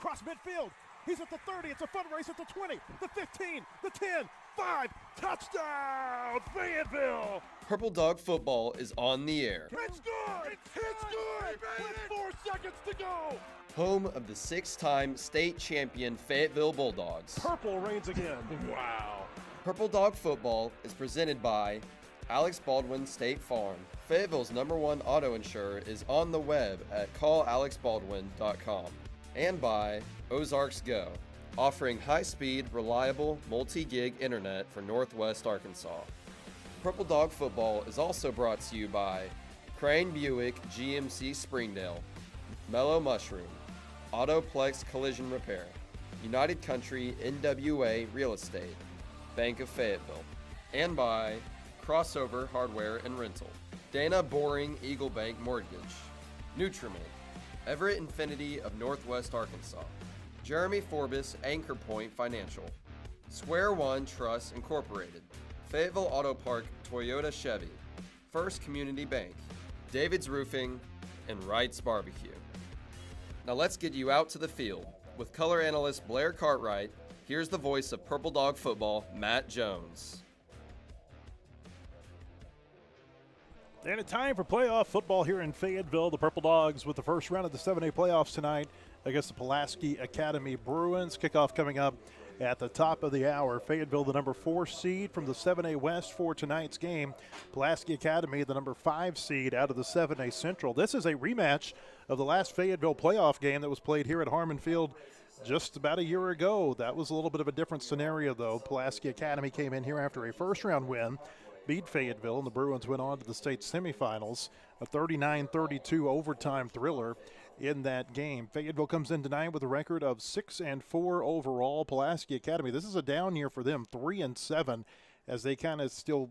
across midfield. He's at the 30. It's a foot race at the 20, the 15, the 10, 5. Touchdown, Fayetteville! Purple Dog Football is on the air. It's good! It's good! With 4 seconds to go! Home of the 6-time state champion Fayetteville Bulldogs. Purple reigns again. Wow. Purple Dog Football is presented by Alex Baldwin State Farm. Fayetteville's #1 auto insurer is on the web at callalexbaldwin.com. And by Ozarks Go, offering high-speed, reliable, multi-gig internet for Northwest Arkansas. Purple Dog Football is also brought to you by Crane Buick GMC Springdale, Mellow Mushroom, Autoplex Collision Repair, United Country NWA Real Estate, Bank of Fayetteville, and by Crossover Hardware and Rental, Dana Boring Eagle Bank Mortgage, Nutriment, Everett Infinity of Northwest Arkansas, Jeremy Forbes Anchor Point Financial, Square One Trust Incorporated, Fayetteville Auto Park Toyota Chevy, First Community Bank, David's Roofing, and Wright's Barbecue. Now let's get you out to the field. With color analyst Blair Cartwright, here's the voice of Purple Dog Football, Matt Jones. And it's time for playoff football here in Fayetteville. The Purple Dogs with the first round of the 7A playoffs tonight against the Pulaski Academy Bruins. Kickoff coming up at the top of the hour. Fayetteville, the #4 seed from the 7A West for tonight's game. Pulaski Academy, the #5 seed out of the 7A Central. This is a rematch of the last Fayetteville playoff game that was played here at Harmon Field just about a year ago. That was a little bit of a different scenario, though. Pulaski Academy came in here after a first-round win, beat Fayetteville, and the Bruins went on to the state semifinals, a 39-32 overtime thriller in that game. Fayetteville comes in tonight with a record of 6-4 overall. Pulaski Academy, this is a down year for them, 3-7, as they kind of still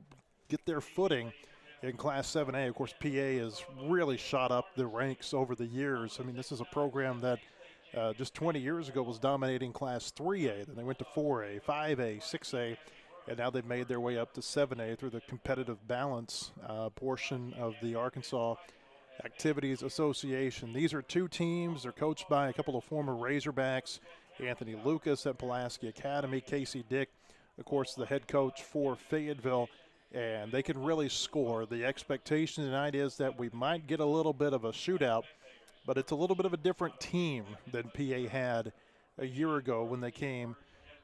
get their footing in Class 7A. Of course, PA has really shot up the ranks over the years. I mean, this is a program that just 20 years ago was dominating Class 3A. Then they went to 4A, 5A, 6A, and now they've made their way up to 7A through the competitive balance portion of the Arkansas Activities Association. These are two teams. They're coached by a couple of former Razorbacks, Anthony Lucas at Pulaski Academy, Casey Dick, of course, the head coach for Fayetteville, and they can really score. The expectation tonight is that we might get a little bit of a shootout, but it's a little bit of a different team than PA had a year ago when they came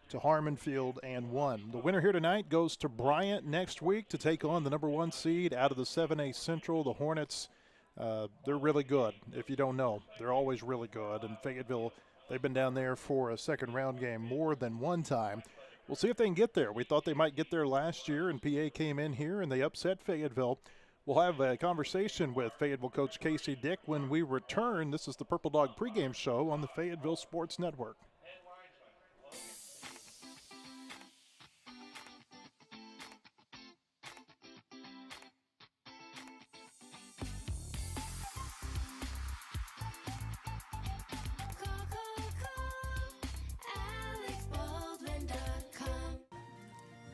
to Harmon Field and won. The winner here tonight goes to Bryant next week to take on the #1 seed out of the 7A Central, the Hornets. They're really good. If you don't know, they're always really good. And Fayetteville, they've been down there for a second-round game more than one time. We'll see if they can get there. We thought they might get there last year, and PA came in here, and they upset Fayetteville. We'll have a conversation with Fayetteville coach Casey Dick when we return. This is the Purple Dog pregame show on the Fayetteville Sports Network.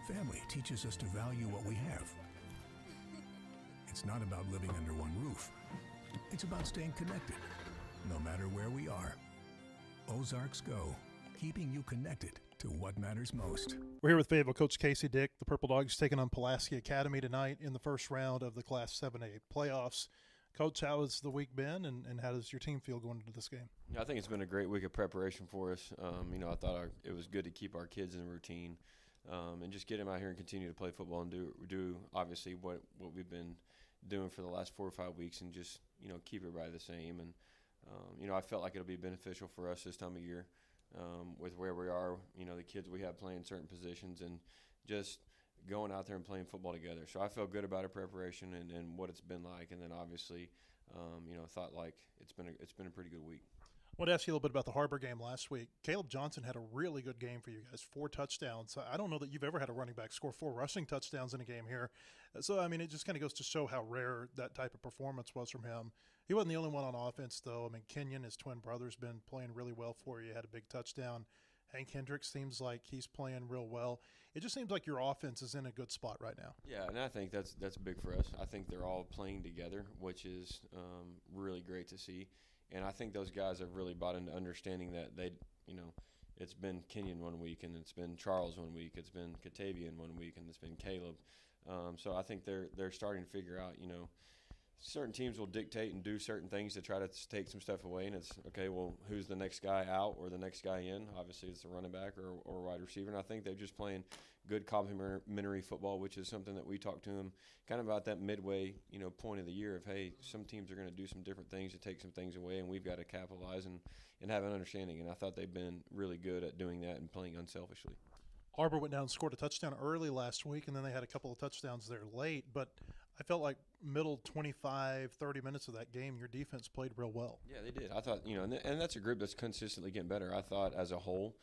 Family teaches us to value what we have. It's not about living under one roof. It's about staying connected, no matter where we are. Ozarks Go, keeping you connected to what matters most. We're here with Fayetteville coach Casey Dick. The Purple Dogs taking on Pulaski Academy tonight in the first round of the Class 7A playoffs. Coach, how has the week been, and how does your team feel going into this game? Yeah, I think it's been a great week of preparation for us. I thought it was good to keep our kids in a routine. And just get them out here and continue to play football and do obviously what we've been doing for the last 4 or 5 weeks, and just keep everybody the same. And I felt like it'll be beneficial for us this time of year with where we are. The kids we have playing certain positions and just going out there and playing football together. So I feel good about our preparation and what it's been like. And then obviously, thought like it's been a pretty good week. I want to ask you a little bit about the Harbor game last week. Caleb Johnson had a really good game for you guys, 4 touchdowns. I don't know that you've ever had a running back score 4 rushing touchdowns in a game here. So, I mean, it just kind of goes to show how rare that type of performance was from him. He wasn't the only one on offense, though. I mean, Kenyon, his twin brother's been playing really well for you. Had a big touchdown. Hank Hendricks seems like he's playing real well. It just seems like your offense is in a good spot right now. Yeah, and I think that's big for us. I think they're all playing together, which is really great to see. And I think those guys have really bought into understanding that it's been Kenyon one week, and it's been Charles one week, it's been Katavian one week, and it's been Caleb. So I think they're starting to figure out, certain teams will dictate and do certain things to try to take some stuff away, and it's, okay, well, who's the next guy out or the next guy in? Obviously, it's the running back or wide receiver, and I think they're just playing good complementary football, which is something that we talked to them kind of about that midway, point of the year of, hey, some teams are going to do some different things to take some things away, and we've got to capitalize and have an understanding, and I thought they've been really good at doing that and playing unselfishly. Arbor went down and scored a touchdown early last week, and then they had a couple of touchdowns there late, but I felt like middle 25, 30 minutes of that game, your defense played real well. Yeah, they did. I thought, and that's a group that's consistently getting better. I thought as a whole,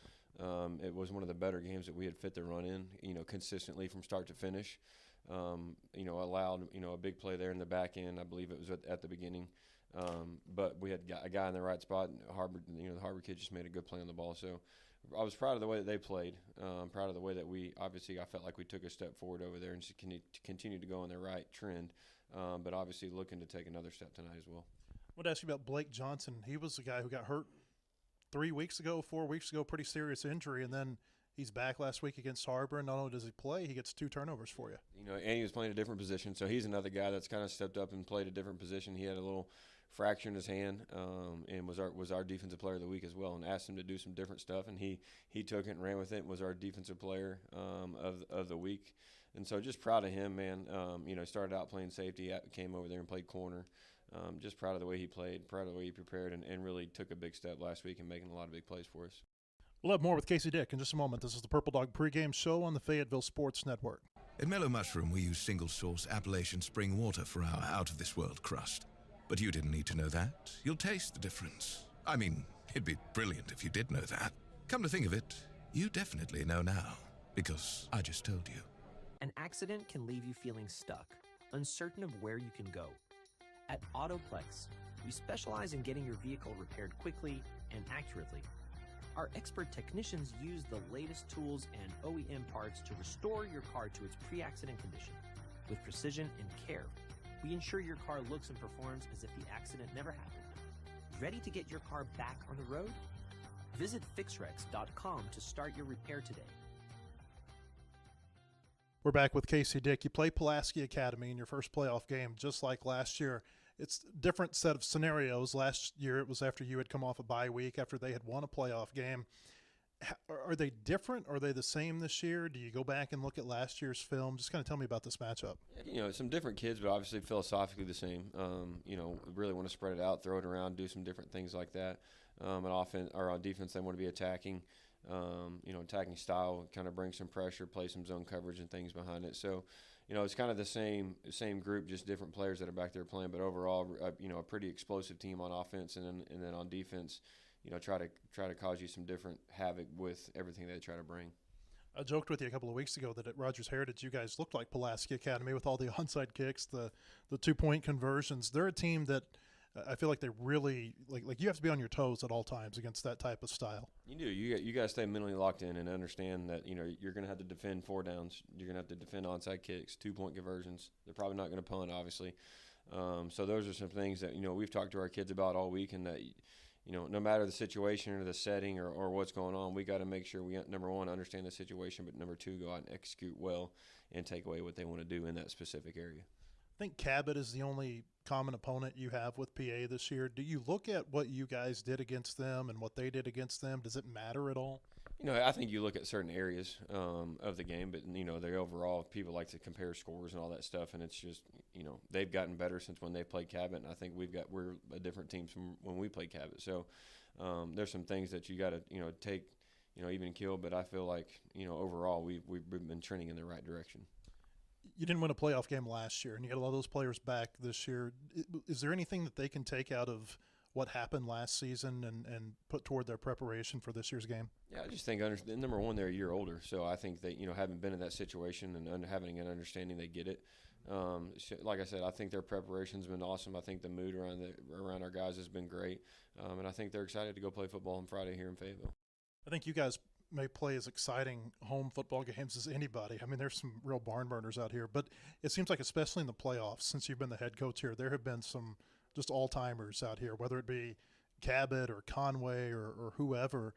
it was one of the better games that we had fit the run in, consistently from start to finish. Allowed, a big play there in the back end. I believe it was at the beginning. But we had a guy in the right spot. And the Harbor kid just made a good play on the ball. So I was proud of the way that they played. Proud of the way that I felt like we took a step forward over there and just continue to go in the right trend. But obviously looking to take another step tonight as well. I want to ask you about Blake Johnson. He was the guy who got hurt 4 weeks ago, pretty serious injury, and then he's back last week against Harbor, and not only does he play, he gets 2 turnovers for you. And he was playing a different position, so he's another guy that's kind of stepped up and played a different position. He had a little fracture in his hand, and was our defensive player of the week as well, and asked him to do some different stuff, and he took it and ran with it and was our defensive player of the week. And so just proud of him, man. Started out playing safety, came over there and played corner. Just proud of the way he played, proud of the way he prepared, and really took a big step last week in making a lot of big plays for us. We'll have more with Casey Dick in just a moment. This is the Purple Dog pregame show on the Fayetteville Sports Network. At Mellow Mushroom, we use single-source Appalachian spring water for our out-of-this-world crust. But you didn't need to know that. You'll taste the difference. I mean, it'd be brilliant if you did know that. Come to think of it, you definitely know now, because I just told you. An accident can leave you feeling stuck, uncertain of where you can go. At Autoplex, we specialize in getting your vehicle repaired quickly and accurately. Our expert technicians use the latest tools and OEM parts to restore your car to its pre-accident condition. With precision and care, we ensure your car looks and performs as if the accident never happened. Ready to get your car back on the road? Visit fixrex.com to start your repair today. We're back with Casey Dick. You play Pulaski Academy in your first playoff game, just like last year. It's a different set of scenarios. Last year it was after you had come off a bye week, after they had won a playoff game. Are they different? Are they the same this year? Do you go back and look at last year's film? Just kind of tell me about this matchup. Some different kids, but obviously philosophically the same. Really want to spread it out, throw it around, do some different things like that. On defense, they want to be attacking. Attacking style, kind of bring some pressure, play some zone coverage and things behind it. So, it's kind of the same group, just different players that are back there playing. But overall, a pretty explosive team on offense, and then on defense, try to cause you some different havoc with everything they try to bring. I joked with you a couple of weeks ago that at Rogers Heritage, you guys looked like Pulaski Academy with all the onside kicks, the 2-point conversions. They're a team that I feel like they really like you have to be on your toes at all times against that type of style. You do. You got to stay mentally locked in and understand that you're going to have to defend 4 downs. You're going to have to defend onside kicks, 2-point conversions. They're probably not going to punt, obviously. So those are some things that we've talked to our kids about all week, and that no matter the situation or the setting or what's going on, we got to make sure we, number one, understand the situation, but number two, go out and execute well and take away what they want to do in that specific area. I think Cabot is the only common opponent you have with PA this year. Do you look at what you guys did against them and what they did against them? Does it matter at all? I think you look at certain areas of the game, but the overall, people like to compare scores and all that stuff, and it's just they've gotten better since when they played Cabot, and I think we're a different team from when we played Cabot. So there's some things that you got to take even kill, but I feel like overall we've been trending in the right direction. You didn't win a playoff game last year, and you got a lot of those players back this year. Is there anything that they can take out of what happened last season and put toward their preparation for this year's game? Yeah, I just think, number one, they're a year older, so I think they, having been in that situation and having an understanding, they get it. Like I said, I think their preparation's been awesome. I think the mood around our guys has been great, and I think they're excited to go play football on Friday here in Fayetteville. I think you guys may play as exciting home football games as anybody. I mean, there's some real barn burners out here, but it seems like, especially in the playoffs, since you've been the head coach here, there have been some just all-timers out here, whether it be Cabot or Conway or whoever.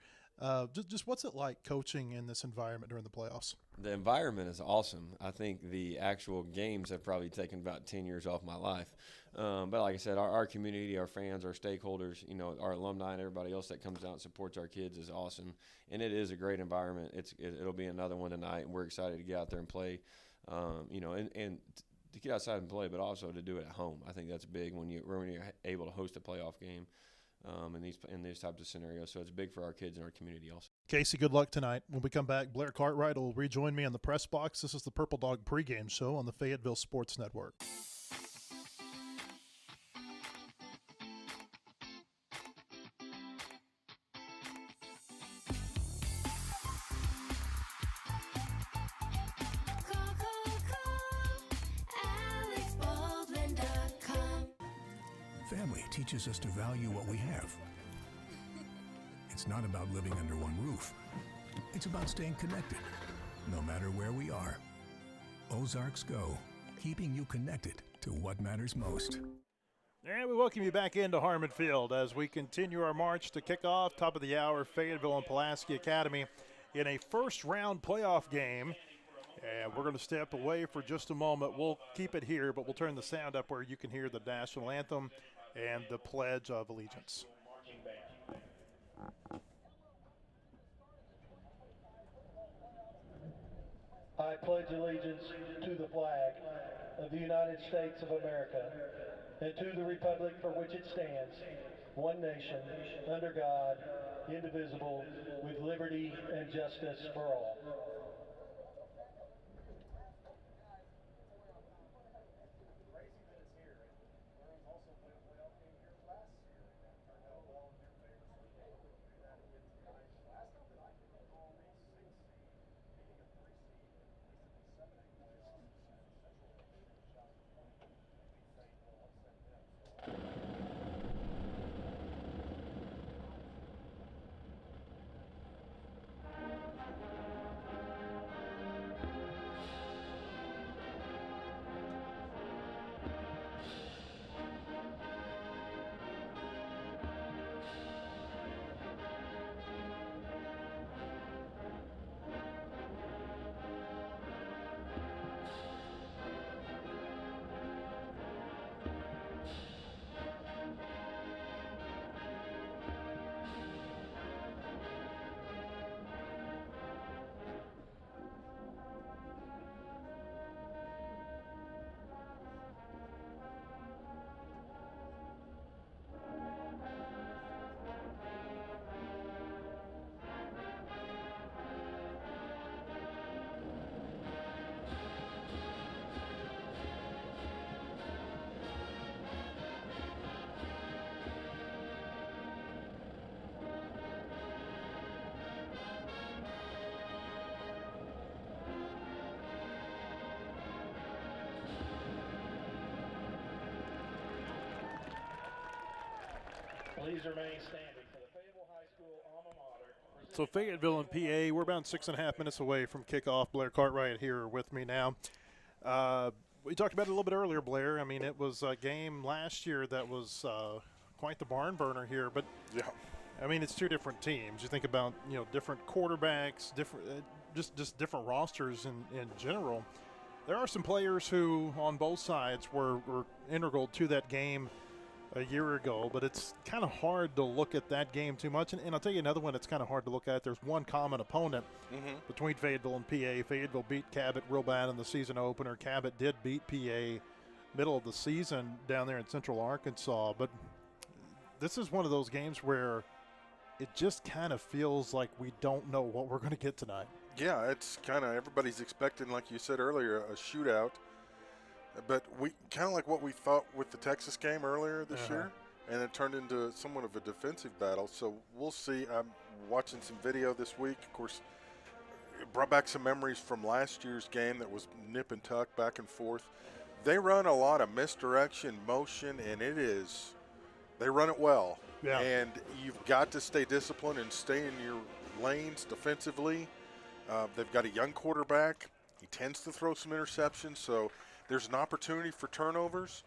Just what's it like coaching in this environment during the playoffs? The environment is awesome. I think the actual games have probably taken about 10 years off my life. But like I said, our community, our fans, our stakeholders, our alumni and everybody else that comes out and supports our kids is awesome. And it is a great environment. It'll be another one tonight, and we're excited to get out there and play, and to get outside and play, but also to do it at home. I think that's big when you're able to host a playoff game in these types of scenarios. So it's big for our kids and our community also. Casey, good luck tonight. When we come back, Blair Cartwright will rejoin me in the press box. This is the Purple Dog pregame show on the Fayetteville Sports Network. Family teaches us to value what we have. It's not about living under one roof. It's about staying connected, no matter where we are. Ozarks Go, keeping you connected to what matters most. And we welcome you back into Harmon Field as we continue our march to kick off, top of the hour, Fayetteville and Pulaski Academy in a first-round playoff game. And we're going to step away for just a moment. We'll keep it here, but we'll turn the sound up where you can hear the national anthem and the Pledge of Allegiance. I pledge allegiance to the flag of the United States of America and to the republic for which it stands, one nation, under God, indivisible, with liberty and justice for all. Please remain standing for the Fayetteville High School alma mater. So Fayetteville and PA, we're about 6.5 minutes away from kickoff. Blair Cartwright here with me now. We talked about it a little bit earlier, Blair. I mean, it was a game last year that was quite the barn burner here. But, yeah, I mean, it's two different teams. You think about, different quarterbacks, different just different rosters in general. There are some players who, on both sides, were integral to that game a year ago, but it's kind of hard to look at that game too much. And I'll tell you another one that's kind of hard to look at. There's one common opponent between Fayetteville and PA. Fayetteville beat Cabot real bad in the season opener. Cabot did beat PA middle of the season down there in Central Arkansas. But this is one of those games where it just kind of feels like we don't know what we're going to get tonight. Yeah, it's kind of everybody's expecting, like you said earlier, a shootout. But we kind of like what we thought with the Texas game earlier this year, and it turned into somewhat of a defensive battle. So we'll see. I'm watching some video this week. Of course, it brought back some memories from last year's game that was nip and tuck, back and forth. They run a lot of misdirection, motion, and they run it well. Yeah. And you've got to stay disciplined and stay in your lanes defensively. They've got a young quarterback. He tends to throw some interceptions, so there's an opportunity for turnovers.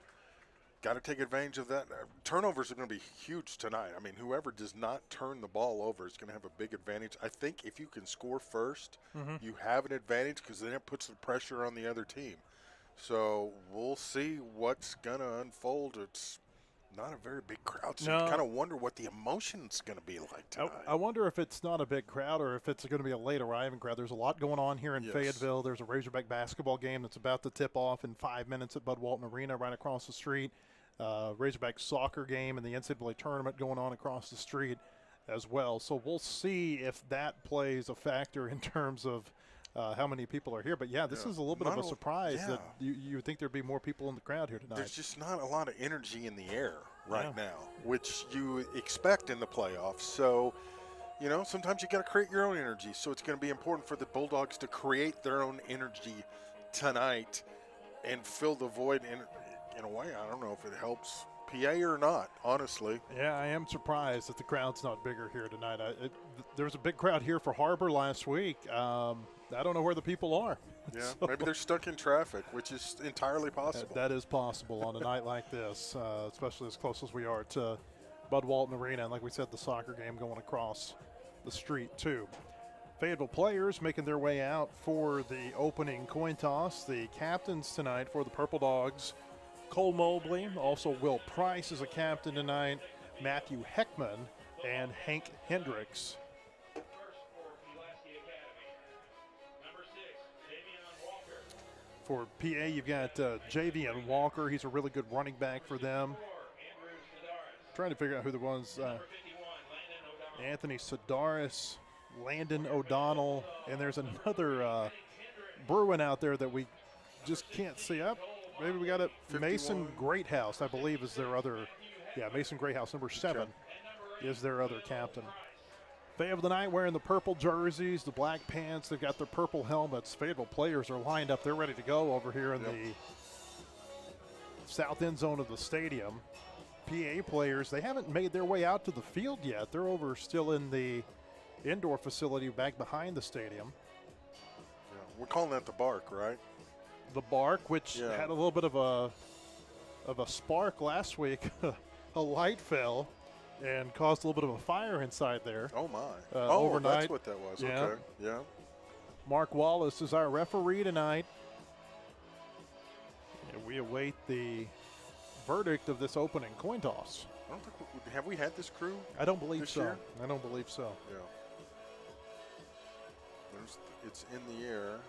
Got to take advantage of that. Turnovers are going to be huge tonight. I mean, whoever does not turn the ball over is going to have a big advantage. I think if you can score first, you have an advantage because then it puts the pressure on the other team. So we'll see what's going to unfold. It's not a very big crowd, so you kind of wonder what the emotion's going to be like tonight. I wonder if it's not a big crowd or if it's going to be a late arriving crowd. There's a lot going on here in Fayetteville. There's a Razorback basketball game that's about to tip off in 5 minutes at Bud Walton Arena right across the street. Razorback soccer game and the NCAA tournament going on across the street as well. So we'll see if that plays a factor in terms of how many people are here. But, this is a little bit of a surprise that you would think there'd be more people in the crowd here tonight. There's just not a lot of energy in the air right now, which you expect in the playoffs. So, sometimes you got to create your own energy. So it's going to be important for the Bulldogs to create their own energy tonight and fill the void in a way. I don't know if it helps PA or not, honestly. Yeah, I am surprised that the crowd's not bigger here tonight. There was a big crowd here for Harbor last week. I don't know where the people are. Yeah, So maybe they're stuck in traffic, which is entirely possible. that is possible on a night like this, especially as close as we are to Bud Walton Arena. And like we said, the soccer game going across the street, too. Fayetteville players making their way out for the opening coin toss. The captains tonight for the Purple Dogs, Cole Mobley, also Will Price is a captain tonight, Matthew Heckman, and Hank Hendricks. For PA, you've got Javian Walker. He's a really good running back for them. Trying to figure out who the ones. Anthony Sedaris, Landon O'Donnell, and there's another Bruin out there that we just can't see up. Maybe we got it. 51. Mason Greathouse, I believe, is their other. Yeah, Mason Greathouse, number 7, is their other captain. Fayetteville tonight wearing the purple jerseys, the black pants. They've got their purple helmets. Fayetteville players are lined up. They're ready to go over here in the south end zone of the stadium. PA players, they haven't made their way out to the field yet. They're over still in the indoor facility back behind the stadium. Yeah, we're calling that the Bark, right? The Bark, which had a little bit of a spark last week. A light fell and caused a little bit of a fire inside there. Oh, my. Overnight. That's what that was. Yeah. Okay, yeah. Mark Wallace is our referee tonight. And we await the verdict of this opening coin toss. I don't think have we had this crew? I don't believe this so. year? I don't believe so. Yeah. It's in the air.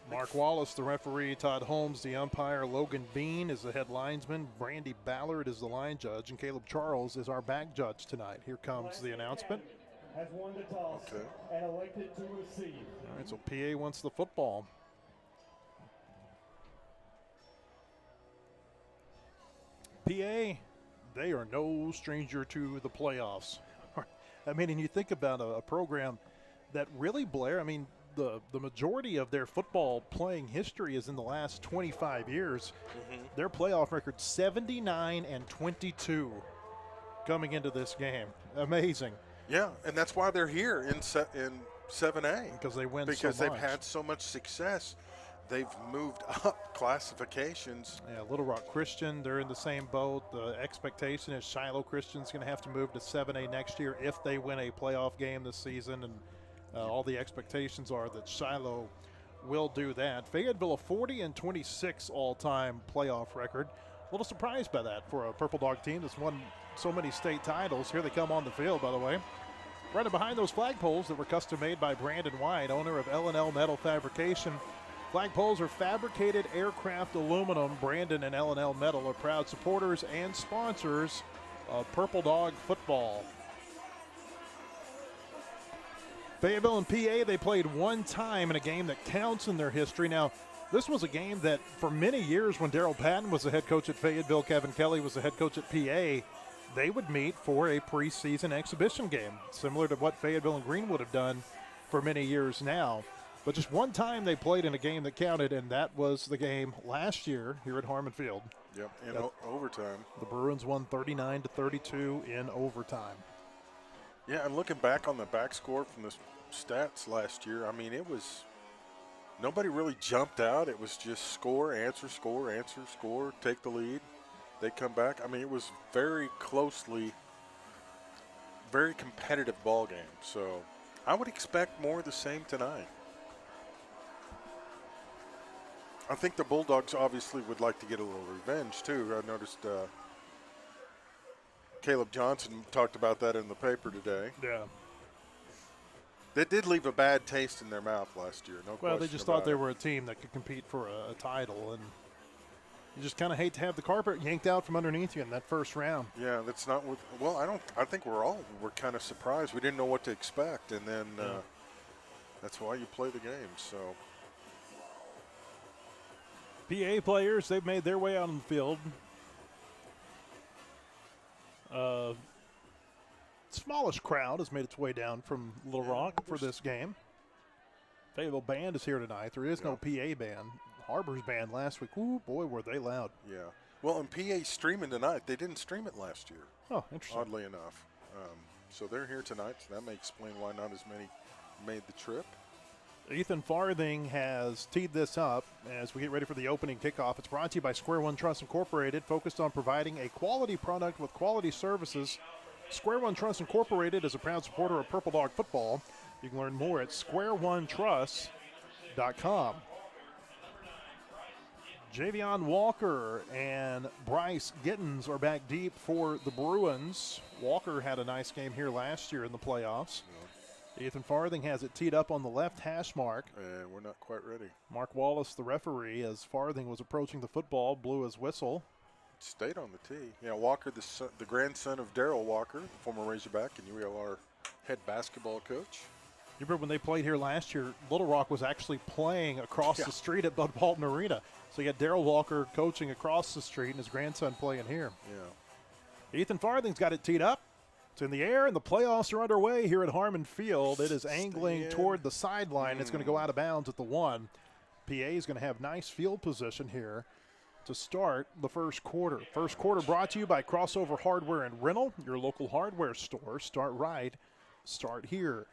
Mark Wallace, the referee. Todd Holmes, the umpire. Logan Bean is the head linesman. Brandy Ballard is the line judge. And Caleb Charles is our back judge tonight. Here comes the announcement. Has won the toss and elected to receive. All right, so PA wants the football. PA, they are no stranger to the playoffs. I mean, and you think about a program that really, Blair, I mean, the majority of their football playing history is in the last 25 years. Their playoff record, 79-22 coming into this game. Amazing. Yeah, and that's why they're here in 7A. Because they win because so much. They've had so much success. They've moved up classifications. Yeah, Little Rock Christian, they're in the same boat. The expectation is Shiloh Christian's going to have to move to 7A next year if they win a playoff game this season. And all the expectations are that Shiloh will do that. Fayetteville, a 40-26 all-time playoff record. A little surprised by that for a Purple Dog team that's won so many state titles. Here they come on the field, by the way. Running behind those flagpoles that were custom made by Brandon White, owner of L&L Metal Fabrication. Flagpoles are fabricated aircraft aluminum. Brandon and L&L Metal are proud supporters and sponsors of Purple Dog football. Fayetteville and PA, they played one time in a game that counts in their history. Now, this was a game that for many years when Darrell Patton was the head coach at Fayetteville, Kevin Kelly was the head coach at PA, they would meet for a preseason exhibition game, similar to what Fayetteville and Greenwood have done for many years now. But just one time they played in a game that counted, and that was the game last year here at Harmon Field. Yep, in overtime. The Bruins won 39-32 in overtime. Yeah, and looking back on the back score from the stats last year, I mean, it was nobody really jumped out. It was just score, answer, take the lead. They come back. I mean, it was very competitive ball game. So I would expect more of the same tonight. I think the Bulldogs obviously would like to get a little revenge, too. I noticed Caleb Johnson talked about that in the paper today. Yeah. They did leave a bad taste in their mouth last year, no question. Well, they just thought they were a team that could compete for a title, and you just kind of hate to have the carpet yanked out from underneath you in that first round. Yeah, that's not what. Well, I think we're kind of surprised. We didn't know what to expect, and then that's why you play the game. So, PA players, they've made their way out on the field. Smallest crowd has made its way down from Little Rock for this game. Fayetteville band is here tonight. There is no PA band. Harbor's band last week. Ooh, boy, were they loud. Yeah. Well, and PA streaming tonight. They didn't stream it last year. Oh, interesting. Oddly enough. So they're here tonight. So that may explain why not as many made the trip. Ethan Farthing has teed this up as we get ready for the opening kickoff. It's brought to you by Square One Trust Incorporated, focused on providing a quality product with quality services. Square One Trust Incorporated is a proud supporter of Purple Dog football. You can learn more at squareonetrust.com. Javion Walker and Bryce Gittins are back deep for the Bruins. Walker had a nice game here last year in the playoffs. Ethan Farthing has it teed up on the left hash mark. And we're not quite ready. Mark Wallace, the referee, as Farthing was approaching the football, blew his whistle. Stayed on the tee. Yeah, Walker, the grandson of Darrell Walker, the former Razorback and UALR head basketball coach. You remember when they played here last year, Little Rock was actually playing across the street at Bud Walton Arena. So you got Darrell Walker coaching across the street and his grandson playing here. Yeah. Ethan Farthing's got it teed up. It's in the air, and the playoffs are underway here at Harmon Field. It is angling toward the sideline. It's going to go out of bounds at the 1. PA is going to have nice field position here to start the first quarter. First quarter brought to you by Crossover Hardware and Rental, your local hardware store. Start right, start here.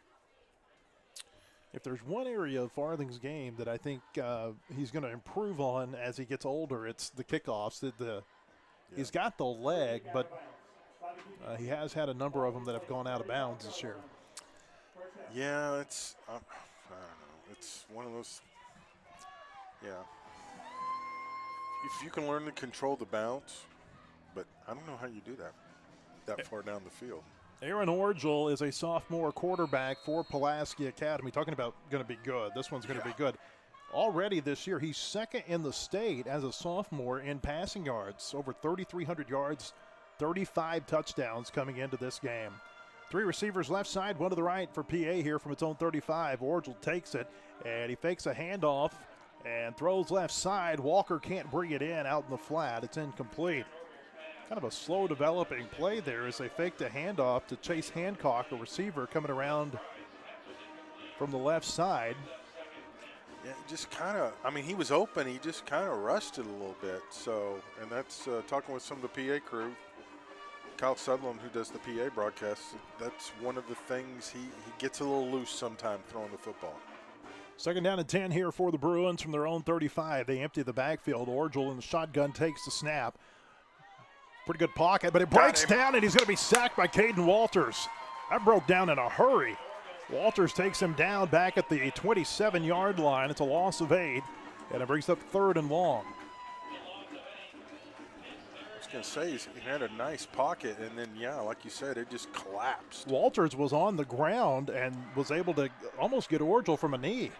If there's one area of Farthing's game that I think he's going to improve on as he gets older, it's the kickoffs. He's got the leg, but he has had a number of them that have gone out of bounds this year. Yeah, it's, I don't know. It's one of those, yeah. If you can learn to control the bounce, but I don't know how you do that far down the field. Aaron Orgel is a sophomore quarterback for Pulaski Academy. Talking about going to be good. This one's going to be good. Already this year, he's second in the state as a sophomore in passing yards. Over 3,300 yards, 35 touchdowns coming into this game. 3 receivers left side, 1 to the right for PA here from its own 35. Orgel takes it, and he fakes a handoff and throws left side. Walker can't bring it in out in the flat. It's incomplete. Kind of a slow developing play there as they faked a handoff to Chase Hancock, a receiver coming around from the left side. Yeah, just kind of, I mean, he was open. He just kind of rushed it a little bit. So, and that's talking with some of the PA crew. Kyle Sutherland, who does the PA broadcast, that's one of the things he gets a little loose sometimes throwing the football. Second down and 10 here for the Bruins from their own 35. They empty the backfield. Orgel in the shotgun takes the snap. Pretty good pocket, but it breaks down, and he's going to be sacked by Caden Walters. That broke down in a hurry. Walters takes him down back at the 27-yard line. It's a loss of 8, and it brings up 3rd and long. I was going to say, he had a nice pocket, and then, yeah, like you said, it just collapsed. Walters was on the ground and was able to almost get Orgel from a knee.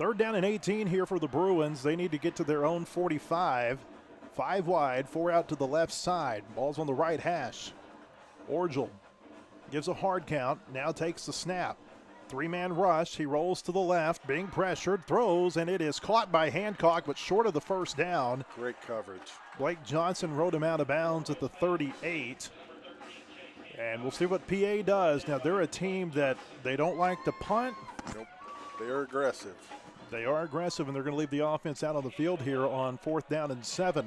3rd down and 18 here for the Bruins. They need to get to their own 45. 5 wide, 4 out to the left side. Ball's on the right hash. Orgel gives a hard count, now takes the snap. 3-man rush, he rolls to the left, being pressured, throws, and it is caught by Hancock, but short of the first down. Great coverage. Blake Johnson rode him out of bounds at the 38. And we'll see what PA does. Now, they're a team that they don't like to punt. Nope, they are aggressive. They are aggressive, and they're going to leave the offense out on the field here on 4th down and 7.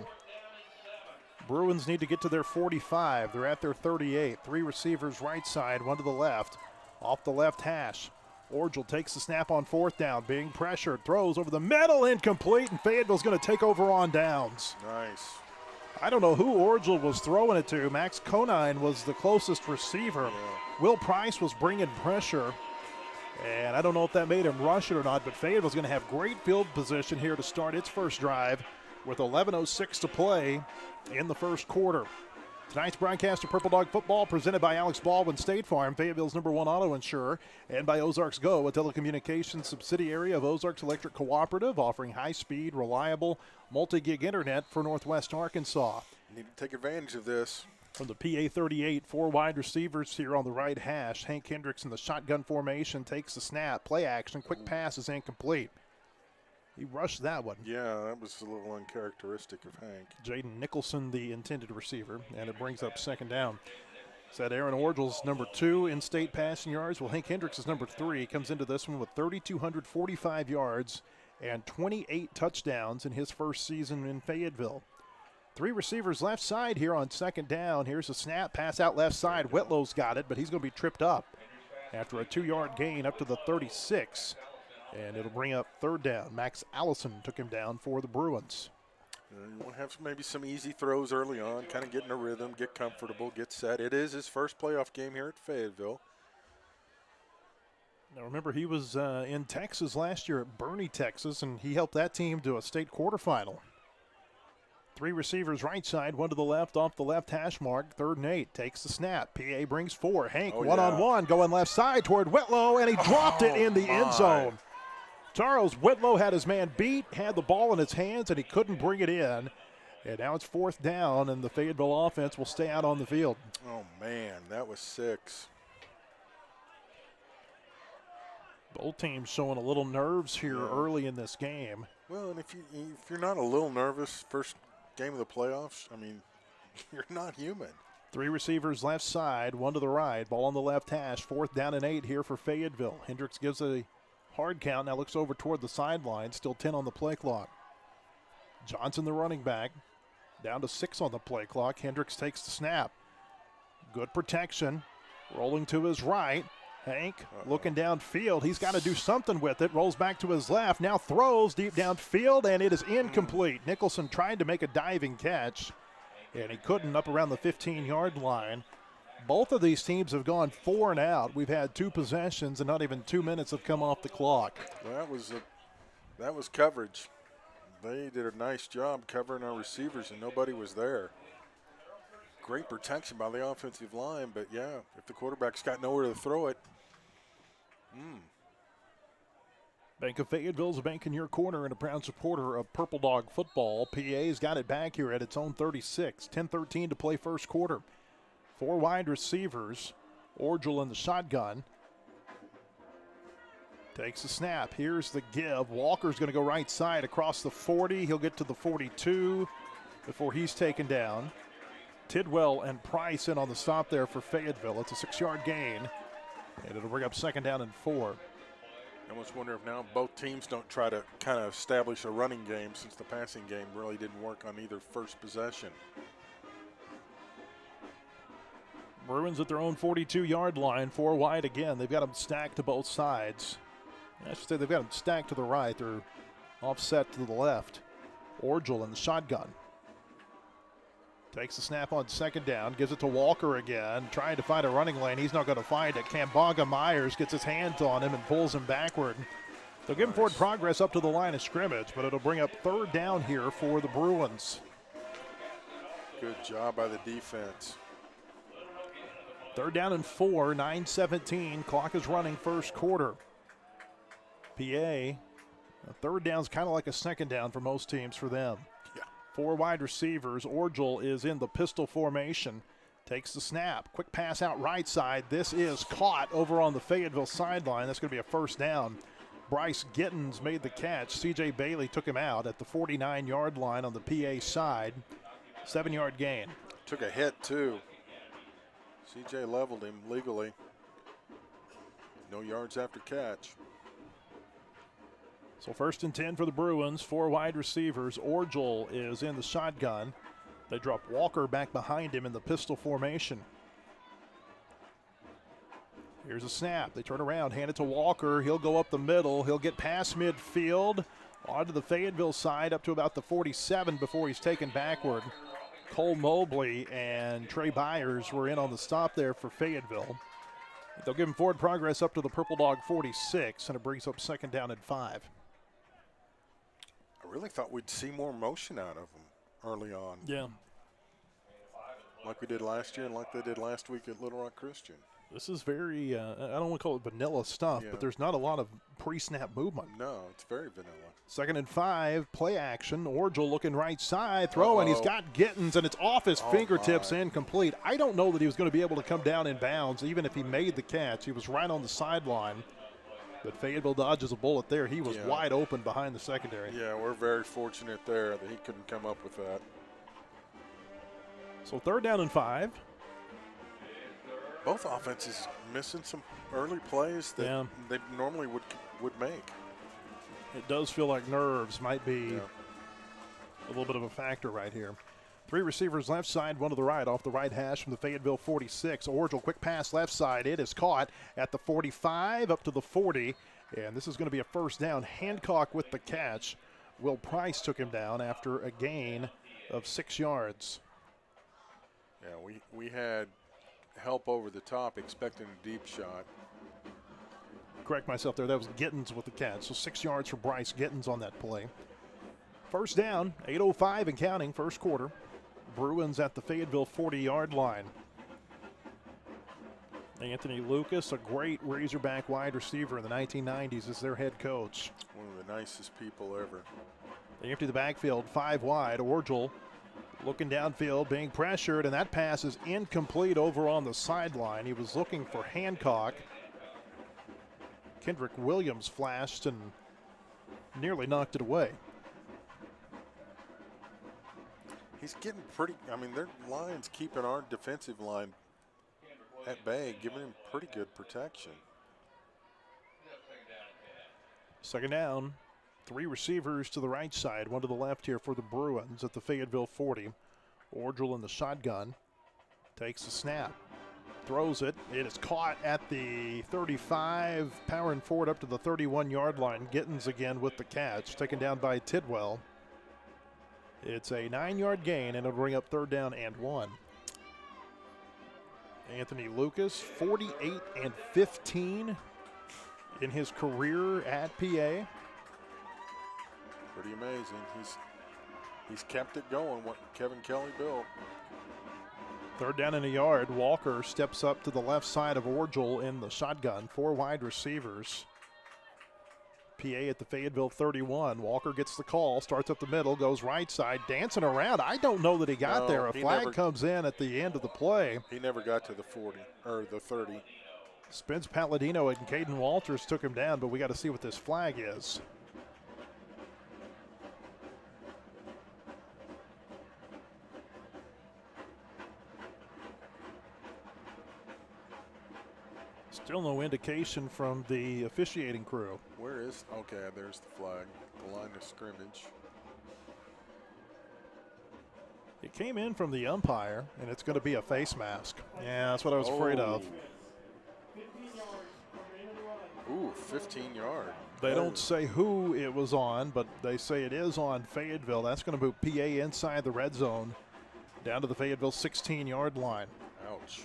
Bruins need to get to their 45. They're at their 38. 3 receivers right side, 1 to the left. Off the left hash. Orgel takes the snap on 4th down, being pressured, throws over the middle, incomplete, and Fayetteville's going to take over on downs. Nice. I don't know who Orgel was throwing it to. Max Conine was the closest receiver. Yeah. Will Price was bringing pressure, and I don't know if that made him rush it or not, but Fayetteville's going to have great field position here to start its first drive with 11:06 to play in the first quarter. Tonight's broadcast of Purple Dog Football presented by Alex Baldwin State Farm, Fayetteville's #1 auto insurer, and by Ozarks Go, a telecommunications subsidiary of Ozarks Electric Cooperative, offering high-speed, reliable, multi-gig internet for Northwest Arkansas. Need to take advantage of this. From the PA 38, 4 wide receivers here on the right hash. Hank Hendricks in the shotgun formation takes the snap, play action, quick pass is incomplete. He rushed that one. Yeah, that was a little uncharacteristic of Hank. Jaden Nicholson, the intended receiver, and it brings up 2nd down. Said Aaron Orgel's #2 in state passing yards. Well, Hank Hendricks is #3. Comes into this one with 3,245 yards and 28 touchdowns in his first season in Fayetteville. 3 receivers left side here on 2nd down. Here's a snap, pass out left side. Whitlow's got it, but he's going to be tripped up after a 2-yard gain up to the 36. And it'll bring up 3rd down. Max Allison took him down for the Bruins. You want to have maybe some easy throws early on, kind of get in a rhythm, get comfortable, get set. It is his first playoff game here at Fayetteville. Now remember, he was in Texas last year at Bernie, Texas, and he helped that team to a state quarterfinal. 3 receivers right side, 1 to the left, off the left hash mark, 3rd and 8. Takes the snap. PA brings 4. Hank one-on-one, going left side toward Whitlow, and he dropped it in the end zone. Charles Whitlow had his man beat, had the ball in his hands, and he couldn't bring it in. And now it's 4th down, and the Fayetteville offense will stay out on the field. Oh, man, that was 6. Both teams showing a little nerves here early in this game. Well, and if you're not a little nervous first game of the playoffs, I mean, you're not human. 3 receivers left side, 1 to the right. Ball on the left hash. 4th down and 8 here for Fayetteville. Hendricks gives a hard count, now looks over toward the sideline. Still 10 on the play clock. Johnson, the running back, down to 6 on the play clock. Hendricks takes the snap. Good protection. Rolling to his right. Hank looking downfield. He's got to do something with it. Rolls back to his left. Now throws deep downfield, and it is incomplete. Nicholson tried to make a diving catch, and he couldn't up around the 15-yard line. Both of these teams have gone 4 and out. We've had 2 possessions, and not even 2 minutes have come off the clock. Well, that was coverage. They did a nice job covering our receivers, and nobody was there. Great protection by the offensive line, but, yeah, if the quarterback's got nowhere to throw it. Bank of Fayetteville is a bank in your corner and a proud supporter of Purple Dog football. PA's got it back here at its own 36. 10-13 to play first quarter. 4 wide receivers. Orgel in the shotgun. Takes the snap. Here's the give. Walker's going to go right side across the 40. He'll get to the 42 before he's taken down. Tidwell and Price in on the stop there for Fayetteville. It's a 6-yard gain, and it'll bring up 2nd down and 4. I almost wonder if now both teams don't try to kind of establish a running game, since the passing game really didn't work on either first possession. Bruins at their own 42-yard line, 4 wide again. They've got them stacked to both sides. I should say they've got them stacked to the right. They're offset to the left. Orgel in the shotgun. Takes the snap on 2nd down, gives it to Walker again, trying to find a running lane. He's not going to find it. Kambaga Myers gets his hands on him and pulls him backward. They'll give him forward progress up to the line of scrimmage, but it'll bring up 3rd down here for the Bruins. Good job by the defense. 3rd down and 4, 9:17. Clock is running first quarter. PA, a 3rd down is kind of like a 2nd down for most teams for them. 4 wide receivers. Orgel is in the pistol formation. Takes the snap. Quick pass out right side. This is caught over on the Fayetteville sideline. That's going to be a 1st down. Bryce Gittens made the catch. C.J. Bailey took him out at the 49-yard line on the PA side. 7-yard gain. Took a hit, too. C.J. leveled him legally. No yards after catch. So 1st and 10 for the Bruins. 4 wide receivers. Orgel is in the shotgun. They drop Walker back behind him in the pistol formation. Here's a snap. They turn around, hand it to Walker. He'll go up the middle. He'll get past midfield onto the Fayetteville side up to about the 47 before he's taken backward. Cole Mobley and Trey Byers were in on the stop there for Fayetteville. They'll give him forward progress up to the Purple Dog 46, and it brings up 2nd down and 5. I really thought we'd see more motion out of them early on. Yeah. Like we did last year and like they did last week at Little Rock Christian. This is very, I don't want to call it vanilla stuff, Yeah. but there's not a lot of pre-snap movement. No, it's very vanilla. 2nd and 5, play action. Orgel looking right side, throw, and he's got Gittens, and it's off his fingertips, incomplete. I don't know that he was going to be able to come down in bounds, even if he made the catch. He was right on the sideline. But Fayetteville dodges a bullet there. He was wide open behind the secondary. Yeah, we're very fortunate there that he couldn't come up with that. So 3rd down and 5. Both offenses missing some early plays that they normally would make. It does feel like nerves might be a little bit of a factor right here. 3 receivers left side, 1 to the right, off the right hash from the Fayetteville 46. Orgel, quick pass left side. It is caught at the 45 up to the 40, and this is going to be a 1st down. Hancock with the catch. Will Price took him down after a gain of 6 yards. Yeah, we had help over the top, expecting a deep shot. Correct myself there. That was Gittens with the catch. So 6 yards for Bryce Gittens on that play. 1st down, 8:05 and counting, 1st quarter. Bruins at the Fayetteville 40-yard line. Anthony Lucas, a great Razorback wide receiver in the 1990s, is their head coach. One of the nicest people ever. They empty the backfield, 5 wide. Orgel looking downfield, being pressured, and that pass is incomplete over on the sideline. He was looking for Hancock. Kendrick Williams flashed and nearly knocked it away. He's getting pretty, I mean, their line's keeping our defensive line at bay, giving him pretty good protection. 2nd down. 3 receivers to the right side, 1 to the left here for the Bruins at the Fayetteville 40. Orgel in the shotgun. Takes the snap. Throws it. It is caught at the 35, powering forward up to the 31-yard line. Gittens again with the catch, taken down by Tidwell. It's a 9-yard gain, and it'll bring up 3rd down and 1. Anthony Lucas, 48 and 15 in his career at PA. Pretty amazing. He's kept it going, what Kevin Kelly built. 3rd down and a yard. Walker steps up to the left side of Orgel in the shotgun. 4 wide receivers. PA at the Fayetteville 31. Walker gets the call, starts up the middle, goes right side, dancing around. I don't know that he got there. A flag comes in at the end of the play. He never got to the 40, or the 30. Spence Palladino and Caden Walters took him down, but we got to see what this flag is. Still no indication from the officiating crew. Where is, okay, there's the flag, the line of scrimmage. It came in from the umpire, and it's going to be a face mask. Yeah, that's what I was afraid of. Ooh, 15-yard. They don't say who it was on, but they say it is on Fayetteville. That's going to move PA inside the red zone down to the Fayetteville 16-yard line. Ouch.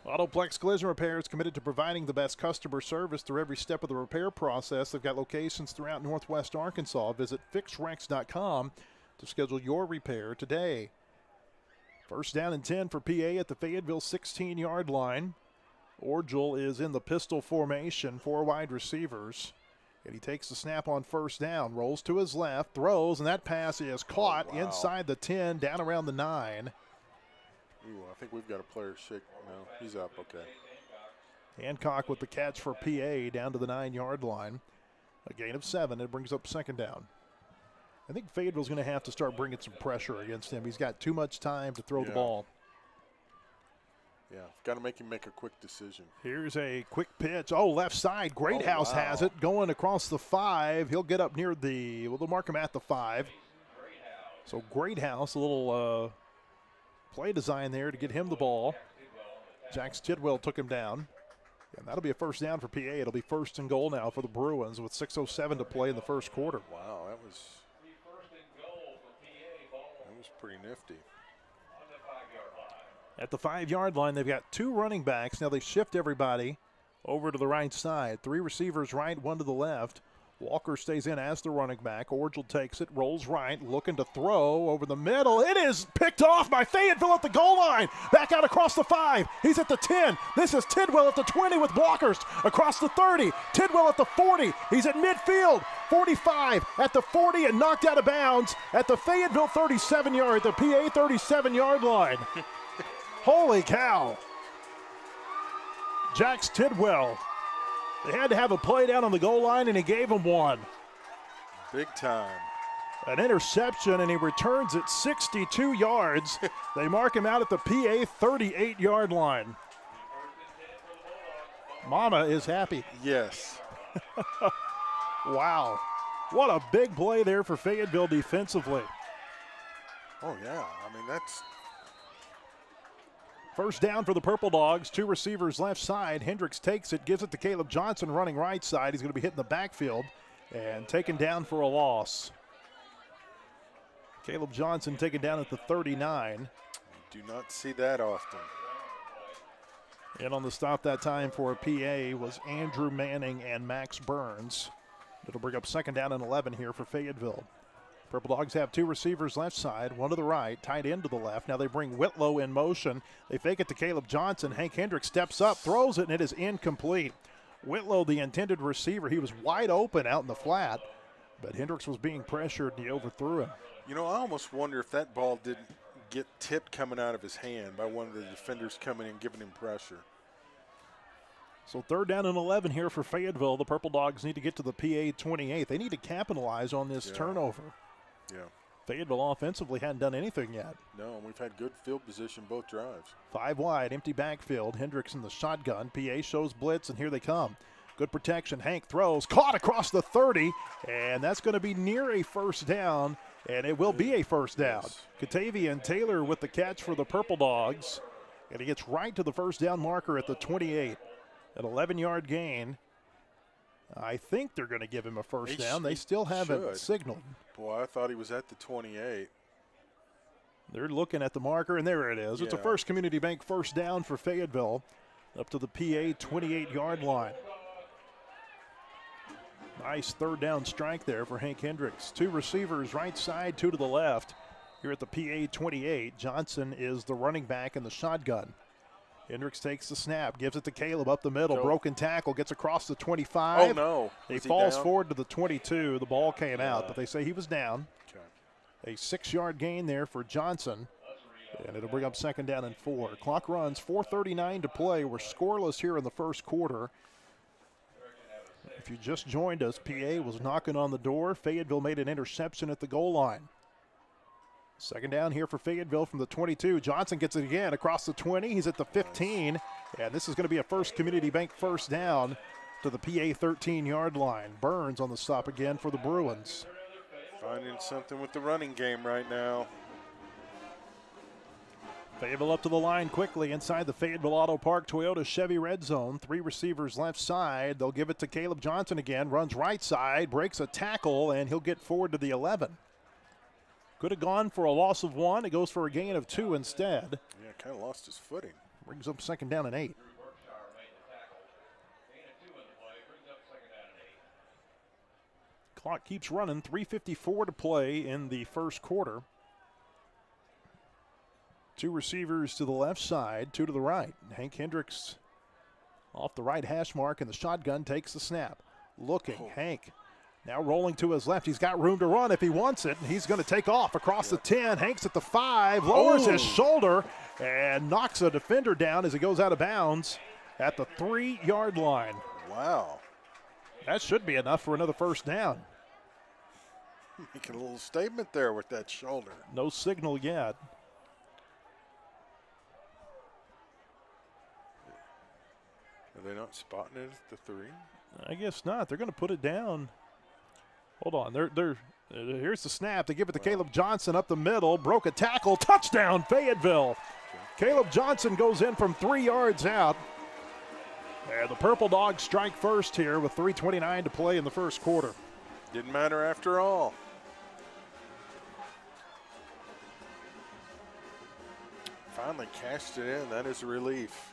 Autoplex Collision Repair is committed to providing the best customer service through every step of the repair process. They've got locations throughout Northwest Arkansas. Visit fixrex.com to schedule your repair today. 1st down and 10 for PA at the Fayetteville 16-yard line. Orgel is in the pistol formation, 4 wide receivers. And he takes the snap on 1st down, rolls to his left, throws, and that pass is caught inside the 10, down around the 9. Ooh, I think we've got a player shake. No, he's up, okay. Hancock with the catch for PA down to the 9-yard line. A gain of 7. It brings up 2nd down. I think Fayetteville's going to have to start bringing some pressure against him. He's got too much time to throw the ball. Yeah, got to make him make a quick decision. Here's a quick pitch. Oh, left side. Greathouse has it. Going across the 5. He'll get up near the, well, they'll mark him at the 5. So Greathouse, a little play design there to get him the ball. Jax Tidwell took him down. And that'll be a first down for PA. It'll be 1st and goal now for the Bruins with 6:07 to play in the first quarter. Wow, that was pretty nifty. At the 5-yard line, they've got 2 running backs. Now they shift everybody over to the right side. 3 receivers right, 1 to the left. Walker stays in as the running back. Orgel takes it, rolls right, looking to throw over the middle. It is picked off by Fayetteville at the goal line. Back out across the 5. He's at the 10. This is Tidwell at the 20 with blockers. Across the 30. Tidwell at the 40. He's at midfield. 45 at the 40 and knocked out of bounds at the Fayetteville 37-yard, the PA 37-yard line. Holy cow. Jax Tidwell. They had to have a play down on the goal line, and he gave him one. Big time. An interception, and he returns it 62 yards. They mark him out at the PA 38-yard line. Mama is happy. Yes. Wow. What a big play there for Fayetteville defensively. Oh, yeah. I mean, that's... First down for the Purple Dogs. 2 receivers left side. Hendricks takes it, gives it to Caleb Johnson running right side. He's going to be hitting the backfield and taken down for a loss. Caleb Johnson taken down at the 39. You do not see that often. And on the stop that time for a PA was Andrew Manning and Max Burns. It'll bring up 2nd down and 11 here for Fayetteville. Purple Dogs have 2 receivers left side, 1 to the right, tight end to the left. Now they bring Whitlow in motion. They fake it to Caleb Johnson. Hank Hendricks steps up, throws it, and it is incomplete. Whitlow, the intended receiver, he was wide open out in the flat, but Hendricks was being pressured, and he overthrew him. You know, I almost wonder if that ball didn't get tipped coming out of his hand by one of the defenders coming in giving him pressure. So 3rd down and 11 here for Fayetteville. The Purple Dogs need to get to the PA 28. They need to capitalize on this turnover. Yeah. Fayetteville offensively hadn't done anything yet. No, and we've had good field position both drives. 5 wide, empty backfield. Hendricks in the shotgun. PA shows blitz, and here they come. Good protection. Hank throws. Caught across the 30, and that's going to be near a first down, and it will be a first down. Yes. Katavian Taylor with the catch for the Purple Dogs, and he gets right to the first down marker at the 28. An 11-yard gain. I think they're going to give him a first down. They still haven't signaled. Boy, I thought he was at the 28. They're looking at the marker, and there it is. It's a First Community Bank first down for Fayetteville up to the PA 28-yard line. Nice 3rd down strike there for Hank Hendricks. 2 receivers right side, 2 to the left. Here at the PA 28, Johnson is the running back in the shotgun. Hendricks takes the snap, gives it to Caleb up the middle. Broken tackle, gets across the 25. Oh, no. He falls forward to the 22. The ball came out, but they say he was down. Okay. A 6-yard gain there for Johnson, and it'll bring up 2nd down and 4. Clock runs, 4:39 to play. We're scoreless here in the first quarter. If you just joined us, PA was knocking on the door. Fayetteville made an interception at the goal line. 2nd down here for Fayetteville from the 22. Johnson gets it again across the 20. He's at the 15. And this is going to be a First Community Bank first down to the PA 13-yard line. Burns on the stop again for the Bruins. Finding something with the running game right now. Fayetteville up to the line quickly inside the Fayetteville Auto Park Toyota Chevy red zone. 3 receivers left side. They'll give it to Caleb Johnson again. Runs right side, breaks a tackle, and he'll get forward to the 11. Could have gone for a loss of 1. It goes for a gain of 2 instead. Yeah, kind of lost his footing. Brings up 2nd down and 8. Clock keeps running. 3:54 to play in the first quarter. 2 receivers to the left side, 2 to the right. Hank Hendricks off the right hash mark, and the shotgun takes the snap. Looking, Hank now rolling to his left. He's got room to run if he wants it, and he's going to take off across the 10. Hank's at the 5, lowers his shoulder, and knocks a defender down as he goes out of bounds at the 3-yard line. Wow. That should be enough for another first down. Making a little statement there with that shoulder. No signal yet. Are they not spotting it at the 3? I guess not. They're going to put it down. Hold on. They're Here's the snap. They give it to Caleb Johnson up the middle. Broke a tackle. Touchdown, Fayetteville. Caleb Johnson goes in from 3 yards out. And the Purple Dogs strike first here with 3:29 to play in the first quarter. Didn't matter after all. Finally cashed it in. That is a relief.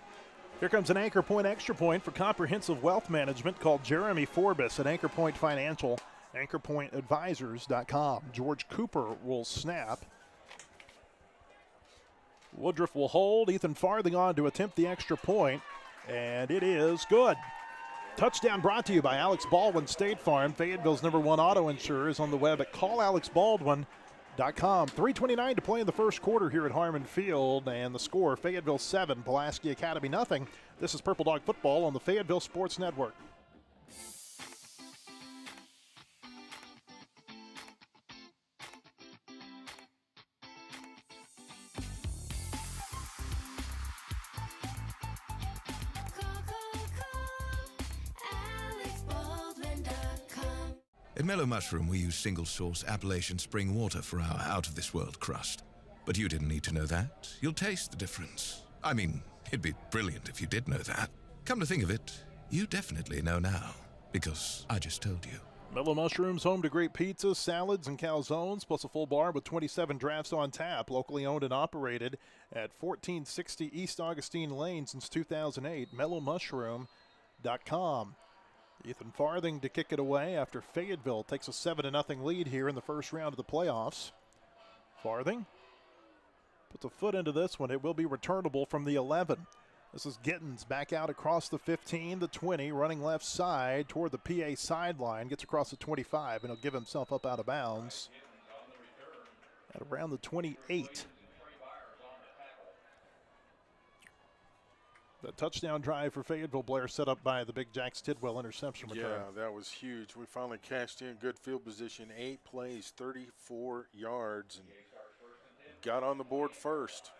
Here comes an Anchor Point extra point for comprehensive wealth management called Jeremy Forbes at Anchor Point Financial, anchorpointadvisors.com. George Cooper will snap. Woodruff will hold. Ethan Farthing on to attempt the extra point, and it is good. Touchdown brought to you by Alex Baldwin State Farm. Fayetteville's #1 auto insurer is on the web at callalexbaldwin.com. 3:29 to play in the first quarter here at Harmon Field, and the score, Fayetteville 7, Pulaski Academy nothing. This is Purple Dog Football on the Fayetteville Sports Network. At Mellow Mushroom, we use single-source Appalachian spring water for our out-of-this-world crust. But you didn't need to know that. You'll taste the difference. I mean, it'd be brilliant if you did know that. Come to think of it, you definitely know now, because I just told you. Mellow Mushrooms, home to great pizzas, salads, and calzones, plus a full bar with 27 drafts on tap. Locally owned and operated at 1460 East Augustine Lane since 2008. MellowMushroom.com. Ethan Farthing to kick it away after Fayetteville takes a 7-0 lead here in the first round of the playoffs. Farthing puts a foot into this one. It will be returnable from the 11. This is Gittins back out across the 15, the 20, running left side toward the PA sideline. Gets across the 25, and he'll give himself up out of bounds at around the 28. The touchdown drive for Fayetteville, Blair, set up by the big Jax Tidwell interception return. Yeah, that was huge. We finally cashed in. Good field position. 8 plays, 34 yards, and got on the board first.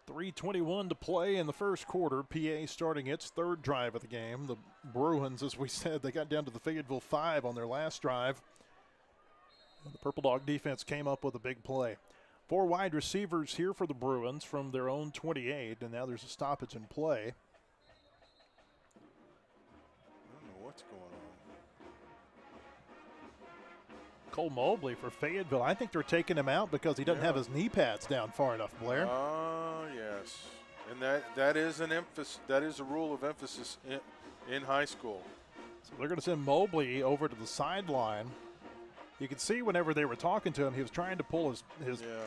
3:21 to play in the first quarter. PA starting its third drive of the game. The Bruins, as we said, they got down to the Fayetteville 5 on their last drive. And the Purple Dog defense came up with a big play. 4 wide receivers here for the Bruins from their own 28, and now there's a stoppage in play. I don't know what's going on. Cole Mobley for Fayetteville. I think they're taking him out because he doesn't have his knee pads down far enough, Blair. Yes. And that is an emphasis. That is a rule of emphasis in high school. So they're going to send Mobley over to the sideline. You could see whenever they were talking to him, he was trying to pull his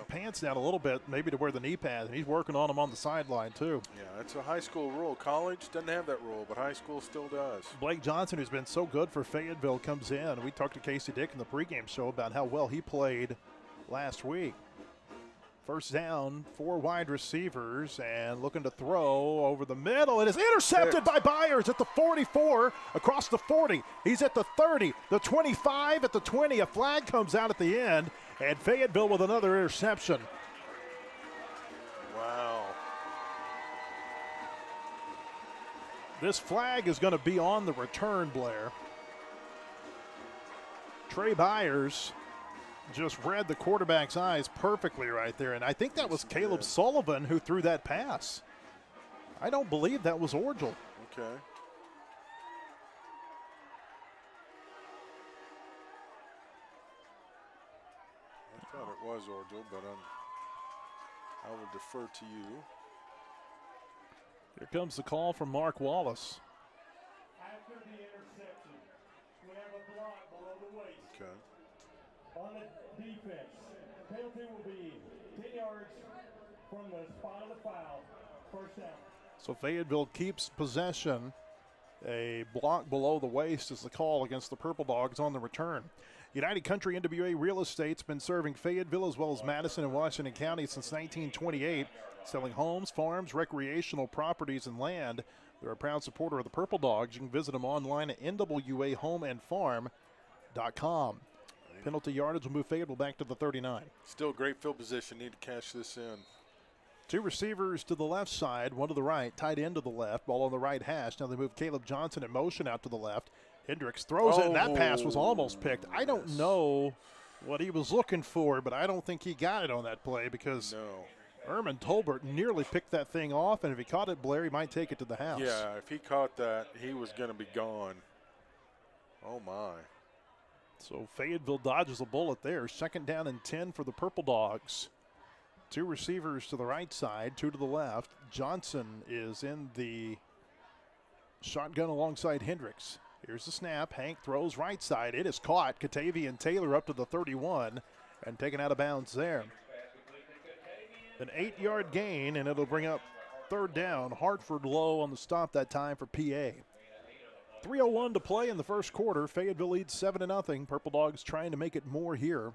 pants down a little bit, maybe to wear the knee pads, and he's working on them on the sideline too. Yeah, it's a high school rule. College doesn't have that rule, but high school still does. Blake Johnson, who's been so good for Fayetteville, comes in. We talked to Casey Dick in the pregame show about how well he played last week. First down, 4 wide receivers, and looking to throw over the middle. It is intercepted by Byers at the 44, across the 40. He's at the 30, the 25, at the 20. A flag comes out at the end, and Fayetteville with another interception. Wow. This flag is going to be on the return, Blair. Trey Byers just read the quarterback's eyes perfectly right there, and I think that was Caleb Sullivan who threw that pass. I don't believe that was Orgel. Okay. I thought it was Orgel, but I will defer to you. Here comes the call from Mark Wallace. After the interception, we have a block below the waist. Okay. On the defense, penalty will be 10 yards from the spot of the foul. First down. So Fayetteville keeps possession. A block below the waist is the call against the Purple Dogs on the return. United Country NWA Real Estate's been serving Fayetteville as well as Madison and Washington County since 1928, selling homes, farms, recreational properties, and land. They're a proud supporter of the Purple Dogs. You can visit them online at nwahomeandfarm.com. Penalty yardage will move Fayetteville back to the 39. Still great field position. Need to cash this in. 2 receivers to the left side, 1 to the right, tight end to the left, ball on the right hash. Now they move Caleb Johnson in motion out to the left. Hendricks throws it, and that pass was almost picked. I don't know what he was looking for, but I don't think he got it on that play because Erman Tolbert nearly picked that thing off, and if he caught it, Blair, he might take it to the house. Yeah, if he caught that, he was going to be gone. Oh, my. So Fayetteville dodges a bullet there. 2nd down and 10 for the Purple Dogs. 2 receivers to the right side, 2 to the left. Johnson is in the shotgun alongside Hendricks. Here's the snap. Hank throws right side. It is caught. Katavian Taylor up to the 31 and taken out of bounds there. An 8-yard gain, and it'll bring up 3rd down. Hartford low on the stop that time for PA. 3:01 to play in the first quarter. Fayetteville leads 7-0. Purple Dogs trying to make it more here.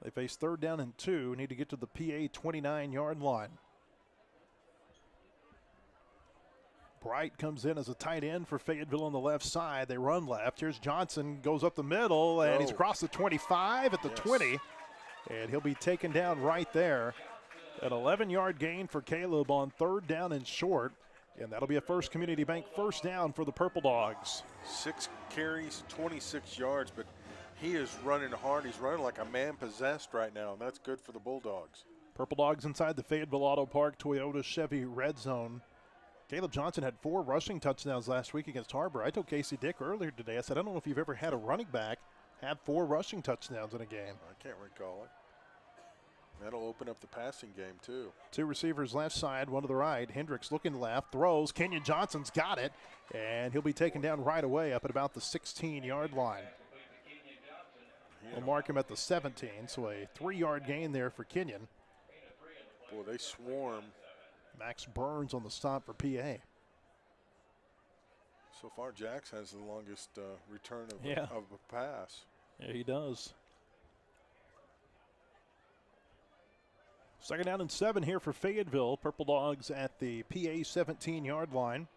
They face 3rd down and 2. Need to get to the PA 29-yard line. Bright comes in as a tight end for Fayetteville on the left side. They run left. Here's Johnson, goes up the middle, and he's across the 25 at the 20. And he'll be taken down right there. An 11-yard gain for Caleb on 3rd down and short. And that'll be a First Community Bank first down for the Purple Dogs. 6 carries, 26 yards, but he is running hard. He's running like a man possessed right now, and that's good for the Bulldogs. Purple Dogs inside the Fayetteville Auto Park Toyota Chevy Red Zone. Caleb Johnson had 4 rushing touchdowns last week against Harbor. I told Casey Dick earlier today, I said, I don't know if you've ever had a running back have 4 rushing touchdowns in a game. I can't recall it. That'll open up the passing game, too. 2 receivers left side, 1 to the right. Hendricks looking left, throws. Kenyon Johnson's got it, and he'll be taken down right away up at about the 16-yard line. We'll mark him at the 17, so a 3-yard gain there for Kenyon. Boy, they swarm. Max Burns on the stop for PA. So far, Jax has the longest return of a pass. Yeah, he does. 2nd down and 7 here for Fayetteville. Purple Dogs at the PA 17-yard line.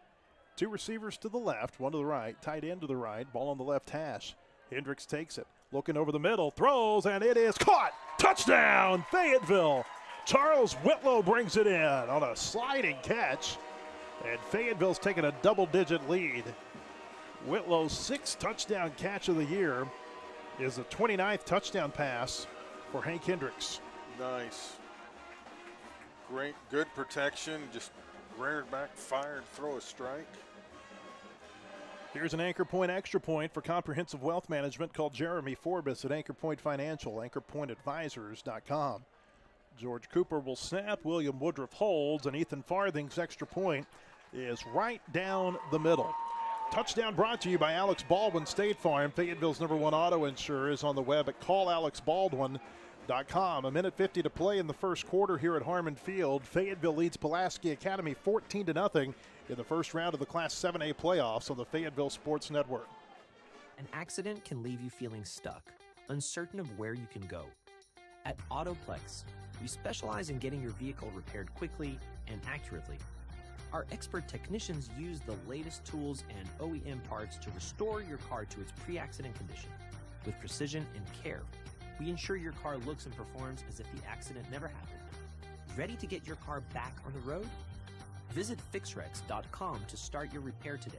2 receivers to the left, 1 to the right, tight end to the right, ball on the left hash. Hendricks takes it, looking over the middle, throws, and it is caught. Touchdown, Fayetteville. Charles Whitlow brings it in on a sliding catch, and Fayetteville's taken a double-digit lead. Whitlow's 6th touchdown catch of the year is the 29th touchdown pass for Hank Hendricks. Nice. Great, good protection. Just reared back, fired, throw a strike. Here's an Anchor Point extra point for comprehensive wealth management. Call Jeremy Forbes at Anchor Point Financial, anchorpointadvisors.com. George Cooper will snap, William Woodruff holds, and Ethan Farthing's extra point is right down the middle. Touchdown brought to you by Alex Baldwin State Farm. Fayetteville's #1 auto insurer is on the web at callalexbaldwin.com. A minute 50 to play in the first quarter here at Harmon Field. Fayetteville leads Pulaski Academy 14-0 in the first round of the Class 7A playoffs on the Fayetteville Sports Network. An accident can leave you feeling stuck, uncertain of where you can go. At Autoplex, we specialize in getting your vehicle repaired quickly and accurately. Our expert technicians use the latest tools and OEM parts to restore your car to its pre-accident condition. With precision and care, we ensure your car looks and performs as if the accident never happened. Ready to get your car back on the road? Visit fixrex.com to start your repair today.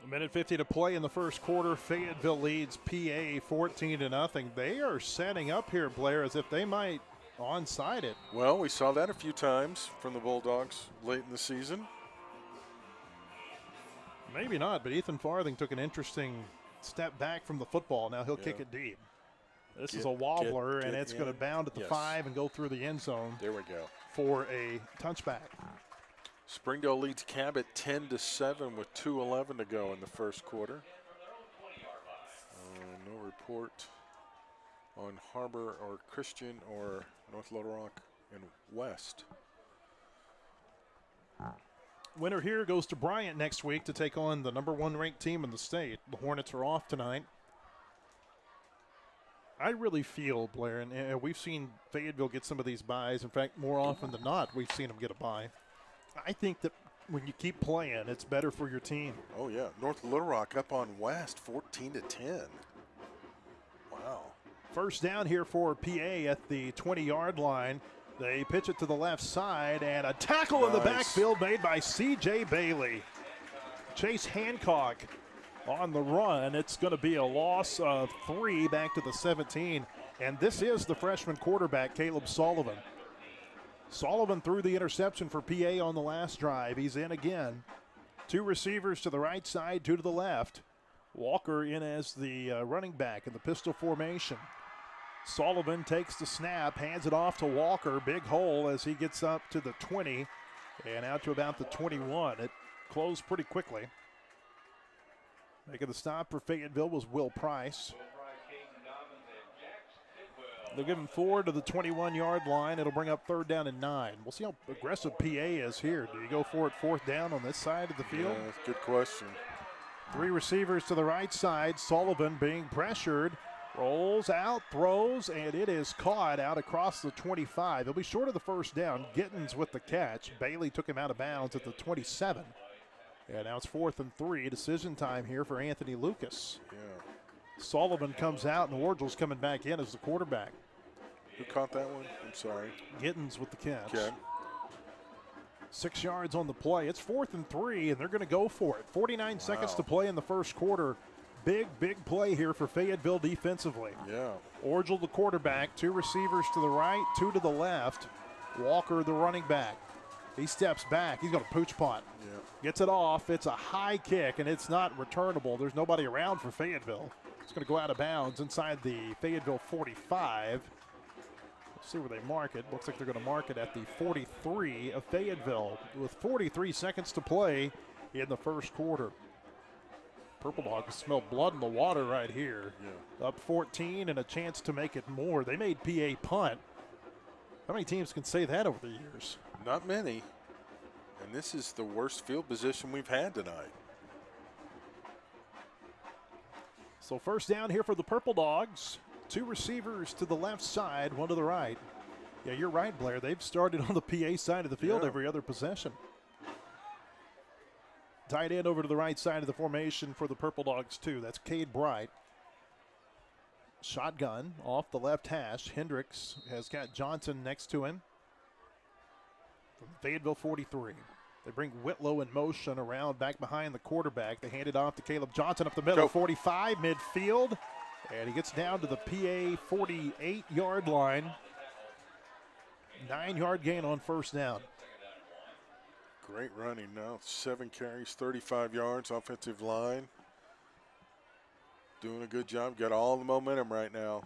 A minute 50 to play in the first quarter. Fayetteville leads PA 14-0. They are setting up here, Blair, as if they might onside it. Well, we saw that a few times from the Bulldogs late in the season. Maybe not, but Ethan Farthing took an interesting step back from the football. Now he'll kick it deep. This is a wobbler, and it's going to bound at the 5 and go through the end zone. There we go. For a touchback. Springdale leads Cabot 10-7 with 2:11 to go in the first quarter. No report on Harbor or Christian or North Little Rock and West. Winner here goes to Bryant next week to take on the #1 ranked team in the state. The Hornets are off tonight. I really feel, Blair, and we've seen Fayetteville get some of these byes. In fact, more often than not, we've seen them get a bye. I think that when you keep playing, it's better for your team. Oh, yeah. North Little Rock up on West 14-10. Wow. First down here for PA at the 20-yard line. They pitch it to the left side, and a tackle in the backfield made by C.J. Bailey. Chase Hancock on the run. It's going to be a loss of 3 back to the 17. And this is the freshman quarterback, Caleb Sullivan. Sullivan threw the interception for PA on the last drive. He's in again. 2 receivers to the right side, 2 to the left. Walker in as the running back in the pistol formation. Sullivan takes the snap, hands it off to Walker. Big hole as he gets up to the 20 and out to about the 21. It closed pretty quickly. Making the stop for Fayetteville was Will Price. They'll give him 4 to the 21-yard line. It'll bring up 3rd down and 9. We'll see how aggressive PA is here. Do you go for it 4th down on this side of the field? Yeah, that's a good question. 3 receivers to the right side. Sullivan being pressured. Rolls out, throws, and it is caught out across the 25. He'll be short of the 1st down. Gittens with the catch. Bailey took him out of bounds at the 27. And now it's 4th and 3. Decision time here for Anthony Lucas. Yeah. Sullivan comes out, and Wargel's coming back in as the quarterback. Who caught that one? I'm sorry. Gittens with the catch. Okay. 6 yards on the play. It's 4th and 3, and they're going to go for it. 49 seconds to play in the first quarter. Big play here for Fayetteville defensively. Yeah. Orgel, the quarterback, 2 receivers to the right, 2 to the left. Walker, the running back. He steps back. He's got a pooch punt. Yeah. Gets it off. It's a high kick, and it's not returnable. There's nobody around for Fayetteville. It's going to go out of bounds inside the Fayetteville 45. We'll see where they mark it. Looks like they're going to mark it at the 43 of Fayetteville with 43 seconds to play in the first quarter. Purple Dogs smell blood in the water right here. Yeah. Up 14 and a chance to make it more. They made PA punt. How many teams can say that over the years? Not many. And this is the worst field position we've had tonight. So 1st down here for the Purple Dogs. 2 receivers to the left side, 1 to the right. Yeah, you're right, Blair. They've started on the PA side of the field every other possession. Tight end over to the right side of the formation for the Purple Dogs, too. That's Cade Bright. Shotgun off the left hash. Hendricks has got Johnson next to him. From Fayetteville 43. They bring Whitlow in motion around back behind the quarterback. They hand it off to Caleb Johnson up the middle. 45 midfield. And he gets down to the PA 48-yard line. 9-yard gain on 1st down. Great running now. 7 carries, 35 yards, offensive line. Doing a good job. Got all the momentum right now.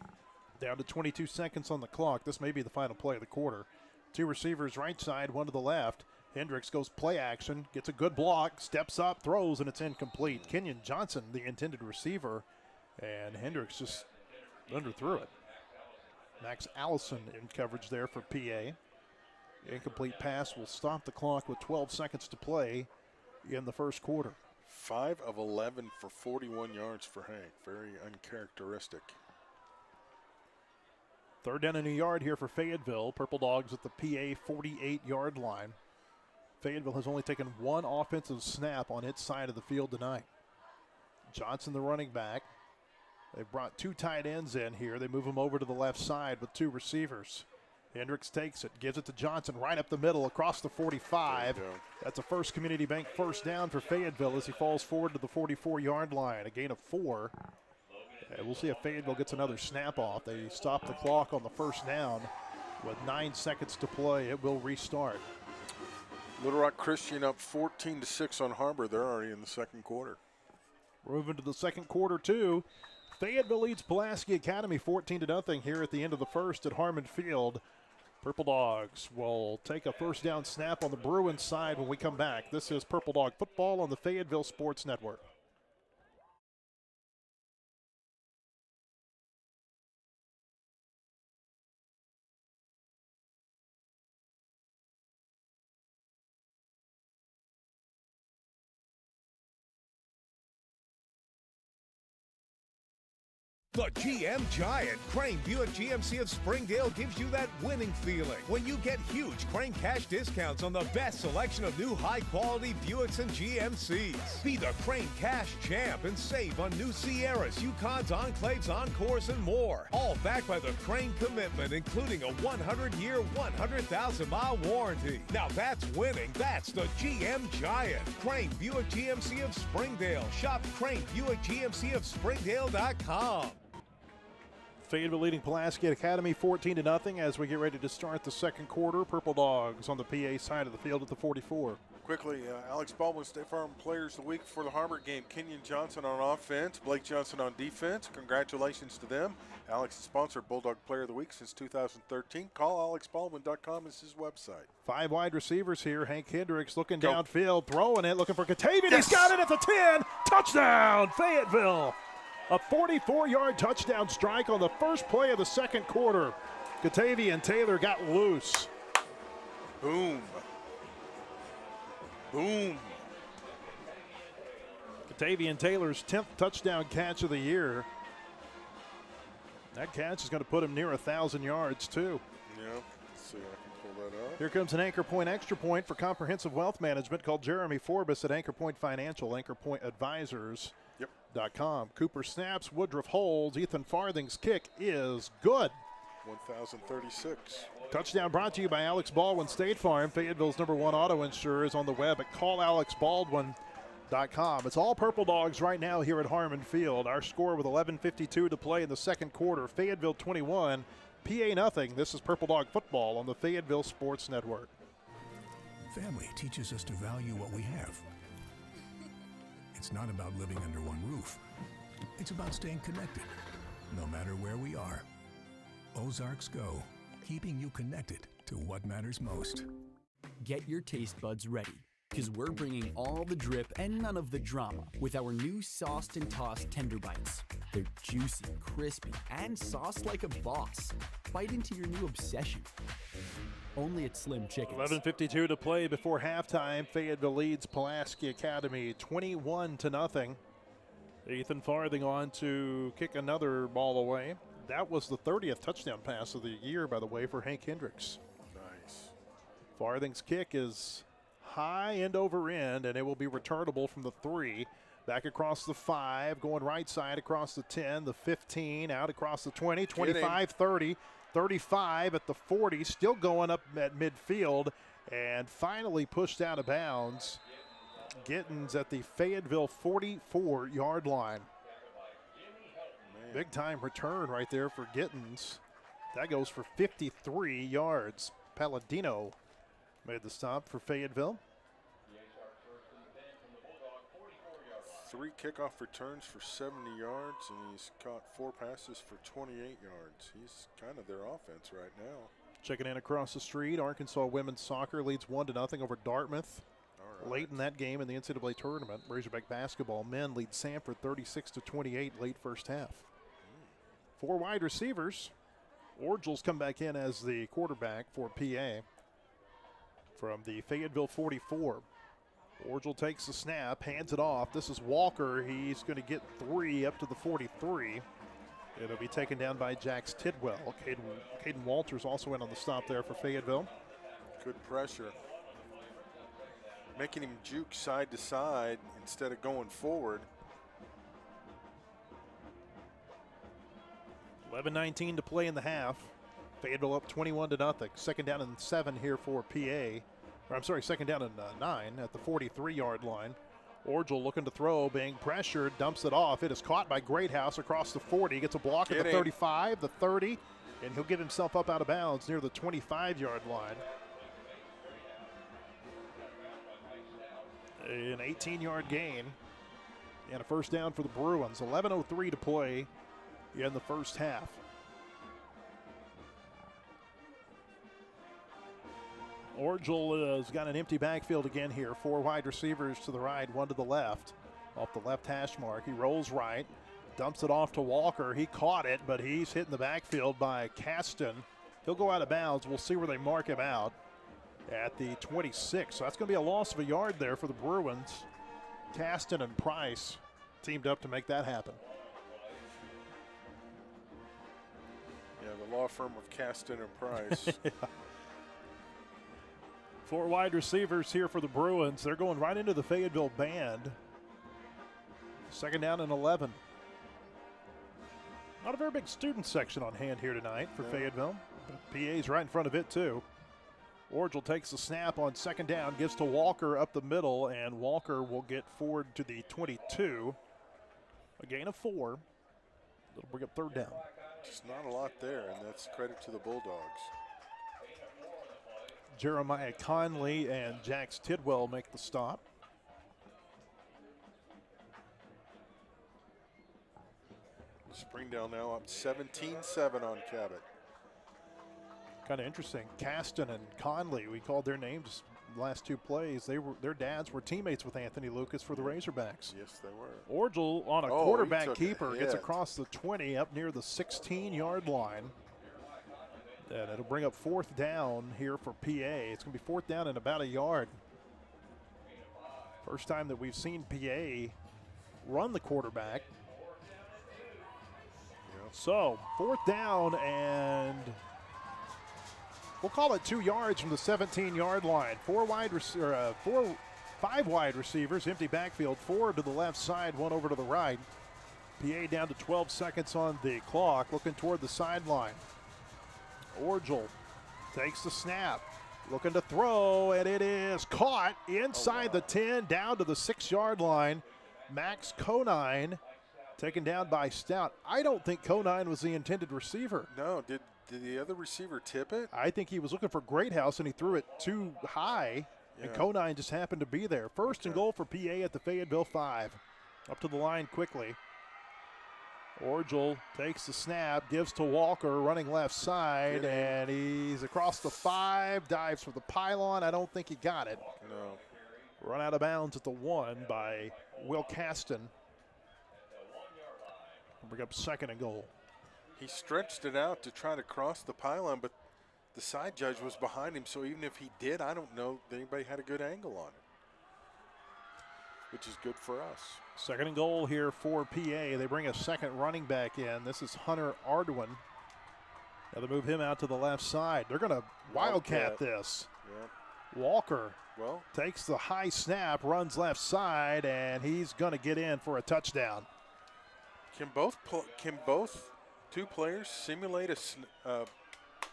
Down to 22 seconds on the clock. This may be the final play of the quarter. 2 receivers right side, 1 to the left. Hendricks goes play action, gets a good block, steps up, throws, and it's incomplete. Kenyon Johnson, the intended receiver, and Hendricks just underthrew it. Max Allison in coverage there for PA. Incomplete pass will stop the clock with 12 seconds to play in the first quarter. 5 of 11 for 41 yards for Hank. Very uncharacteristic. 3rd down and a yard here for Fayetteville. Purple Dogs at the PA 48-yard line. Fayetteville has only taken 1 offensive snap on its side of the field tonight. Johnson, the running back. They've brought 2 tight ends in here. They move them over to the left side with 2 receivers. Hendricks takes it, gives it to Johnson right up the middle across the 45. That's a First Community Bank 1st down for Fayetteville as he falls forward to the 44-yard line. A gain of 4. And we'll see if Fayetteville gets another snap off. They stop the clock on the 1st down with 9 seconds to play. It will restart. Little Rock Christian up 14-6 on Harbor. They're already in the second quarter. We're moving to the second quarter, too. Fayetteville leads Pulaski Academy 14-0 here at the end of the first at Harmon Field. Purple Dogs will take a 1st down snap on the Bruins side when we come back. This is Purple Dog Football on the Fayetteville Sports Network. The GM Giant, Crane Buick GMC of Springdale, gives you that winning feeling when you get huge Crane cash discounts on the best selection of new high-quality Buicks and GMCs. Be the Crane Cash champ and save on new Sierras, Yukons, Enclaves, Encores, and more. All backed by the Crane commitment, including a 100-year, 100,000-mile warranty. Now that's winning. That's the GM Giant. Crane Buick GMC of Springdale. Shop Crane Buick GMC of Springdale.com. Fayetteville leading Pulaski Academy 14-0 as we get ready to start the second quarter. Purple Dogs on the PA side of the field at the 44. Quickly, Alex Baldwin, State Farm Players of the Week for the Harbor game. Kenyon Johnson on offense, Blake Johnson on defense. Congratulations to them. Alex is sponsored Bulldog Player of the Week since 2013. Call AlexBaldwin.com is his website. 5 wide receivers here. Hank Hendricks looking downfield, throwing it, looking for Katavian. Yes. He's got it at the 10. Touchdown, Fayetteville. A 44-yard touchdown strike on the first play of the second quarter. Katavian Taylor got loose. Boom. Boom. Katavian Taylor's 10th touchdown catch of the year. That catch is going to put him near 1,000 yards, too. Yeah, let's see if I can pull that up. Here comes an Anchor Point Extra Point for comprehensive wealth management. Called Jeremy Forbes at Anchor Point Financial, Anchor Point Advisors. .com. Cooper snaps, Woodruff holds. Ethan Farthing's kick is good. 1,036. Touchdown brought to you by Alex Baldwin State Farm. Fayetteville's #1 auto insurer is on the web at callalexbaldwin.com. It's all Purple Dogs right now here at Harmon Field. Our score with 11:52 to play in the second quarter. Fayetteville 21, PA nothing. This is Purple Dog football on the Fayetteville Sports Network. Family teaches us to value what we have. It's not about living under one roof. It's about staying connected, no matter where we are. Ozarks Go, keeping you connected to what matters most. Get your taste buds ready, because we're bringing all the drip and none of the drama with our new sauced and tossed Tender Bites. They're juicy, crispy, and sauced like a boss. Bite into your new obsession. Only at Slim Chickens. 11:52 to play before halftime. Fayetteville leads Pulaski Academy 21-0. Ethan Farthing on to kick another ball away. That was the 30th touchdown pass of the year, by the way, for Hank Hendricks. Nice. Farthing's kick is high end over end, and it will be returnable from the 3. Back across the 5, going right side across the 10, the 15, out across the 20, 25, 30. 35 at the 40, still going up at midfield, and finally pushed out of bounds. Gittins at the Fayetteville 44-yard line. Big time return right there for Gittins. That goes for 53 yards. Palladino made the stop for Fayetteville. 3 kickoff returns for 70 yards, and he's caught 4 passes for 28 yards. He's kind of their offense right now. Checking in across the street, Arkansas women's soccer leads 1-0 over Dartmouth. Late in that game in the NCAA tournament, Razorback basketball men lead Sanford 36-28 late first half. 4 wide receivers. Orgel's come back in as the quarterback for PA from the Fayetteville 44. Orgel takes the snap, hands it off. This is Walker. He's going to get 3 up to the 43. It'll be taken down by Jax Tidwell. Caden Walters also in on the stop there for Fayetteville. Good pressure. Making him juke side to side instead of going forward. 11:19 to play in the half. Fayetteville up 21-0. Second down and 7 here for PA. Second down and 9 at the 43-yard line. Orgel looking to throw, being pressured, dumps it off. It is caught by Greathouse across the 40. Gets a block at the 35, the 30, and he'll get himself up out of bounds near the 25-yard line. An 18-yard gain and a first down for the Bruins. 11:03 to play in the first half. Orgel has got an empty backfield again here. 4 wide receivers to the right, 1 to the left. Off the left hash mark, he rolls right, dumps it off to Walker. He caught it, but he's hit in the backfield by Caston. He'll go out of bounds. We'll see where they mark him out at the 26. So that's going to be a loss of a yard there for the Bruins. Caston and Price teamed up to make that happen. the law firm of Caston and Price. Yeah. 4 wide receivers here for the Bruins. They're going right into the Fayetteville band. Second down and 11. Not a very big student section on hand here tonight for Fayetteville. But PA's right in front of it, too. Orgel takes the snap on second down, gives to Walker up the middle, and Walker will get forward to the 22. A gain of 4. That'll bring up third down. Just not a lot there, and that's credit to the Bulldogs. Jeremiah Conley and Jax Tidwell make the stop. Springdale now up 17-7 on Cabot. Kind of interesting. Caston and Conley, we called their names the last 2 plays. Their dads were teammates with Anthony Lucas for the Razorbacks. Yes, they were. Orgel on a he quarterback took a keeper gets hit. across the 20 up near the 16-yard line. And it'll bring up fourth down here for PA. It's going to be fourth down and about a yard. First time that we've seen PA run the quarterback. So, fourth down, and we'll call it 2 yards from the 17-yard line. 5 wide receivers, empty backfield, 4 to the left side, 1 over to the right. PA down to 12 seconds on the clock, looking toward the sideline. Orgel takes the snap, looking to throw, and it is caught inside the 10, down to the 6-yard line. Max Conine taken down by Stout. I don't think Conine was the intended receiver. No, did the other receiver tip it? I think he was looking for Greathouse, and he threw it too high, and Conine just happened to be there. First and goal for PA at the Fayetteville 5. Up to the line quickly. Orgel takes the snap, gives to Walker, running left side, and he's across the 5, dives for the pylon. I don't think he got it. No. Run out of bounds at the 1 by Will Caston. Bring up second and goal. He stretched it out to try to cross the pylon, but the side judge was behind him, so even if he did, I don't know that anybody had a good angle on it, which is good for us. Second and goal here for PA. They bring a second running back in. This is Hunter Ardwin. Now they move him out to the left side. They're going to wildcat this. Yeah. Walker Well, takes the high snap, runs left side, and he's going to get in for a touchdown. can both two players simulate a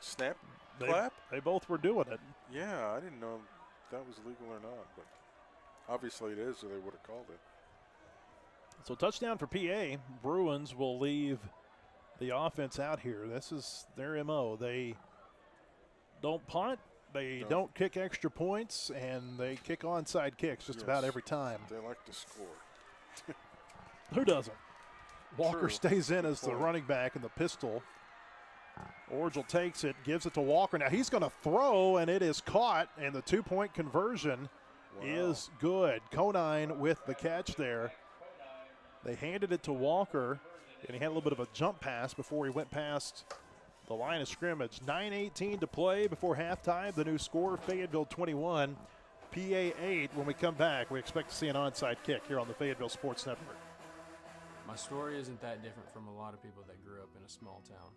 snap clap? They both were doing it. Yeah, I didn't know if that was legal or not, but obviously it is, or they would have called it. So touchdown for PA. Bruins will leave the offense out here. This is their MO. They don't punt. They don't kick extra points, and they kick onside kicks just about every time. They like to score. Who doesn't? Walker True. stays in as the running back in the pistol. Orgel takes it, gives it to Walker. Now he's going to throw, and it is caught, and the 2-point conversion is good. Conine with the catch there. They handed it to Walker, and he had a little bit of a jump pass before he went past the line of scrimmage. 9:18 to play before halftime. The new score, Fayetteville 21, PA 8. When we come back, we expect to see an onside kick here on the Fayetteville Sports Network. My story isn't that different from a lot of people that grew up in a small town.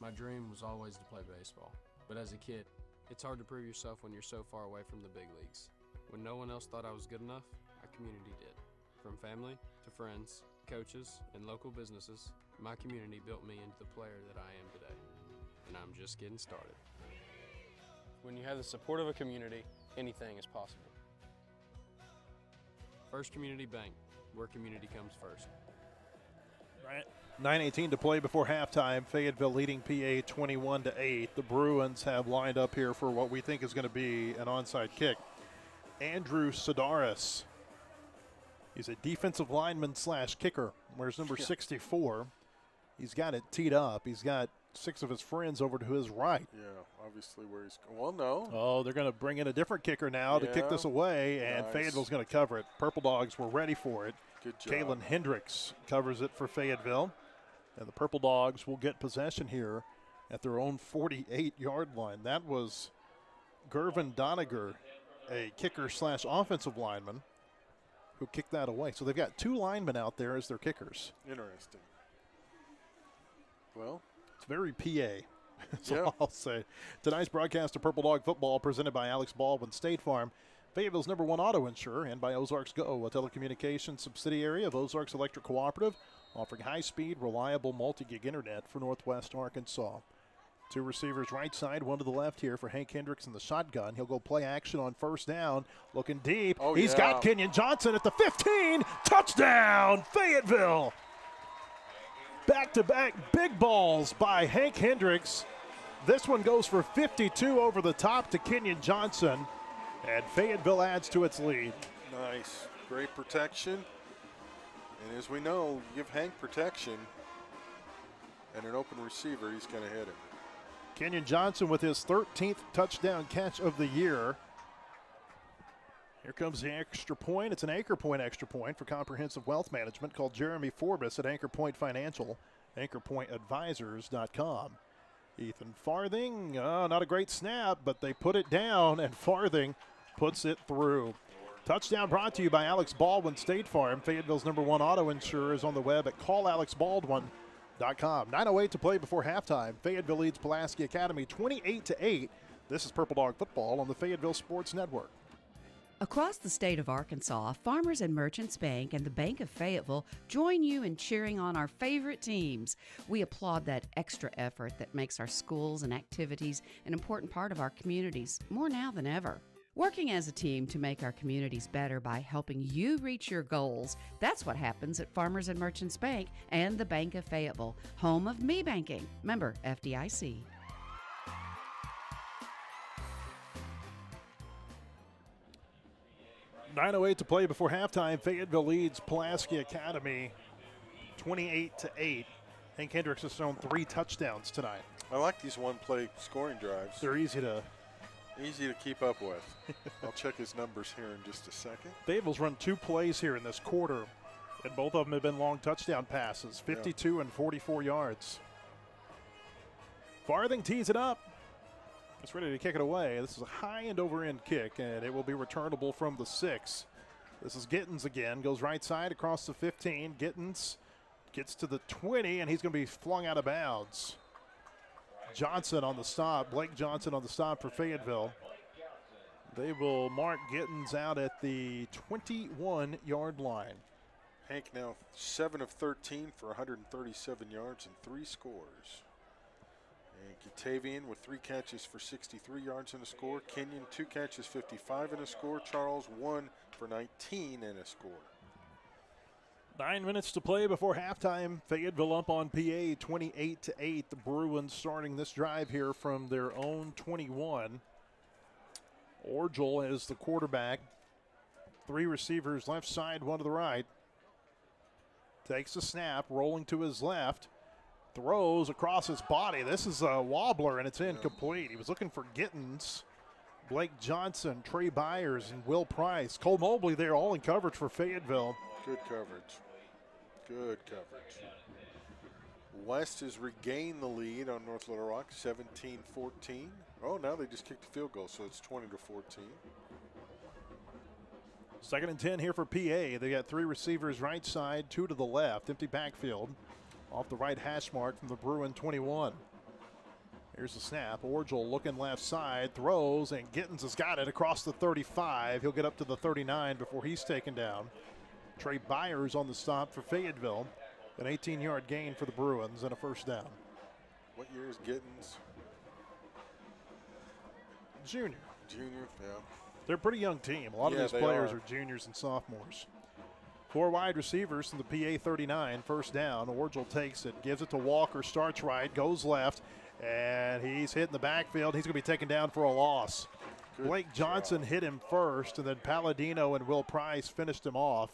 My dream was always to play baseball, but as a kid, it's hard to prove yourself when you're so far away from the big leagues. When no one else thought I was good enough, our community did. From family to friends, coaches, and local businesses, my community built me into the player that I am today, and I'm just getting started. When you have the support of a community, anything is possible. First Community Bank, where community comes first. Right. 9:18 to play before halftime. Fayetteville leading PA 21-8. The Bruins have lined up here for what we think is going to be an onside kick. Andrew Sedaris. He's a defensive lineman / kicker. Where's number 64? He's got it teed up. He's got 6 of his friends over to his right. Yeah, obviously where he's going. Well, no. Oh, they're going to bring in a different kicker now to kick this away, and Fayetteville's going to cover it. Purple Dogs were ready for it. Good job. Kalen Hendricks covers it for Fayetteville. And the Purple Dogs will get possession here at their own 48-yard line. That was Gervin Doniger, a kicker / offensive lineman, who kicked that away. So they've got 2 linemen out there as their kickers. Interesting. Well, it's very PA. That's all I'll say. Tonight's broadcast of Purple Dog Football presented by Alex Baldwin State Farm, Fayetteville's #1 auto insurer, and by Ozarks Go, a telecommunications subsidiary of Ozarks Electric Cooperative, offering high-speed, reliable multi-gig internet for Northwest Arkansas. Two receivers right side, one to the left here for Hank Hendricks in the shotgun. He'll go play action on first down, looking deep. He's got Kenyon Johnson at the 15. Touchdown, Fayetteville! Back-to-back big balls by Hank Hendricks. This one goes for 52 over the top to Kenyon Johnson, and Fayetteville adds to its lead. Nice. Great protection. And as we know, you give Hank protection and an open receiver, he's going to hit him. Kenyon Johnson with his 13th touchdown catch of the year. Here comes the extra point. It's an Anchor Point extra point for comprehensive wealth management. Called Jeremy Forbes at Anchor Point Financial, anchorpointadvisors.com. Ethan Farthing, not a great snap, but they put it down, and Farthing puts it through. Touchdown brought to you by Alex Baldwin State Farm. Fayetteville's #1 auto insurer is on the web at callalexbaldwin.com. 9:08 to play before halftime. Fayetteville leads Pulaski Academy 28-8. This is Purple Dog Football on the Fayetteville Sports Network. Across the state of Arkansas, Farmers and Merchants Bank and the Bank of Fayetteville join you in cheering on our favorite teams. We applaud that extra effort that makes our schools and activities an important part of our communities, more now than ever. Working as a team to make our communities better by helping you reach your goals, that's what happens at Farmers and Merchants Bank and the Bank of Fayetteville, home of me banking. Member FDIC. .908 to play before halftime. Fayetteville leads Pulaski Academy 28-8. Hank Hendricks has thrown 3 touchdowns tonight. I like these one-play scoring drives. They're easy to keep up with. I'll check his numbers here in just a second. Fayetteville's run 2 plays here in this quarter, and both of them have been long touchdown passes, 52 and 44 yards. Farthing tees it up. It's ready to kick it away. This is a high and over-end kick, and it will be returnable from the 6. This is Gittens again. Goes right side across the 15. Gittens gets to the 20, and he's going to be flung out of bounds. Johnson on the stop. Blake Johnson on the stop for Fayetteville. They will mark Gittens out at the 21-yard line. Hank now 7 of 13 for 137 yards and 3 scores. And Katavian with 3 catches for 63 yards and a score. Kenyon 2 catches, 55 and a score. Charles 1 for 19 and a score. 9 minutes to play before halftime. Fayetteville up on PA 28-8. The Bruins starting this drive here from their own 21. Orgel is the quarterback. 3 receivers left side, 1 to the right. Takes a snap, rolling to his left. Throws across his body. This is a wobbler, and it's incomplete. He was looking for Gittens. Blake Johnson, Trey Byers, and Will Price. Cole Mobley there, all in coverage for Fayetteville. Good coverage. Good coverage. West has regained the lead on North Little Rock, 17-14. Oh, now they just kicked the field goal, so it's 20-14. 2nd and 10 here for PA. They got 3 receivers right side, 2 to the left. Empty backfield. Off the right hash mark from the Bruin 21. Here's the snap. Orgel looking left side, throws, and Gittens has got it across the 35. He'll get up to the 39 before he's taken down. Trey Byers on the stop for Fayetteville. An 18-yard gain for the Bruins and a first down. What year is Gittens? Junior. Junior, yeah. They're a pretty young team. A lot of these players are juniors and sophomores. 4 wide receivers from the PA 39. First down. Orgel takes it, gives it to Walker, starts right, goes left, and he's hitting the backfield. He's going to be taken down for a loss. Blake Johnson hit him first, and then Palladino and Will Price finished him off.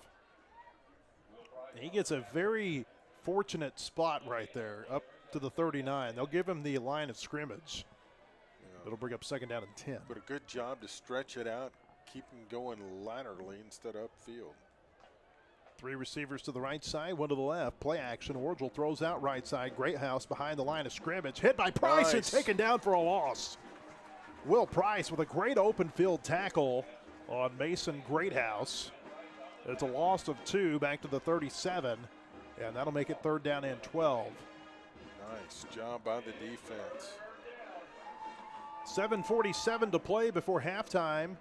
He gets a very fortunate spot right there, up to the 39. They'll give him the line of scrimmage. It'll bring up 2nd down and 10. But a good job to stretch it out, keep him going laterally instead of upfield. 3 receivers to the right side, 1 to the left. Play action. Orgel throws out right side. Greathouse behind the line of scrimmage. Hit by Price and taken down for a loss. Will Price with a great open field tackle on Mason Greathouse. It's a loss of 2 back to the 37, and that'll make it 3rd down and 12. Nice job by the defense. 7:47 to play before halftime.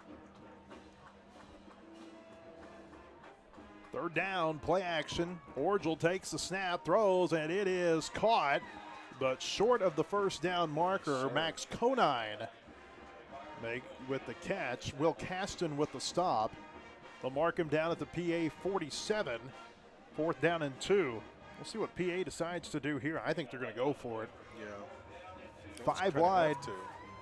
Third down, play action. Orgel takes the snap, throws, and it is caught, but short of the first down marker. Max Conine with the catch. Will Caston with the stop. They'll mark him down at the PA 47. 4th down and 2. We'll see what PA decides to do here. I think they're going to go for it. Yeah. 5 wide.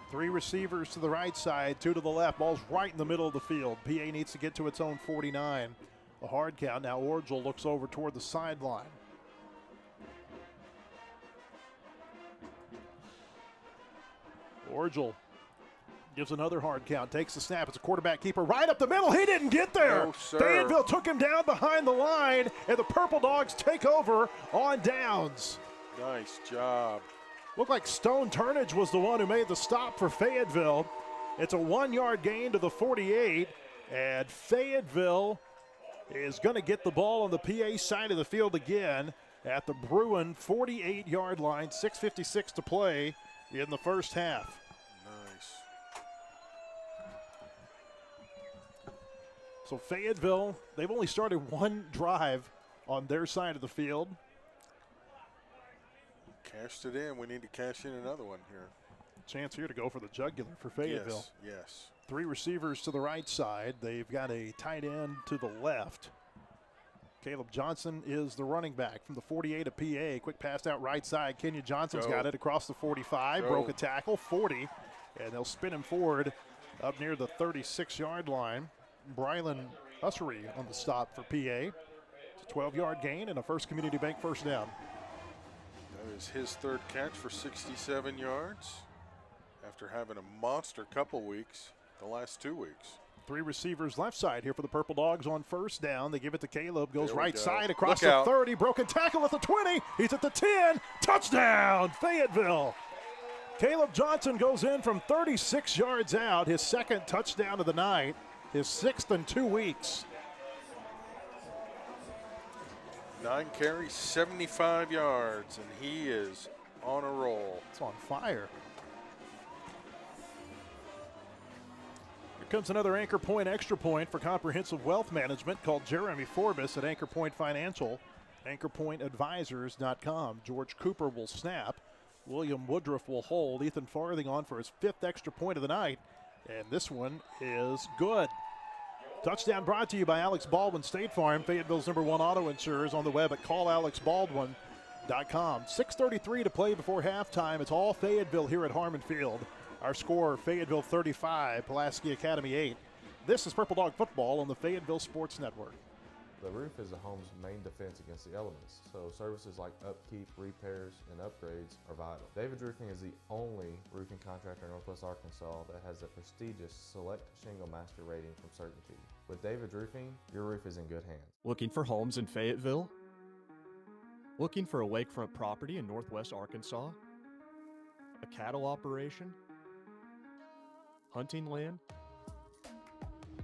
3 receivers to the right side, 2 to the left. Ball's right in the middle of the field. PA needs to get to its own 49. A hard count. Now Orgel looks over toward the sideline. Orgel gives another hard count, takes the snap. It's a quarterback keeper right up the middle. He didn't get there. No, sir. Fayetteville took him down behind the line, and the Purple Dogs take over on downs. Nice job. Looked like Stone Turnage was the one who made the stop for Fayetteville. It's a 1-yard gain to the 48, and Fayetteville is going to get the ball on the PA side of the field again at the Bruin 48-yard line. 6:56 to play in the first half. Nice. So Fayetteville, they've only started 1 drive on their side of the field. Cashed it in. We need to cash in another one here. Chance here to go for the jugular for Fayetteville. Yes. 3 receivers to the right side. They've got a tight end to the left. Caleb Johnson is the running back from the 48 of PA. Quick pass out right side. Kenya Johnson's got it across the 45. Broke a tackle, 40. And they'll spin him forward up near the 36-yard line. Brylan Ussery on the stop for PA. It's a 12-yard gain and a First Community Bank first down. That is his 3rd catch for 67 yards after having a monster couple weeks the last 2 weeks. 3 receivers left side here for the Purple Dogs on first down. They give it to Caleb. Goes right side across Look the out. 30. Broken tackle at the 20. He's at the 10. Touchdown, Fayetteville. Caleb Johnson goes in from 36 yards out. His 2nd touchdown of the night. His 6th in 2 weeks. 9 carries, 75 yards, and he is on a roll. It's on fire. Here comes another Anchor Point extra point for comprehensive wealth management called Jeremy Forbes at Anchor Point Financial. AnchorPointAdvisors.com. George Cooper will snap. William Woodruff will hold. Ethan Farthing on for his 5th extra point of the night. And this one is good. Touchdown brought to you by Alex Baldwin State Farm, Fayetteville's #1 auto insurers, on the web at callalexbaldwin.com. 6:33 to play before halftime. It's all Fayetteville here at Harmon Field. Our score, Fayetteville 35, Pulaski Academy 8. This is Purple Dog Football on the Fayetteville Sports Network. The roof is a home's main defense against the elements, so services like upkeep, repairs, and upgrades are vital. David's Roofing is the only roofing contractor in Northwest Arkansas that has the prestigious Select Shingle Master rating from Certainty. With David's Roofing, your roof is in good hands. Looking for homes in Fayetteville? Looking for a lakefront property in Northwest Arkansas? A cattle operation? Hunting land?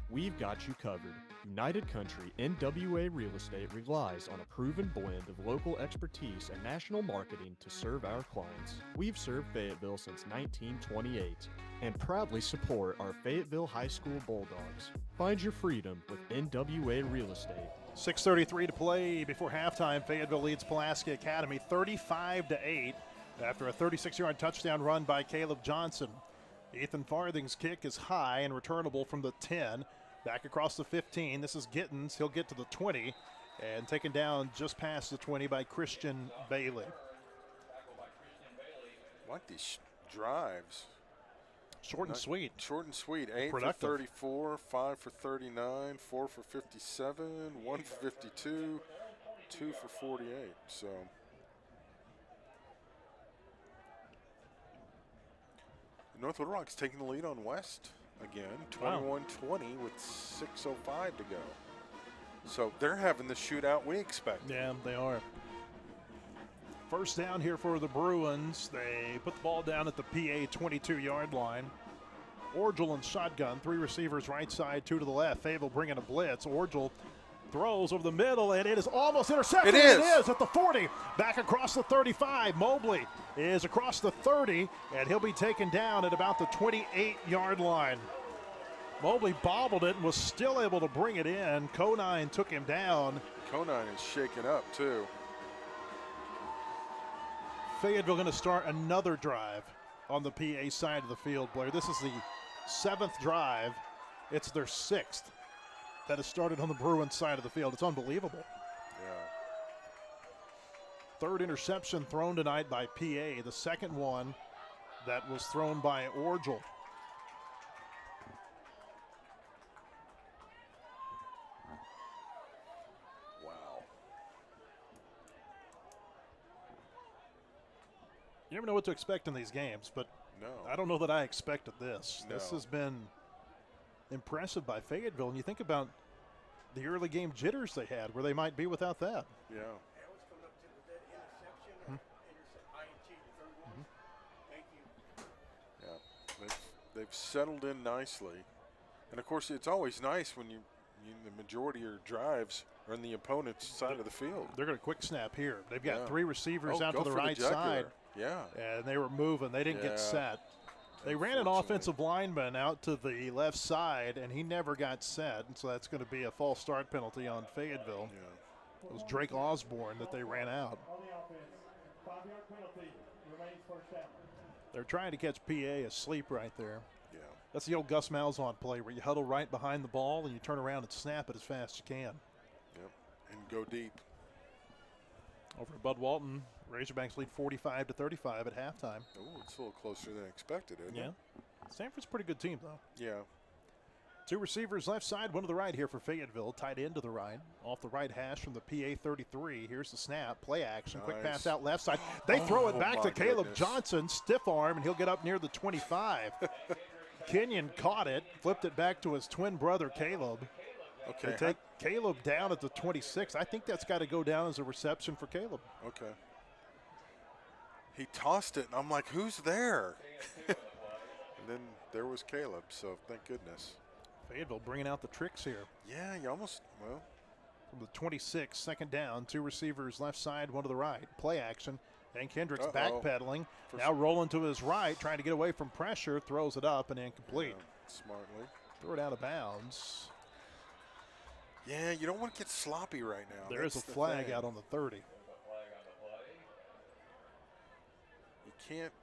We've got you covered. United Country NWA Real Estate relies on a proven blend of local expertise and national marketing to serve our clients. We've served Fayetteville since 1928 and proudly support our Fayetteville High School Bulldogs. Find your freedom with NWA Real Estate. 6:33 to play before halftime. Fayetteville leads Pulaski Academy 35-8 after a 36-yard touchdown run by Caleb Johnson. Ethan Farthing's kick is high and returnable from the 10. Back across the 15. This is Gittens. He'll get to the 20 and taken down just past the 20 by Christian Bailey. Like these drives. Short and sweet. Short and sweet. 8 Productive. for 34, 5 for 39, 4 for 57, 1 for 52, 2 for 48. So North Little Rock's taking the lead on West again, 21-20 with 6:05 to go. So they're having the shootout we expect. Yeah, they are. First down here for the Bruins. They put the ball down at the PA 22-yard line. Orgel and shotgun, 3 receivers right side, 2 to the left. Fayetteville bringing a blitz. Orgel Throws over the middle, and it is almost intercepted. It is. It is at the 40. Back across the 35. Mobley is across the 30, and he'll be taken down at about the 28-yard line. Mobley bobbled it and was still able to bring it in. Conine took him down. Conine is shaken up, too. Fayetteville going to start another drive on the PA side of the field, Blair. This is the 7th drive. It's their 6th that has started on the Bruins side of the field. It's unbelievable. Yeah. 3rd interception thrown tonight by PA. The 2nd one that was thrown by Orgel. Wow. You never know what to expect in these games, but No. I don't know that I expected this. No. This has been impressive by Fayetteville, and you think about the early game jitters they had, where they might be without that. Yeah. Yeah. They've settled in nicely. And, of course, it's always nice when the majority of your drives are in the opponent's side of the field. They're going to quick snap here. They've got Yeah. 3 receivers out go to the for right jugular. side. Yeah. And they were moving. They didn't Yeah. get set. They ran an offensive lineman out to the left side, and he never got set. And so that's going to be a false start penalty on Fayetteville. Yeah. It was Drake Osborne that they ran out. On the offense, 5-yard penalty, remains first down. They're trying to catch PA asleep right there. Yeah. That's the old Gus Malzahn play where you huddle right behind the ball and you turn around and snap it as fast as you can. Yep. And go deep. Over at Bud Walton, Razorbacks lead 45-35 at halftime. Oh, it's a little closer than expected, isn't Yeah. it? Stanford's a pretty good team, though. Yeah. 2 receivers left side, 1 to the right here for Fayetteville. Tight end to the right. Off the right hash from the PA 33. Here's the snap. Play action. Quick pass out left side. They throw it back to Caleb goodness. Johnson. Stiff arm, and he'll get up near the 25. Kenyon caught it. Flipped it back to his twin brother, Caleb. Okay. They take Caleb down at the 26. I think that's got to go down as a reception for Caleb. Okay. He tossed it, and I'm like, who's there? And then there was Caleb, so thank goodness. Fayetteville bringing out the tricks here. Yeah, you almost, well. From the 26, 2nd down, 2 receivers left side, 1 to the right. Play action. And Kendricks backpedaling. Now rolling to his right, trying to get away from pressure. Throws it up and incomplete. Yeah, smartly. Throw it out of bounds. Yeah, you don't want to get sloppy right now. There is a flag out on the 30. You can't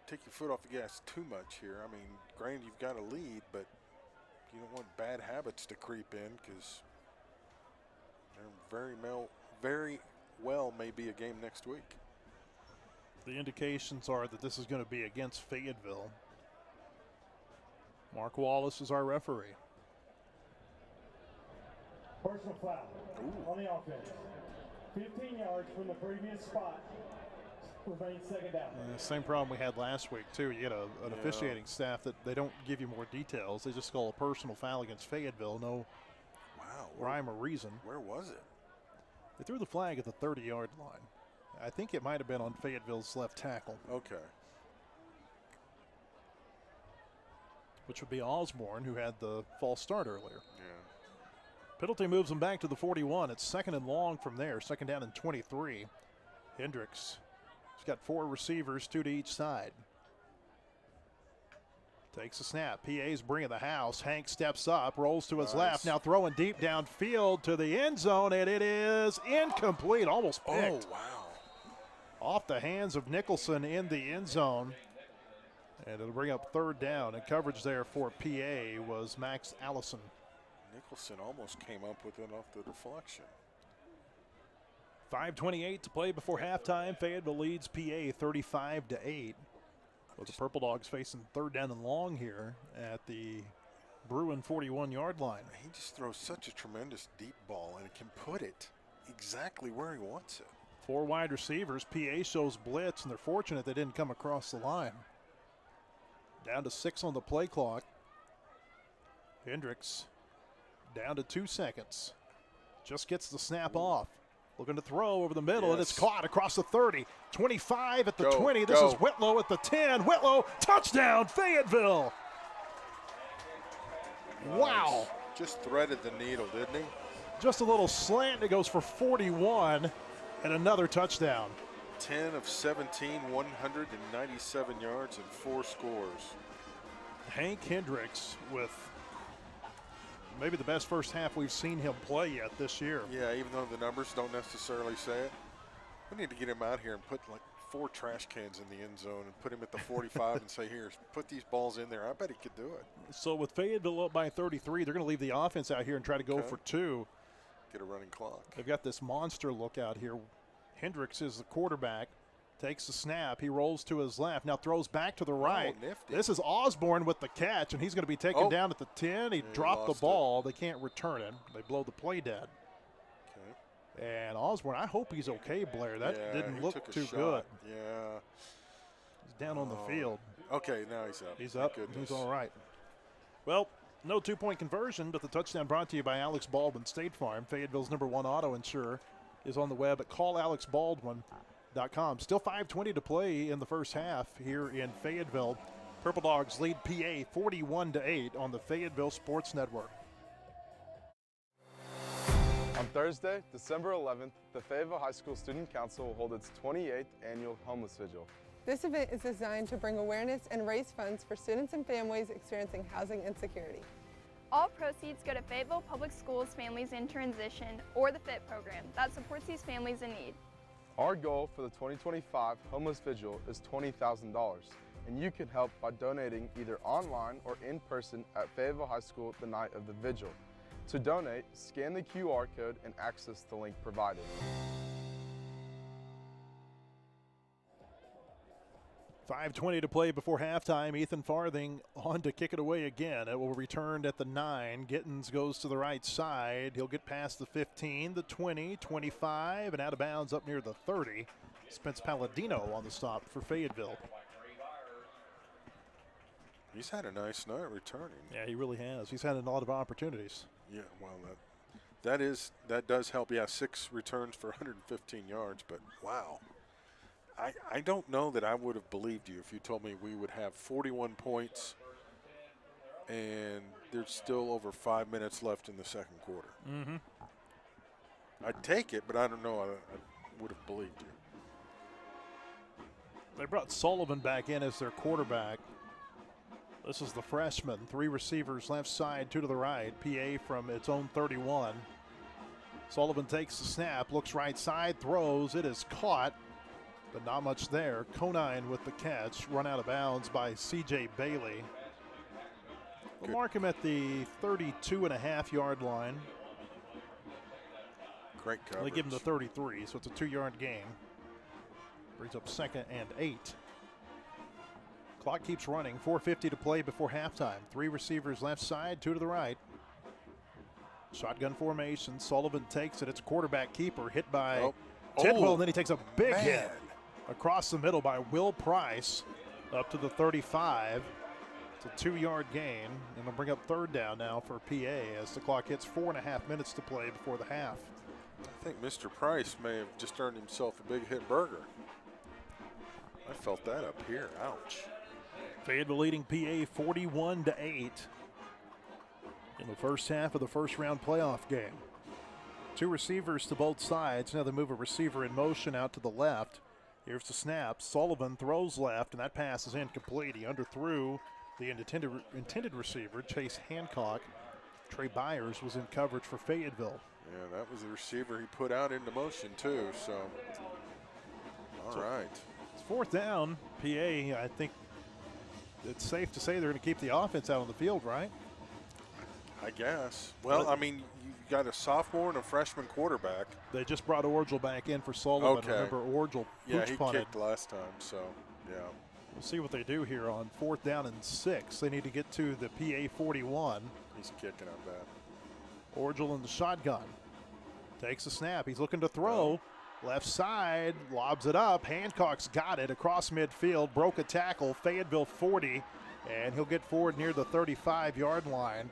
take your foot off the gas too much here. I mean, granted, you've got a lead, but you don't want bad habits to creep in because there very well may be a game next week. The indications are that this is going to be against Fayetteville. Mark Wallace is our referee. Personal foul on the offense. 15 yards from the previous spot. Remains 2nd down. Same problem we had last week, too. You get an officiating staff that they don't give you more details. They just call a personal foul against Fayetteville. No rhyme or reason. Where was it? They threw the flag at the 30-yard line. I think it might have been on Fayetteville's left tackle. Okay. Which would be Osborne, who had the false start earlier. Yeah. Penalty moves them back to the 41. It's 2nd and long from there. 2nd down and 23. Hendricks. He's got 4 receivers, 2 to each side. Takes a snap. PA's bringing the house. Hank steps up, rolls to his left. Now throwing deep downfield to the end zone, and it is incomplete. Almost picked. Oh, wow. Off the hands of Nicholson in the end zone. And it'll bring up 3rd down. And coverage there for PA was Max Allison. Nicholson almost came up with it off the deflection. 5:28 to play before halftime. Fayetteville leads PA 35-8. With the Purple Dogs facing 3rd down and long here at the Bruin 41-yard line. He just throws such a tremendous deep ball and can put it exactly where he wants it. 4 wide receivers. PA shows blitz, and they're fortunate they didn't come across the line. Down to 6 on the play clock. Hendricks down to 2 seconds. Just gets the snap off. Looking to throw over the middle, and it's caught across the 30. 25 at the 20. This is Whitlow at the 10. Whitlow, touchdown, Fayetteville. Wow. Just threaded the needle, didn't he? Just a little slant. It goes for 41 and another touchdown. 10 of 17, 197 yards and 4 scores. Hank Hendricks with maybe the best first half we've seen him play yet this year. Yeah, even though the numbers don't necessarily say it. We need to get him out here and put like 4 trash cans in the end zone and put him at the 45 and say, here, put these balls in there. I bet he could do it. So with Fayetteville up by 33, they're going to leave the offense out here and try to go for 2. Get a running clock. They've got this monster look out here. Hendricks is the quarterback. Takes the snap. He rolls to his left. Now throws back to the right. Nifty. This is Osborne with the catch, and he's going to be taken down at the 10. He dropped the ball. They can't return it. They blow the play dead. Okay. And Osborne, I hope he's okay, Blair. That didn't look too good. Yeah. He's down on the field. Okay, now he's up. He's up. He's all right. Well, no two-point conversion, but the touchdown brought to you by Alex Baldwin State Farm. Fayetteville's #1 auto insurer is on the web at callalexbaldwin.com. Still 5:20 to play in the first half here in Fayetteville. Purple Dogs lead PA 41-8 on the Fayetteville Sports Network. On Thursday, December 11th, the Fayetteville High School Student Council will hold its 28th annual Homeless Vigil. This event is designed to bring awareness and raise funds for students and families experiencing housing insecurity. All proceeds go to Fayetteville Public Schools Families in Transition, or the FIT program that supports these families in need. Our goal for the 2025 Homeless Vigil is $20,000, and you can help by donating either online or in person at Fayetteville High School the night of the vigil. To donate, scan the QR code and access the link provided. 5:20 to play before halftime. Ethan Farthing on to kick it away again. It will return at the 9. Gittins goes to the right side. He'll get past the 15, the 20, 25, and out of bounds up near the 30. Spence Palladino on the stop for Fayetteville. He's had a nice night returning. Yeah, he really has. He's had a lot of opportunities. Yeah, well, that does help. Yeah, 6 returns for 115 yards, but wow. I don't know that I would have believed you if you told me we would have 41 points and there's still over 5 minutes left in the second quarter. Mm-hmm. I'd take it, but I don't know. I would have believed you. They brought Sullivan back in as their quarterback. This is the freshman. 3 receivers left side, 2 to the right. PA from its own 31. Sullivan takes the snap, looks right side, throws. It is caught, but not much there. Conine with the catch, run out of bounds by C.J. Bailey. We'll mark him at the 32.5-yard line. Great coverage. They give him the 33, so it's a 2-yard gain. Brings up 2nd and 8. Clock keeps running. 4:50 to play before halftime. 3 receivers left side, 2 to the right. Shotgun formation. Sullivan takes it. It's a quarterback keeper hit by Tidwell, and then he takes a big hit across the middle by Will Price up to the 35. It's a 2-yard gain, and it'll bring up 3rd down now for PA as the clock hits 4.5 minutes to play before the half. I think Mr. Price may have just earned himself a big hit burger. I felt that up here. Ouch. Fayetteville leading PA 41-8 in the first half of the first round playoff game. 2 receivers to both sides. Now they move a receiver in motion out to the left. Here's the snap. Sullivan throws left, and that pass is incomplete. He underthrew the intended receiver, Chase Hancock. Trey Byers was in coverage for Fayetteville. Yeah, that was the receiver he put out into motion too, so all right. It's 4th down. PA, I think it's safe to say they're going to keep the offense out on the field, right? I guess. Well, I mean, you've got a sophomore and a freshman quarterback. They just brought Orgel back in for Sullivan. Okay. Remember, Orgel he punted. kicked last time, so yeah. We'll see what they do here on 4th down and 6. They need to get to the PA 41. He's kicking up that. Orgel in the shotgun. Takes a snap. He's looking to throw. Left side, lobs it up. Hancock's got it across midfield. Broke a tackle. Fayetteville 40, and he'll get forward near the 35-yard line.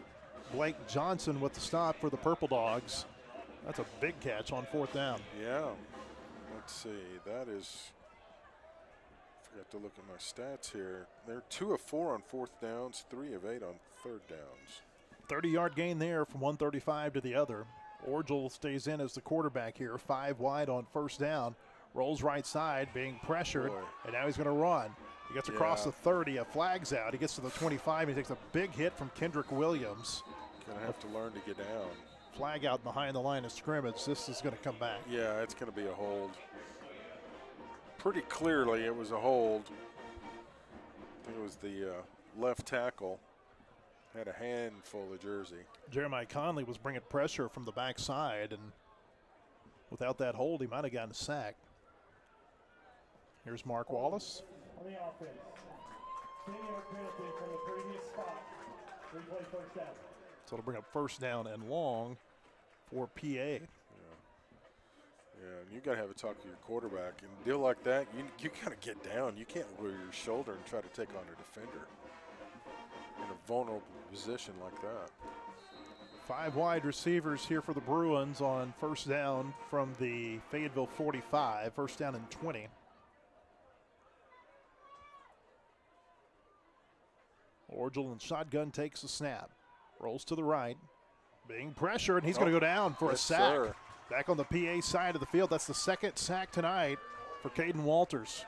Blake Johnson with the stop for the Purple Dogs. That's a big catch on 4th down. Yeah. Let's see. That is. Forgot to look at my stats here. They're 2 of 4 on 4th downs, 3 of 8 on 3rd downs. 30-yard gain there from 135 to the other. Orgel stays in as the quarterback here. 5 wide on first down. Rolls right side, being pressured, and now he's going to run. He gets across the 30, a flag's out. He gets to the 25, he takes a big hit from Kendrick Williams. Going to have to learn to get down. Flag out behind the line of scrimmage. This is going to come back. Yeah, it's going to be a hold. Pretty clearly it was a hold. I think it was the left tackle. Had a handful of jersey. Jeremiah Conley was bringing pressure from the backside, and without that hold, he might have gotten a sack. Here's Mark Wallace. On the offense, 10-yard penalty from the previous spot. Replay first down. So it'll bring up first down and long for PA. Yeah, and you got to have a talk to your quarterback. And a deal like that, you got to get down. You can't lower your shoulder and try to take on a defender in a vulnerable position like that. 5 wide receivers here for the Bruins on first down from the Fayetteville 45. First down and 20. Orgel in shotgun takes the snap. Rolls to the right. Being pressured, and he's going to go down for a sack. Sir. Back on the PA side of the field. That's the second sack tonight for Caden Walters.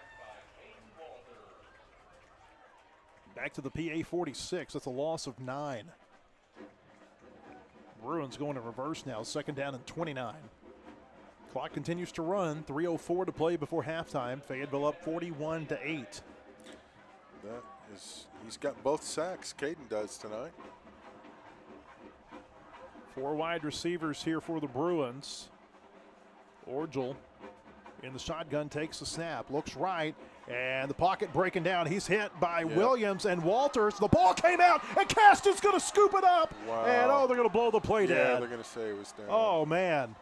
Back to the PA 46. That's a loss of 9. Bruins going to reverse now. Second down and 29. Clock continues to run. 3:04 to play before halftime. Fayetteville up 41-8. That is, he's got both sacks. Caden does tonight. 4 wide receivers here for the Bruins. Orgel in the shotgun takes the snap, looks right, and the pocket breaking down. He's hit by Williams and Walters. The ball came out, and Caston's going to scoop it up. Wow. And, they're going to blow the play down. Yeah, they're going to say it was down. Oh, man.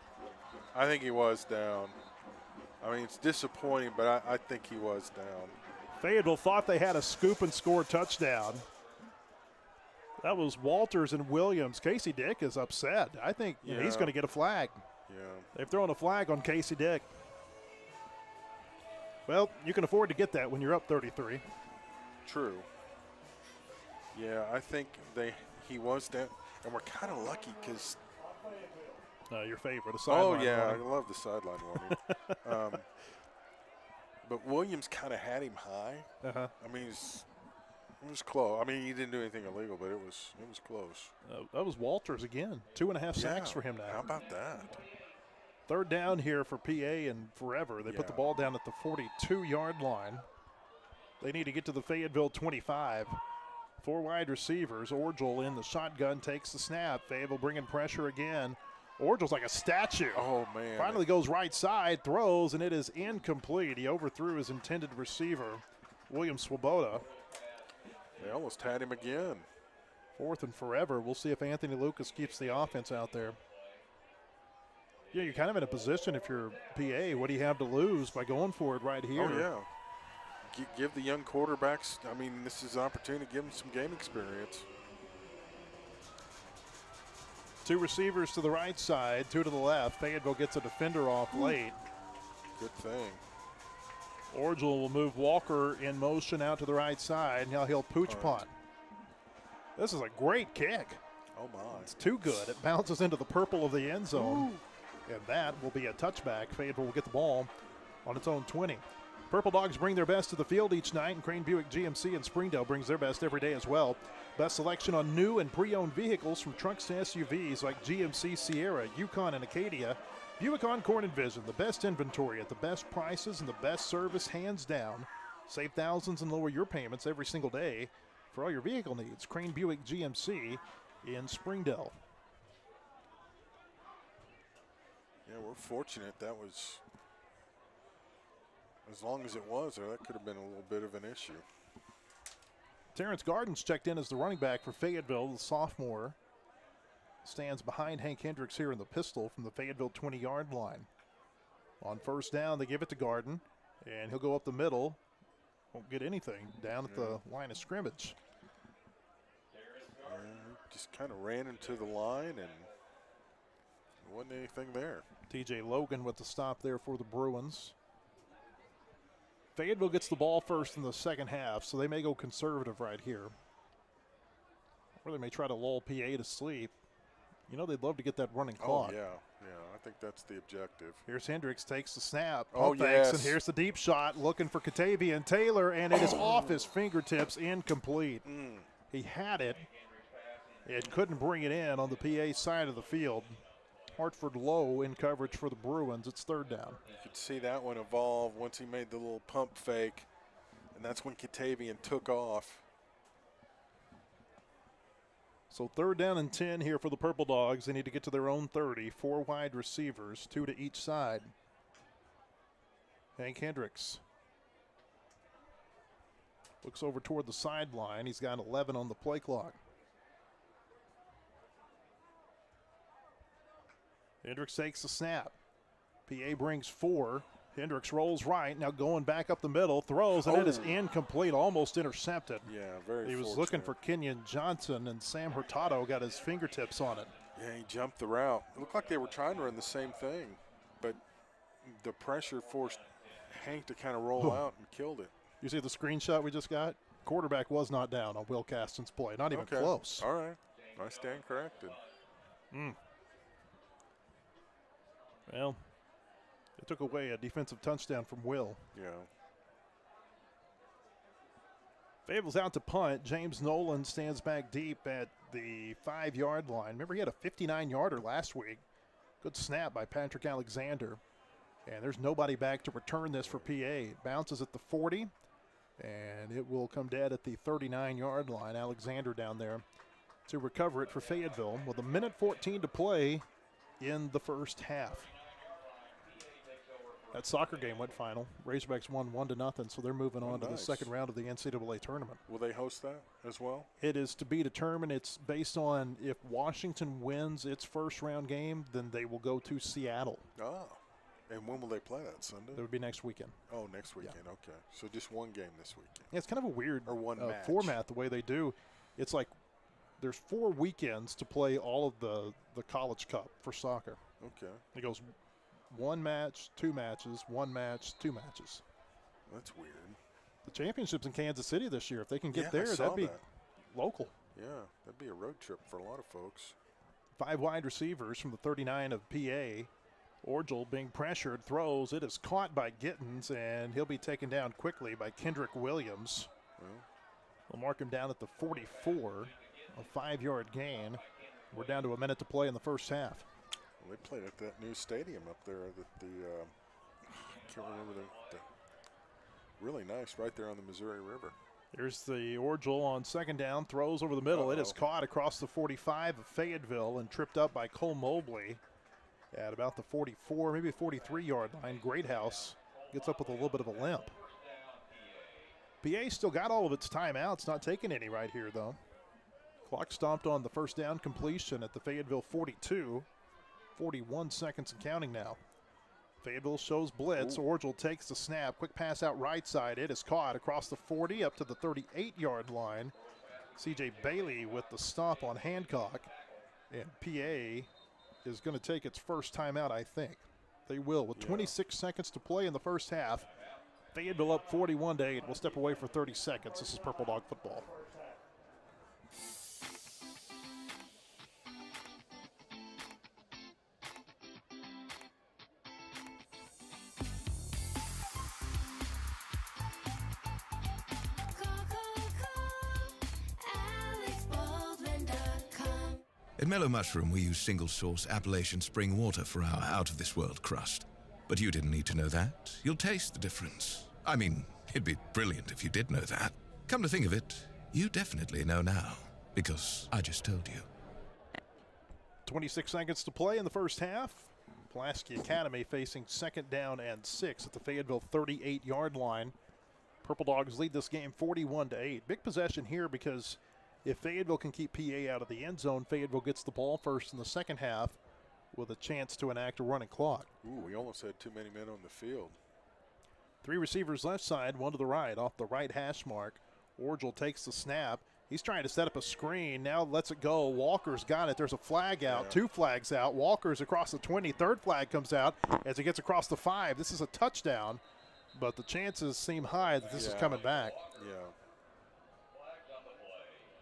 I think he was down. I mean, it's disappointing, but I think he was down. Fayetteville thought they had a scoop and score touchdown. That was Walters and Williams. Casey Dick is upset. I think he's going to get a flag. Yeah. They've thrown a flag on Casey Dick. Well, you can afford to get that when you're up 33. True. Yeah, I think he was down, and we're kind of lucky because. Your favorite, the sideline. Oh yeah, warning. I love the sideline warning. But Williams kind of had him high. I mean, it was close. I mean, he didn't do anything illegal, but it was close. That was Walters again. 2.5 sacks for him now. How about that? Third down here for PA and forever. They put the ball down at the 42-yard line. They need to get to the Fayetteville 25. 4 wide receivers. Orgel in the shotgun takes the snap. Fayetteville bringing pressure again. Orgel's like a statue. Oh, man. Finally goes right side, throws, and it is incomplete. He overthrew his intended receiver, William Swoboda. They almost had him again. 4th and forever. We'll see if Anthony Lucas keeps the offense out there. Yeah, you're kind of in a position if you're PA. What do you have to lose by going for it right here? Oh, yeah. Give the young quarterbacks, I mean, this is an opportunity to give them some game experience. 2 receivers to the right side, 2 to the left. Fayetteville gets a defender off late. Good thing. Orgel will move Walker in motion out to the right side. Now he'll pooch punt. This is a great kick. Oh, my. It's too good. It bounces into the purple of the end zone. And that will be a touchback. Fayetteville will get the ball on its own 20. Purple Dogs bring their best to the field each night, and Crane Buick GMC in Springdale brings their best every day as well. Best selection on new and pre-owned vehicles from trucks to SUVs like GMC Sierra, Yukon, and Acadia. Buick Encore and Vision, the best inventory at the best prices and the best service hands down. Save thousands and lower your payments every single day for all your vehicle needs. Crane Buick GMC in Springdale. Yeah, we're fortunate that was, as long as it was there, that could have been a little bit of an issue. Terrence Gardens checked in as the running back for Fayetteville, the sophomore. Stands behind Hank Hendricks here in the pistol from the Fayetteville 20-yard line. On first down, they give it to Garden, and he'll go up the middle. Won't get anything down at the line of scrimmage. Just kind of ran into the line, and there wasn't anything there. TJ Logan with the stop there for the Bruins. Fayetteville gets the ball first in the second half, so they may go conservative right here. Or they may try to lull PA to sleep. You know they'd love to get that running clock. Oh, yeah. I think that's the objective. Here's Hendricks, takes the snap. Oh, Fakes, yes. and here's the deep shot, looking for Katavian Taylor, and it is off his fingertips, incomplete. He had it and couldn't bring it in on the PA side of the field. Hartford low in coverage for the Bruins. It's third down. You could see that one evolve once he made the little pump fake, and that's when Katavian took off. So third down and 10 here for the Purple Dogs. They need to get to their own 30. 4 wide receivers, 2 to each side. Hank Hendricks looks over toward the sideline. He's got 11 on the play clock. Hendricks takes the snap. PA brings 4. Hendricks rolls right, now going back up the middle, throws, and it is incomplete, almost intercepted. Yeah, very He was fortunate. looking for Kenyon Johnson, and Sam Hurtado got his fingertips on it. Yeah, he jumped the route. It looked like they were trying to run the same thing, but the pressure forced Hank to kind of roll out and killed it. You see the screenshot we just got? Quarterback was not down on Will Caston's play, not even close. All right, I stand corrected. Well, they took away a defensive touchdown from Will. Yeah. Fayetteville's out to punt. James Nolan stands back deep at the 5-yard line. Remember, he had a 59-yarder last week. Good snap by Patrick Alexander. And there's nobody back to return this for PA. It bounces at the 40, and it will come dead at the 39-yard line. Alexander down there to recover it for Fayetteville with 1:14 to play in the first half. That soccer game went final. Razorbacks won 1-0, so they're moving on to the second round of the NCAA tournament. Will they host that as well? It is to be determined. It's based on if Washington wins its first round game, then they will go to Seattle. Oh. And when will they play that, Sunday? That would be next weekend. Oh, next weekend, okay. So just one game this weekend. Yeah, it's kind of a weird match. format the way they do. It's like there's 4 weekends to play all of the College Cup for soccer. Okay. It goes 1 match, 2 matches, 1 match, 2 matches. That's weird. The championship's in Kansas City this year. If they can get Yeah, there, I saw that'd be that. local. Yeah, that'd be a road trip for a lot of folks. 5 wide receivers from the 39 of PA. Orgel being pressured, throws. It is caught by Gittens, and he'll be taken down quickly by Kendrick Williams. We'll mark him down at the 44, a 5-yard gain. We're down to a minute to play in the first half. Well, they played at that new stadium up there. I can't remember the really nice right there on the Missouri River. Here's the Orgel on second down, throws over the middle. It is caught across the 45 of Fayetteville and tripped up by Cole Mobley at about the 44, maybe 43-yard line. Greathouse gets up with a little bit of a limp. PA still got all of its timeouts, not taking any right here, though. Clock stomped on the first down completion at the Fayetteville 42. 41 seconds and counting now. Fayetteville shows blitz. Orgel takes the snap. Quick pass out right side. It is caught across the 40 up to the 38-yard line. C.J. Bailey with the stop on Hancock. And PA is going to take its first timeout, I think. They will. With 26 seconds to play in the first half, Fayetteville up 41-8. We'll step away for 30 seconds. This is Purple Dog Football. At Mellow Mushroom, we use single-source Appalachian spring water for our out-of-this-world crust. But you didn't need to know that. You'll taste the difference. I mean, it'd be brilliant if you did know that. Come to think of it, you definitely know now, because I just told you. 26 seconds to play in the first half. Pulaski Academy facing second down and 6 at the Fayetteville 38-yard line. Purple Dogs lead this game 41-8. Big possession here because if Fayetteville can keep PA out of the end zone, Fayetteville gets the ball first in the second half with a chance to enact a running clock. Ooh, we almost had too many men on the field. 3 receivers left side, 1 to the right, off the right hash mark. Orgel takes the snap. He's trying to set up a screen. Now lets it go. Walker's got it. There's a flag out. 2 flags out. Walker's across the 20. Third flag comes out as he gets across the 5. This is a touchdown, but the chances seem high that this is coming back. Yeah.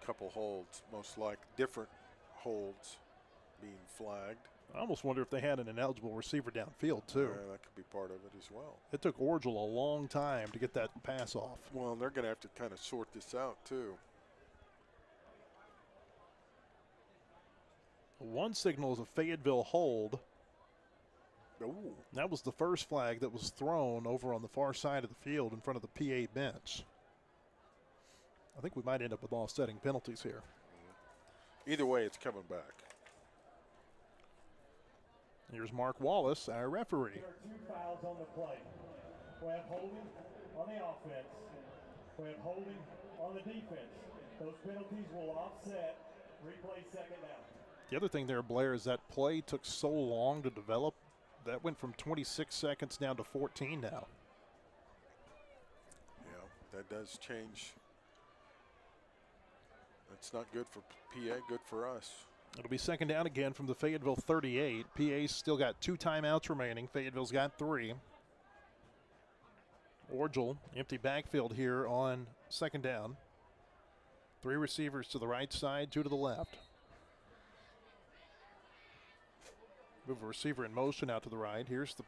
couple holds, most like different holds being flagged. I almost wonder if they had an ineligible receiver downfield, too. Yeah, that could be part of it as well. It took Orgel a long time to get that pass off. Well, they're going to have to kind of sort this out, too. One signal is a Fayetteville hold. Ooh. That was the first flag that was thrown over on the far side of the field in front of the PA bench. I think we might end up with offsetting penalties here. Either way, it's coming back. Here's Mark Wallace, our referee. There are 2 fouls on the play. We have holding on the offense. We have holding on the defense. Those penalties will offset. Replay second down. The other thing there, Blair, is that play took so long to develop. That went from 26 seconds down to 14 now. Yeah, that does change. That's not good for PA, good for us. It'll be second down again from the Fayetteville 38. PA's still got 2 timeouts remaining. Fayetteville's got 3. Orgel, empty backfield here on second down. 3 receivers to the right side, 2 to the left. Move a receiver in motion out to the right. Here's the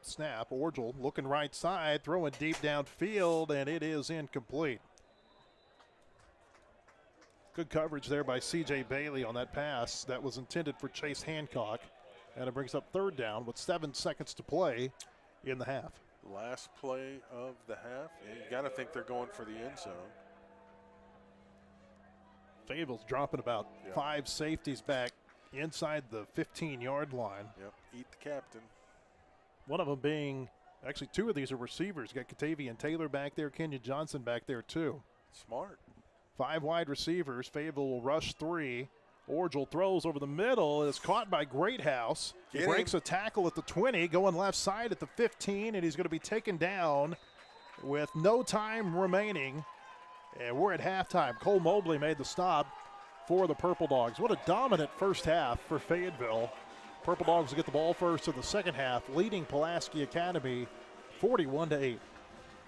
snap. Orgel looking right side, throwing deep downfield, and it is incomplete. Good coverage there by C.J. Bailey on that pass. That was intended for Chase Hancock. And it brings up third down with 7 seconds to play in the half. Last play of the half. And you got to think they're going for the end zone. Fayetteville's dropping about 5 safeties back inside the 15-yard line. Yep, eat the captain. One of them being, actually 2 of these are receivers. You got Katavian Taylor back there, Kenyon Johnson back there too. Smart. 5 wide receivers. Fayetteville will rush 3. Orgel throws over the middle. It's caught by Greathouse. He breaks a tackle at the 20, going left side at the 15, and he's going to be taken down with no time remaining. And we're at halftime. Cole Mobley made the stop for the Purple Dogs. What a dominant first half for Fayetteville. Purple Dogs get the ball first in the second half, leading Pulaski Academy 41-8.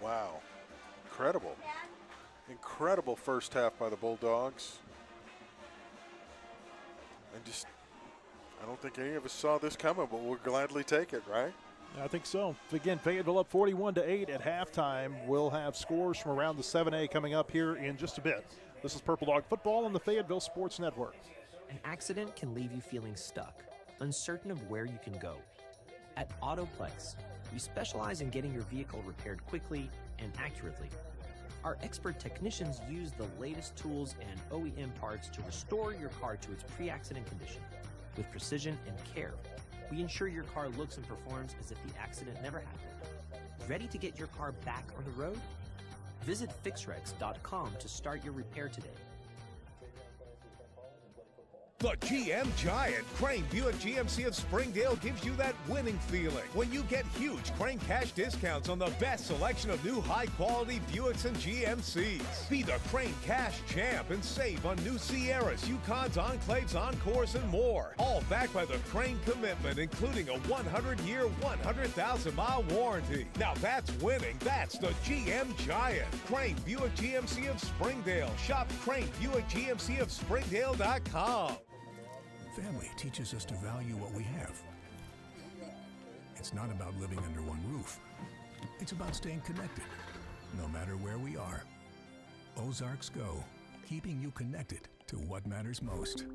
Wow, incredible. Incredible first half by the Bulldogs. And just, I don't think any of us saw this coming, but we'll gladly take it, right? I think so. Again, Fayetteville up 41-8 at halftime. We'll have scores from around the 7A coming up here in just a bit. This is Purple Dog Football on the Fayetteville Sports Network. An accident can leave you feeling stuck, uncertain of where you can go. At Autoplex, we specialize in getting your vehicle repaired quickly and accurately. Our expert technicians use the latest tools and OEM parts to restore your car to its pre-accident condition. With precision and care, we ensure your car looks and performs as if the accident never happened. Ready to get your car back on the road? Visit fixrex.com to start your repair today. The GM Giant, Crane Buick GMC of Springdale, gives you that winning feeling when you get huge Crane cash discounts on the best selection of new high-quality Buicks and GMCs. Be the Crane cash champ and save on new Sierras, Yukons, Enclaves, Encores, and more. All backed by the Crane commitment, including a 100-year, 100,000-mile warranty. Now that's winning. That's the GM Giant. Crane Buick GMC of Springdale. Shop Crane Buick GMC of Springdale.com. Family teaches us to value what we have. It's not about living under one roof. It's about staying connected, no matter where we are. Ozarks Go, keeping you connected to what matters most.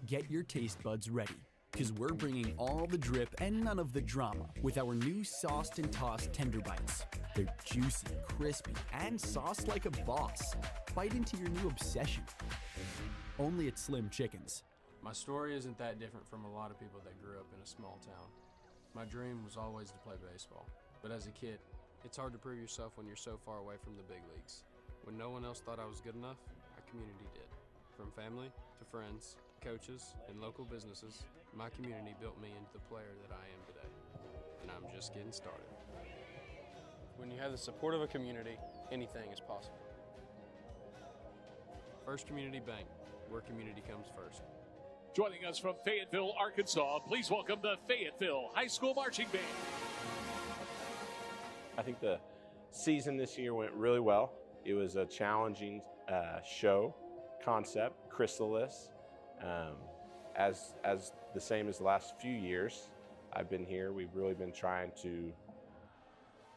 Get your taste buds ready, because we're bringing all the drip and none of the drama with our new sauced and tossed tender bites. They're juicy, crispy, and sauced like a boss. Bite into your new obsession. Only at Slim Chickens. My story isn't that different from a lot of people that grew up in a small town. My dream was always to play baseball, but as a kid, it's hard to prove yourself when you're so far away from the big leagues. When no one else thought I was good enough, our community did. From family to friends, coaches, and local businesses, my community built me into the player that I am today, and I'm just getting started. When you have the support of a community, anything is possible. First Community Bank, where community comes first. Joining us from Fayetteville, Arkansas, please welcome the Fayetteville High School Marching Band. I think the season this year went really well. It was a challenging show concept, chrysalis. As the same as the last few years I've been here, we've really been trying to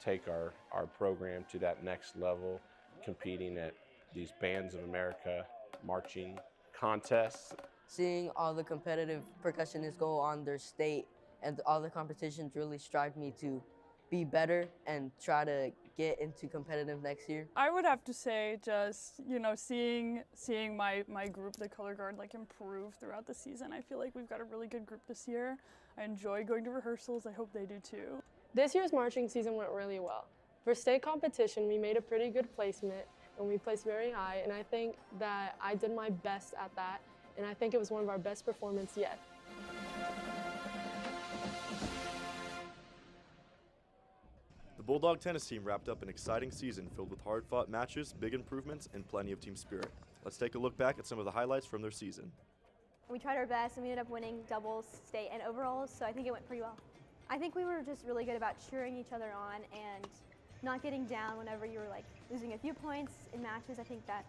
take our program to that next level, competing at these Bands of America marching contests. Seeing all the competitive percussionists go on their state and all the competitions really strive me to be better and try to get into competitive next year. I would have to say just, seeing my group, the color guard, improve throughout the season. I feel like we've got a really good group this year. I enjoy going to rehearsals. I hope they do too. This year's marching season went really well. For state competition, we made a pretty good placement and we placed very high, and I think that I did my best at that, and I think it was one of our best performances yet. The Bulldog tennis team wrapped up an exciting season filled with hard-fought matches, big improvements, and plenty of team spirit. Let's take a look back at some of the highlights from their season. We tried our best and we ended up winning doubles, state, and overalls, so I think it went pretty well. I think we were just really good about cheering each other on and not getting down whenever you were losing a few points in matches. I think that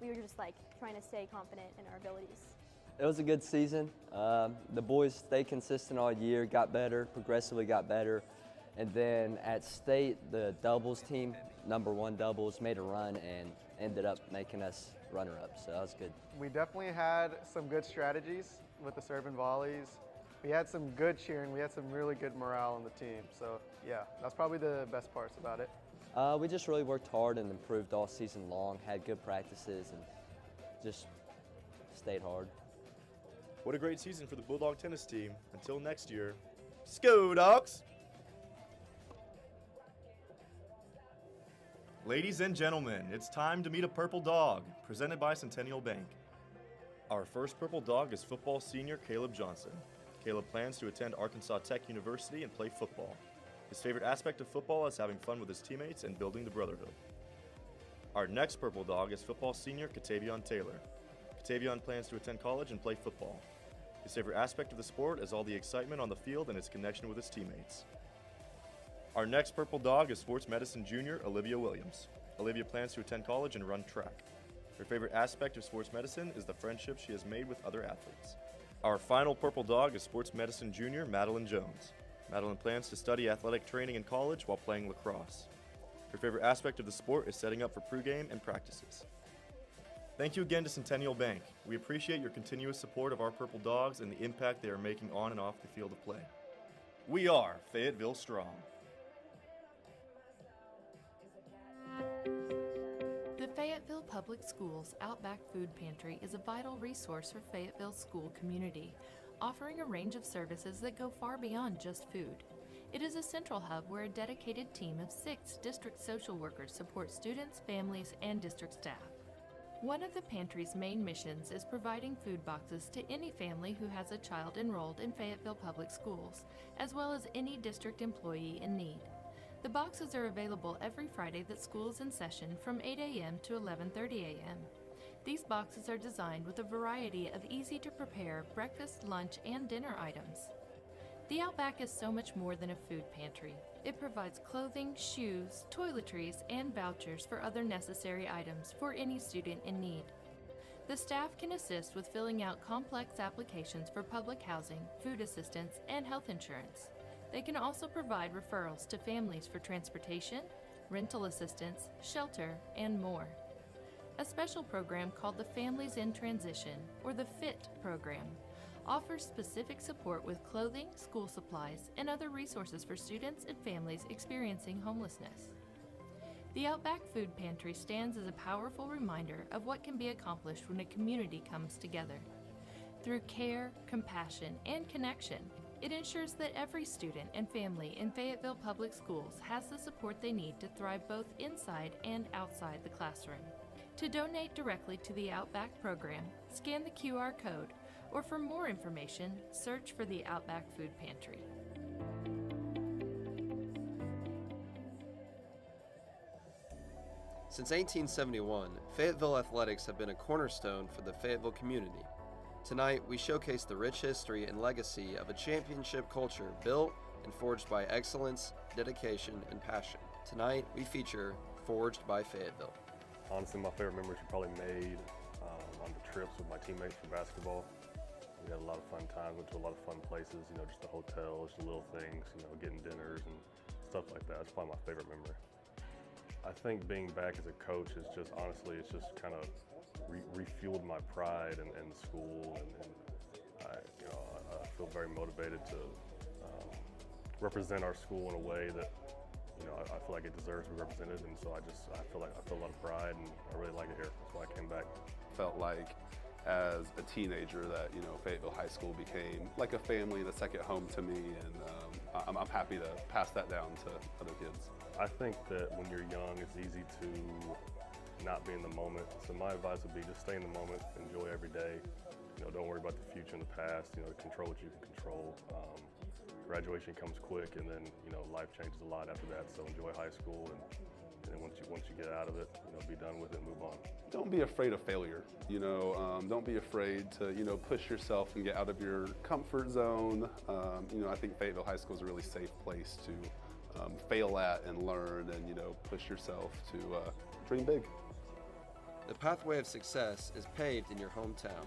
we were just trying to stay confident in our abilities. It was a good season. The boys stayed consistent all year, got better, progressively got better. And then at state, the doubles team, #1 doubles, made a run and ended up making us runner-up, so that was good. We definitely had some good strategies with the serve and volleys. We had some good cheering. We had some really good morale on the team. So yeah, that's probably the best parts about it. We just really worked hard and improved all season long, had good practices, and just stayed hard. What a great season for the Bulldog tennis team. Until next year, Sco Dogs! Ladies and gentlemen, it's time to meet a Purple Dog, presented by Centennial Bank. Our first Purple Dog is football senior Caleb Johnson. Caleb plans to attend Arkansas Tech University and play football. His favorite aspect of football is having fun with his teammates and building the brotherhood. Our next Purple Dog is football senior Katavion Taylor. Katavion plans to attend college and play football. His favorite aspect of the sport is all the excitement on the field and his connection with his teammates. Our next Purple Dog is sports medicine junior Olivia Williams. Olivia plans to attend college and run track. Her favorite aspect of sports medicine is the friendship she has made with other athletes. Our final Purple Dog is sports medicine junior Madeline Jones. Madeline plans to study athletic training in college while playing lacrosse. Her favorite aspect of the sport is setting up for pregame and practices. Thank you again to Centennial Bank. We appreciate your continuous support of our Purple Dogs and the impact they are making on and off the field of play. We are Fayetteville Strong. The Fayetteville Public Schools Outback Food Pantry is a vital resource for Fayetteville's school community, offering a range of services that go far beyond just food. It is a central hub where a dedicated team of 6 district social workers support students, families, and district staff. One of the pantry's main missions is providing food boxes to any family who has a child enrolled in Fayetteville Public Schools, as well as any district employee in need. The boxes are available every Friday that school is in session from 8 a.m. to 11:30 a.m. These boxes are designed with a variety of easy-to-prepare breakfast, lunch, and dinner items. The Outback is so much more than a food pantry. It provides clothing, shoes, toiletries, and vouchers for other necessary items for any student in need. The staff can assist with filling out complex applications for public housing, food assistance, and health insurance. They can also provide referrals to families for transportation, rental assistance, shelter, and more. A special program called the Families in Transition, or the FIT program, offers specific support with clothing, school supplies, and other resources for students and families experiencing homelessness. The Outback Food Pantry stands as a powerful reminder of what can be accomplished when a community comes together. Through care, compassion, and connection, it ensures that every student and family in Fayetteville Public Schools has the support they need to thrive both inside and outside the classroom. To donate directly to the Outback program, scan the QR code, or for more information, search for the Outback Food Pantry. Since 1871, Fayetteville athletics have been a cornerstone for the Fayetteville community. Tonight, we showcase the rich history and legacy of a championship culture built and forged by excellence, dedication, and passion. Tonight, we feature Forged by Fayetteville. Honestly, my favorite memories we probably made on the trips with my teammates for basketball. We had a lot of fun times, went to a lot of fun places, just the hotels, the little things, getting dinners and stuff like that. It's probably my favorite memory. I think being back as a coach is just, honestly, it's just kind of refueled my pride in school, and I feel very motivated to represent our school in a way that I feel like it deserves to be represented, and so I feel a lot of pride, and I really like it here. That's why I came back. Felt like as a teenager that Fayetteville High School became like a family and a second home to me, and I'm happy to pass that down to other kids. I think that when you're young, it's easy to not be in the moment. So my advice would be just stay in the moment, enjoy every day. Don't worry about the future and the past. Control what you can control. Graduation comes quick, and then life changes a lot after that. So enjoy high school, and then once you get out of it, be done with it and move on. Don't be afraid of failure. Don't be afraid to push yourself and get out of your comfort zone. I think Fayetteville High School is a really safe place to fail at and learn, and push yourself to dream big. The pathway of success is paved in your hometown,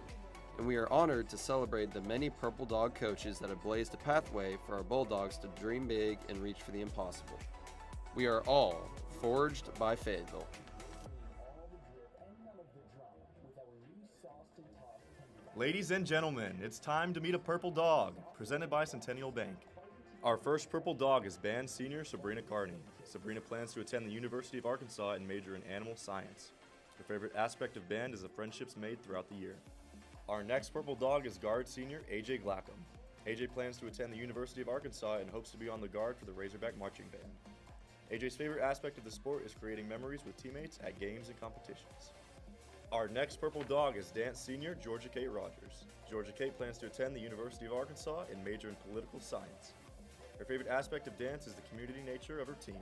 and we are honored to celebrate the many Purple Dog coaches that have blazed a pathway for our Bulldogs to dream big and reach for the impossible. We are all forged by Fayetteville. Ladies and gentlemen, it's time to meet a Purple Dog, presented by Centennial Bank. Our first Purple Dog is band senior Sabrina Carney. Sabrina plans to attend the University of Arkansas and major in animal science. Her favorite aspect of band is the friendships made throughout the year. Our next Purple Dog is guard senior AJ Glackham. AJ plans to attend the University of Arkansas and hopes to be on the guard for the Razorback Marching Band. AJ's favorite aspect of the sport is creating memories with teammates at games and competitions. Our next Purple Dog is dance senior Georgia Kate Rogers. Georgia Kate plans to attend the University of Arkansas and major in political science. Her favorite aspect of dance is the community nature of her team.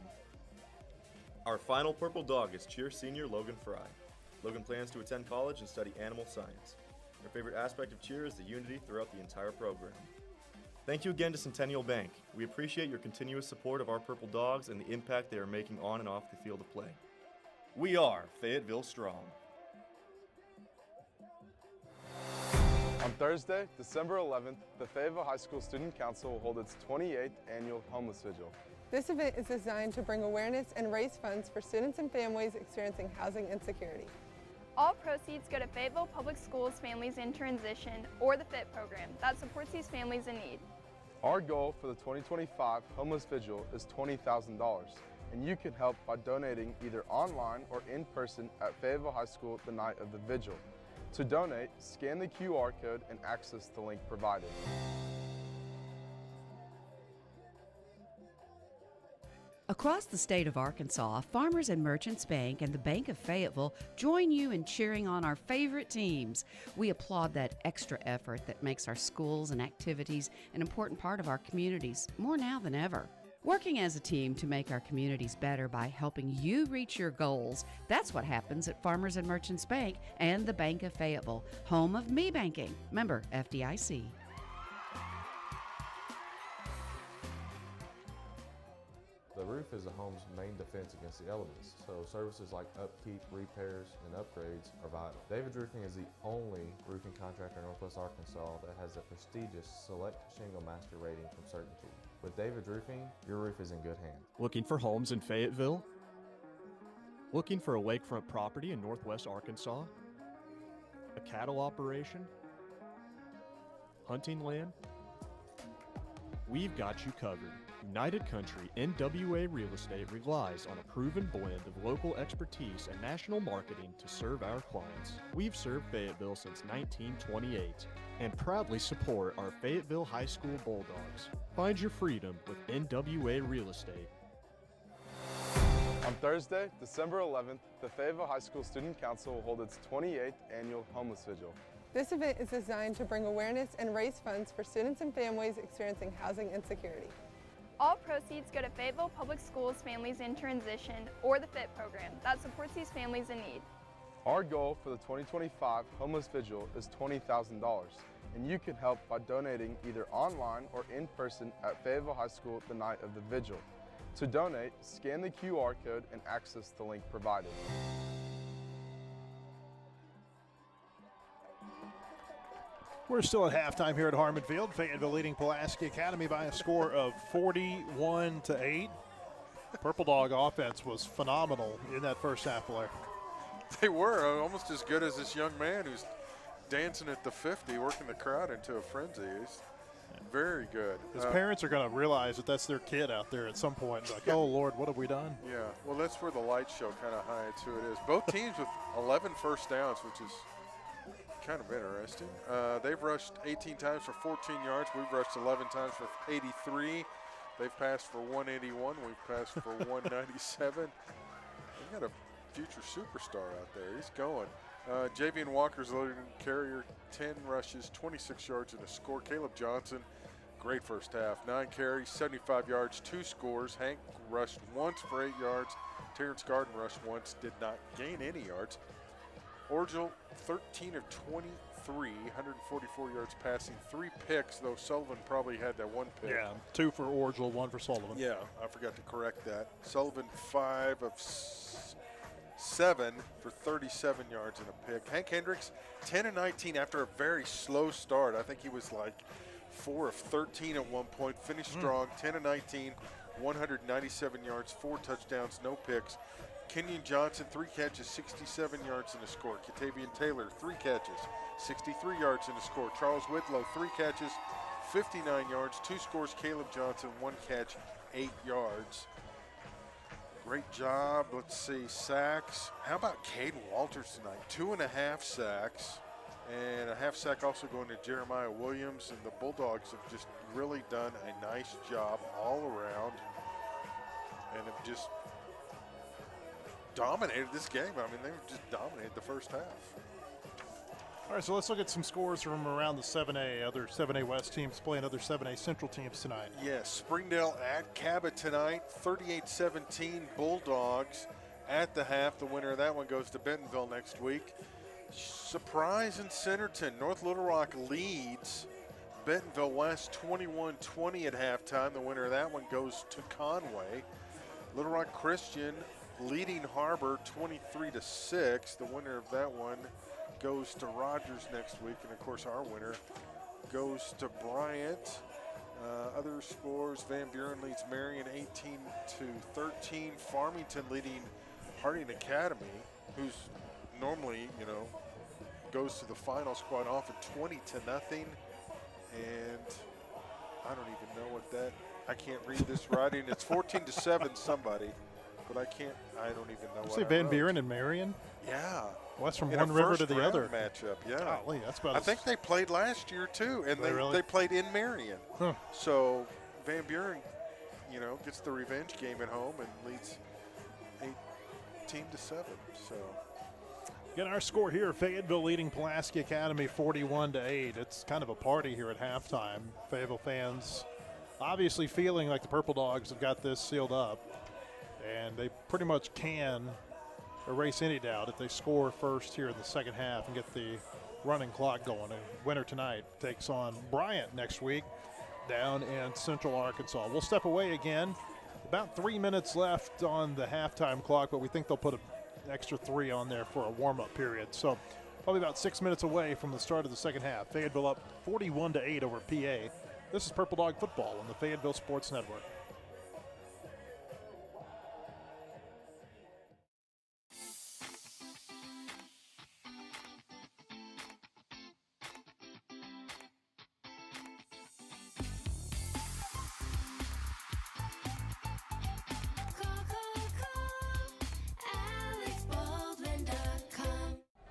Our final Purple Dog is cheer senior Logan Fry. Logan plans to attend college and study animal science. Her favorite aspect of cheer is the unity throughout the entire program. Thank you again to Centennial Bank. We appreciate your continuous support of our Purple Dogs and the impact they are making on and off the field of play. We are Fayetteville Strong. On Thursday, December 11th, the Fayetteville High School Student Council will hold its 28th annual Homeless Vigil. This event is designed to bring awareness and raise funds for students and families experiencing housing insecurity. All proceeds go to Fayetteville Public Schools Families in Transition, or the FIT program that supports these families in need. Our goal for the 2025 Homeless Vigil is $20,000, and you can help by donating either online or in person at Fayetteville High School the night of the vigil. To donate, scan the QR code and access the link provided. Across the state of Arkansas, Farmers and Merchants Bank and the Bank of Fayetteville join you in cheering on our favorite teams. We applaud that extra effort that makes our schools and activities an important part of our communities, more now than ever. Working as a team to make our communities better by helping you reach your goals, that's what happens at Farmers and Merchants Bank and the Bank of Fayetteville, home of me banking, member FDIC. The roof is a home's main defense against the elements, so services like upkeep, repairs, and upgrades are vital. David's Roofing is the only roofing contractor in Northwest Arkansas that has a prestigious Select Shingle Master rating from Certainty. With David's Roofing, your roof is in good hands. Looking for homes in Fayetteville? Looking for a lakefront property in Northwest Arkansas? A cattle operation? Hunting land? We've got you covered. United Country NWA Real Estate relies on a proven blend of local expertise and national marketing to serve our clients. We've served Fayetteville since 1928 and proudly support our Fayetteville High School Bulldogs. Find your freedom with NWA Real Estate. On Thursday, December 11th, the Fayetteville High School Student Council will hold its 28th annual Homeless Vigil. This event is designed to bring awareness and raise funds for students and families experiencing housing insecurity. All proceeds go to Fayetteville Public Schools Families in Transition, or the FIT program that supports these families in need. Our goal for the 2025 Homeless Vigil is $20,000, and you can help by donating either online or in person at Fayetteville High School the night of the vigil. To donate, scan the QR code and access the link provided. We're still at halftime here at Harmon Field. Fayetteville leading Pulaski Academy by a score of 41-8. Purple Dog offense was phenomenal in that first half, Blair. They were almost as good as this young man who's dancing at the 50, working the crowd into a frenzy. He's very good. His parents are going to realize that that's their kid out there at some point. Like, oh, Lord, what have we done? Yeah, well, that's where the light show kind of hides who it is. Both teams with 11 first downs, which is kind of interesting. They've rushed 18 times for 14 yards. We've rushed 11 times for 83. They've passed for 181. We've passed for 197. We've got a future superstar out there. He's going. Javian Walker's leading carrier, 10 rushes, 26 yards and a score. Caleb Johnson, great first half. 9 carries, 75 yards, 2 scores. Hank rushed once for 8 yards. Terrence Garden rushed once, did not gain any yards. Orgel, 13 of 23, 144 yards passing, 3 picks, though Sullivan probably had that 1 pick. Yeah, 2 for Orgel, 1 for Sullivan. Yeah, I forgot to correct that. Sullivan, 5 of 7 for 37 yards and a pick. Hank Hendricks, 10 of 19 after a very slow start. I think he was like 4 of 13 at one point. Finished strong, 10 of 19, 197 yards, 4 touchdowns, no picks. Kenyon Johnson, 3 catches, 67 yards and a score. Katavian Taylor, 3 catches, 63 yards and a score. Charles Whitlow, 3 catches, 59 yards, 2 scores. Caleb Johnson, 1 catch, 8 yards. Great job. Let's see, sacks. How about Caden Walters tonight? 2.5 sacks, and a half sack also going to Jeremiah Williams. And the Bulldogs have just really done a nice job all around and have just dominated this game. I mean, they've just dominated the first half. All right, so let's look at some scores from around the 7A. Other 7A West teams playing other 7A Central teams tonight. Yes, Springdale at Cabot tonight, 38-17 Bulldogs at the half. The winner of that one goes to Bentonville next week. Surprise in Centerton. North Little Rock leads Bentonville West 21-20 at halftime. The winner of that one goes to Conway. Little Rock Christian leading Harbor 23-6. The winner of that one goes to Rogers next week, and of course our winner goes to Bryant. Other scores: Van Buren leads Marion 18-13. Farmington leading Harding Academy, who's normally, goes to the finals quite often, 20-0. And I don't even know what that. I can't read this writing. It's 14-7 somebody, but I don't even know what. Say Van Buren and Marion. Yeah. Well, that's from one river to the other. Matchup, yeah. Golly, that's about. I think they played last year too, and they played in Marion. Huh. So Van Buren, gets the revenge game at home and leads 18-7. So. Again, our score here: Fayetteville leading Pulaski Academy 41-8. It's kind of a party here at halftime. Fayetteville fans obviously feeling like the Purple Dogs have got this sealed up, and they pretty much can erase any doubt if they score first here in the second half and get the running clock going. And winner tonight takes on Bryant next week down in Central Arkansas. We'll step away again. About 3 minutes left on the halftime clock, but we think they'll put an extra 3 on there for a warm-up period. So probably about 6 minutes away from the start of the second half. Fayetteville up 41-8 over PA. This is Purple Dog Football on the Fayetteville Sports Network.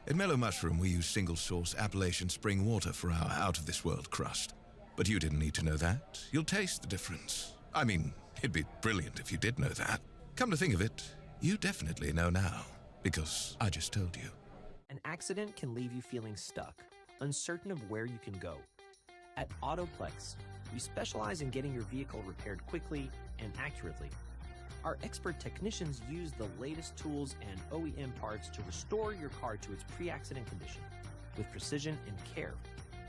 At Mellow Mushroom, we use single-source Appalachian spring water for our out-of-this-world crust. But you didn't need to know that. You'll taste the difference. I mean, it'd be brilliant if you did know that. Come to think of it, you definitely know now, because I just told you. An accident can leave you feeling stuck, uncertain of where you can go. At Autoplex, we specialize in getting your vehicle repaired quickly and accurately. Our expert technicians use the latest tools and OEM parts to restore your car to its pre-accident condition. With precision and care,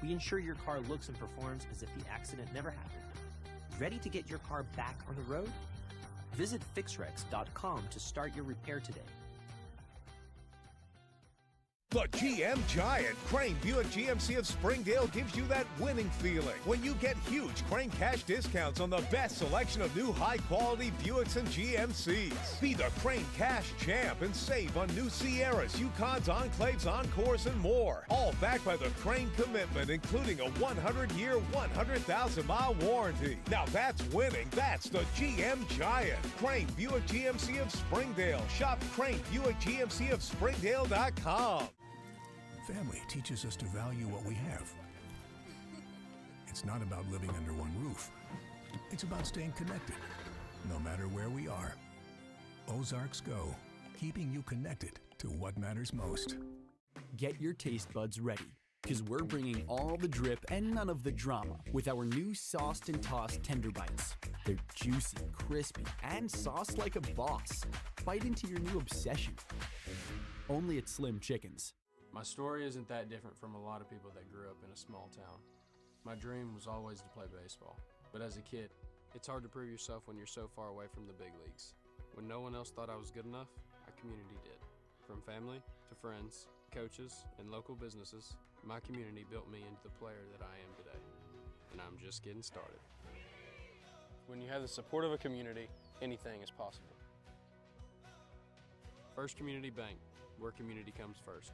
we ensure your car looks and performs as if the accident never happened. Ready to get your car back on the road? Visit fixrex.com to start your repair today. The GM Giant, Crane Buick GMC of Springdale, gives you that winning feeling when you get huge Crane cash discounts on the best selection of new high-quality Buicks and GMCs. Be the Crane Cash champ and save on new Sierras, Yukons, Enclaves, Encores, and more. All backed by the Crane commitment, including a 100-year, 100,000-mile warranty. Now that's winning. That's the GM Giant. Crane Buick GMC of Springdale. Shop Crane Buick GMC of Springdale.com. Family teaches us to value what we have. It's not about living under one roof. It's about staying connected, no matter where we are. Ozarks Go, keeping you connected to what matters most. Get your taste buds ready, because we're bringing all the drip and none of the drama with our new sauced and tossed Tender Bites. They're juicy, crispy, and sauced like a boss. Bite into your new obsession. Only at Slim Chickens. My story isn't that different from a lot of people that grew up in a small town. My dream was always to play baseball, but as a kid, it's hard to prove yourself when you're so far away from the big leagues. When no one else thought I was good enough, our community did. From family to friends, coaches, and local businesses, my community built me into the player that I am today, and I'm just getting started. When you have the support of a community, anything is possible. First Community Bank, where community comes first.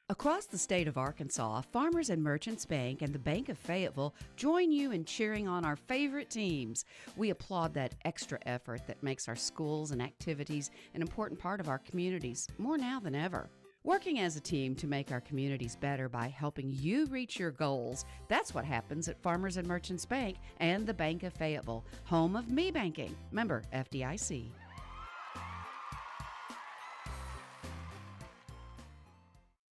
Across the state of Arkansas, Farmers and Merchants Bank and the Bank of Fayetteville join you in cheering on our favorite teams. We applaud that extra effort that makes our schools and activities an important part of our communities, more now than ever. Working as a team to make our communities better by helping you reach your goals, that's what happens at Farmers and Merchants Bank and the Bank of Fayetteville, home of me banking. Member FDIC.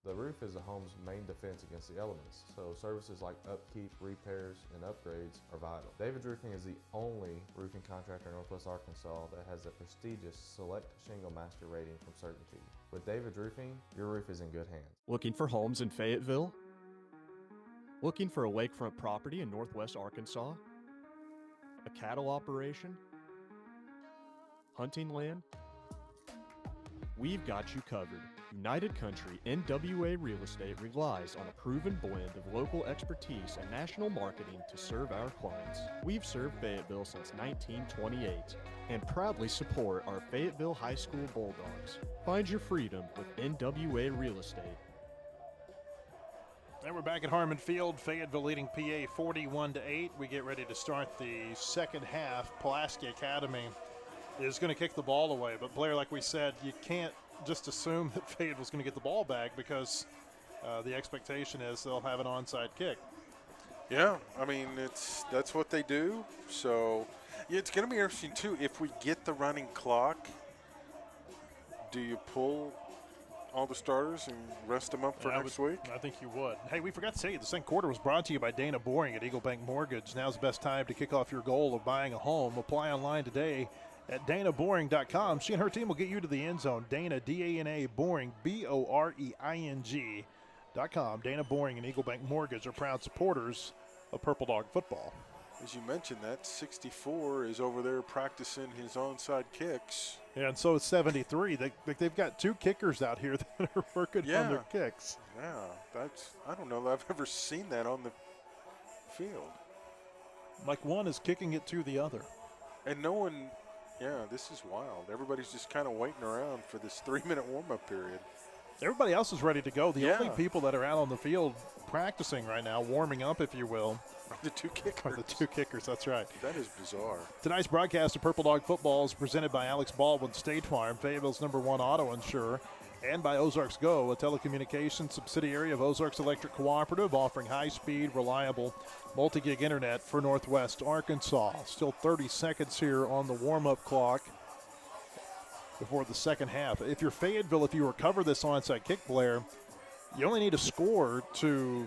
The roof is a home's main defense against the elements, so services like upkeep, repairs, and upgrades are vital. David's Roofing is the only roofing contractor in Northwest Arkansas that has a prestigious Select Shingle Master rating from Certainty. With David's Roofing, your roof is in good hands. Looking for homes in Fayetteville? Looking for a lakefront property in Northwest Arkansas? A cattle operation? Hunting land? We've got you covered. United Country NWA Real Estate relies on a proven blend of local expertise and national marketing to serve our clients. We've served Fayetteville since 1928 and proudly support our Fayetteville High School Bulldogs. Find your freedom with NWA Real Estate. And we're back at Harmon Field, Fayetteville leading PA 41-8. We get ready to start the second half. Pulaski Academy is going to kick the ball away, but Blair, like we said, you can't just assume that Fayetteville's going to get the ball back because the expectation is they'll have an onside kick. Yeah, I mean, that's what they do. So yeah, it's going to be interesting, too. If we get the running clock, do you pull all the starters and rest them up for next week? I think you would. Hey, we forgot to say, the second quarter was brought to you by Dana Boring at Eagle Bank Mortgage. Now's the best time to kick off your goal of buying a home. Apply online today at danaboring.com. She and her team will get you to the end zone. Dana, D-A-N-A, Boring, B-O-R-E-I-N-G.com. Dana Boring and Eagle Bank Mortgage are proud supporters of Purple Dog football. As you mentioned, that 64 is over there practicing his onside kicks. Yeah, and so is 73. They've got two kickers out here that are working on their kicks. Yeah, I don't know that I've ever seen that on the field. Like one is kicking it to the other. And no one... Yeah, this is wild. Everybody's just kind of waiting around for this 3-minute warm-up period. Everybody else is ready to go. The only people that are out on the field practicing right now, warming up, if you will, are the two kickers. Are the two kickers, that's right. That is bizarre. Tonight's broadcast of Purple Dog Football is presented by Alex Baldwin State Farm, Fayetteville's #1 auto insurer, and by Ozarks Go, a telecommunications subsidiary of Ozarks Electric Cooperative, offering high-speed, reliable, multi-gig internet for Northwest Arkansas. Still 30 seconds here on the warm-up clock before the second half. If you're Fayetteville, if you recover this onside kick, Blair, you only need a score to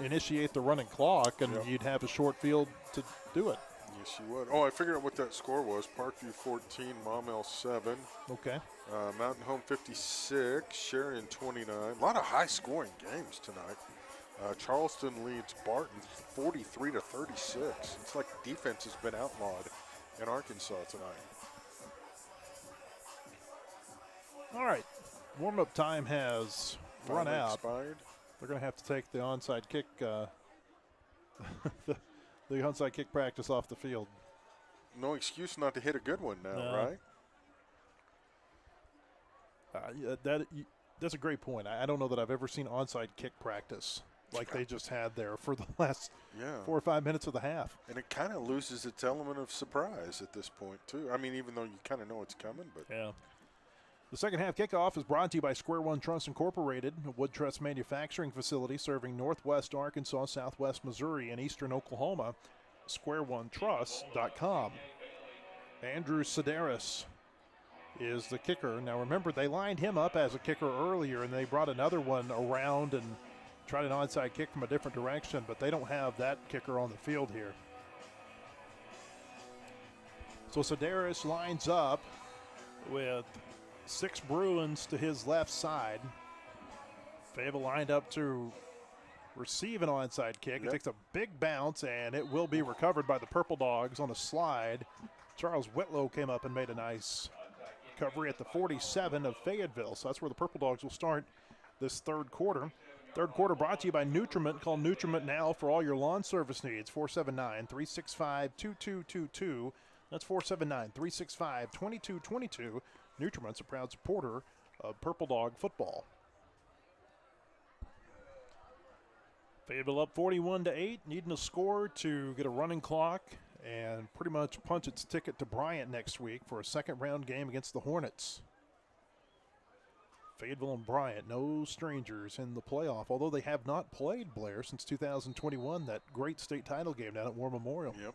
initiate the running clock, and you'd have a short field to do it. Yes, you would. Oh, I figured out what that score was. Parkview 14, Maumelle 7. Okay. Mountain Home 56, Sheridan 29. A lot of high-scoring games tonight. Charleston leads Barton 43-36. It's like defense has been outlawed in Arkansas tonight. All right. Warm-up time has run Finally out. expired. They're going to have to take the onside kick, the onside kick practice off the field. No excuse not to hit a good one now, No. right? That's a great point. I don't know that I've ever seen onside kick practice like they just had there for the last 4 or 5 minutes of the half. And it kind of loses its element of surprise at this point, too. I mean, even though you kind of know it's coming, but. Yeah. The second half kickoff is brought to you by Square One Truss Incorporated, a wood truss manufacturing facility serving northwest Arkansas, southwest Missouri, and eastern Oklahoma. SquareOneTruss.com. Andrew Sedaris is the kicker. Now remember, they lined him up as a kicker earlier, and they brought another one around and tried an onside kick from a different direction, but they don't have that kicker on the field here. So Sedaris lines up with 6 Bruins to his left side. Fayetteville lined up to receive an onside kick. It takes a big bounce, and it will be recovered by the Purple Dogs on a slide. Charles Whitlow came up and made a nice recovery at the 47 of Fayetteville. So that's where the Purple Dogs will start this third quarter. Third quarter brought to you by Nutriment. Call Nutriment now for all your lawn service needs. 479-365-2222. That's 479-365-2222. Nutriment's a proud supporter of Purple Dog football. Fayetteville up 41-8, needing a score to get a running clock and pretty much punch its ticket to Bryant next week for a second-round game against the Hornets. Fayetteville and Bryant, no strangers in the playoff, although they have not played, Blair, since 2021, that great state title game down at War Memorial. Yep.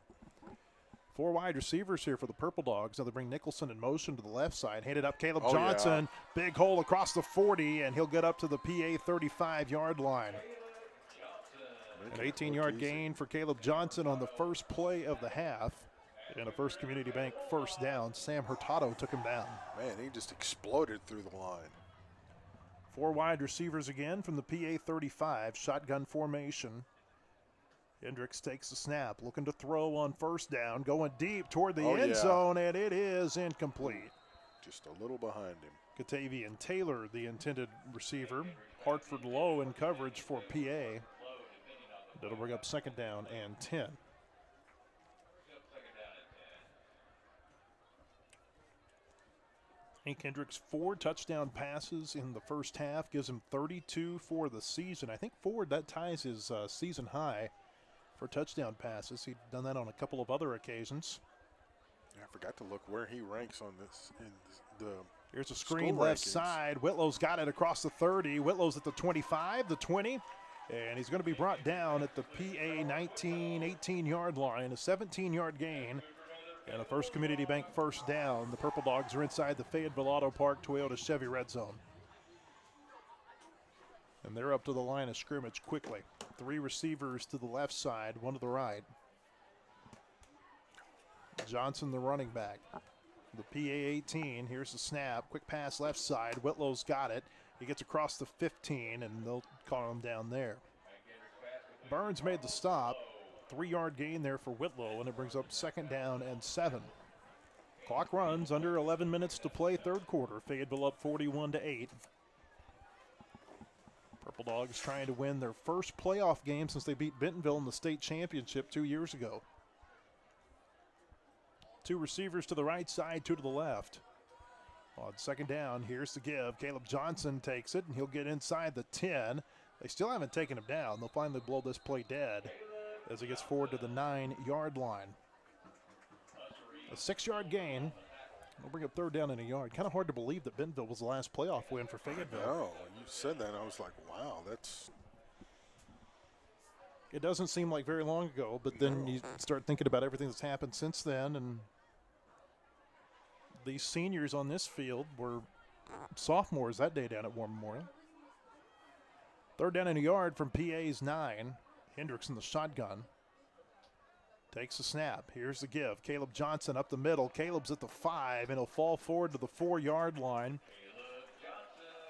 4 wide receivers here for the Purple Dogs. Now they bring Nicholson in motion to the left side. Handed up Caleb Johnson. Yeah. Big hole across the 40, and he'll get up to the PA 35-yard line. An 18-yard gain for Caleb Johnson on the first play of the half. And a First Community Bank first down. Sam Hurtado took him down. Man, he just exploded through the line. 4 wide receivers again from the PA 35. Shotgun formation. Hendricks takes the snap, looking to throw on first down, going deep toward the end zone, and it is incomplete. Just a little behind him. Katavian Taylor, the intended receiver. Hartford low in coverage for PA. That'll bring up second down and 10. Hank Hendricks, 4 touchdown passes in the first half, gives him 32 for the season. I think Ford, that ties his season high for touchdown passes. He'd done that on a couple of other occasions. Yeah, I forgot to look where he ranks on this in the Here's a screen left side. Whitlow's got it across the 30. Whitlow's at the 25, the 20, and he's going to be brought down at the PA 18-yard line, a 17-yard gain, and a First Community Bank first down. The Purple Dogs are inside the Fayetteville Auto Park Toyota Chevy red zone. And they're up to the line of scrimmage quickly. 3 receivers to the left side, 1 to the right. Johnson, the running back. The PA 18, here's the snap. Quick pass left side. Whitlow's got it. He gets across the 15, and they'll call him down there. Burns made the stop. 3-yard gain there for Whitlow, and it brings up second down and 7. Clock runs, under 11 minutes to play third quarter. Fayetteville up 41-8. Purple Dogs trying to win their first playoff game since they beat Bentonville in the state championship 2 years ago. 2 receivers to the right side, 2 to the left. On second down, here's the give. Caleb Johnson takes it, and he'll get inside the 10. They still haven't taken him down. They'll finally blow this play dead as he gets forward to the 9-yard line. A 6-yard gain. We'll bring up third down and a yard. Kind of hard to believe that Bentonville was the last playoff win for Fayetteville. Oh, you said that, and I was like, wow, that's... It doesn't seem like very long ago, but then you start thinking about everything that's happened since then, and these seniors on this field were sophomores that day down at War Memorial. Third down and a yard from PA's 9. Hendricks in the shotgun. Takes the snap. Here's the give. Caleb Johnson up the middle. Caleb's at the 5, and he'll fall forward to the 4-yard line.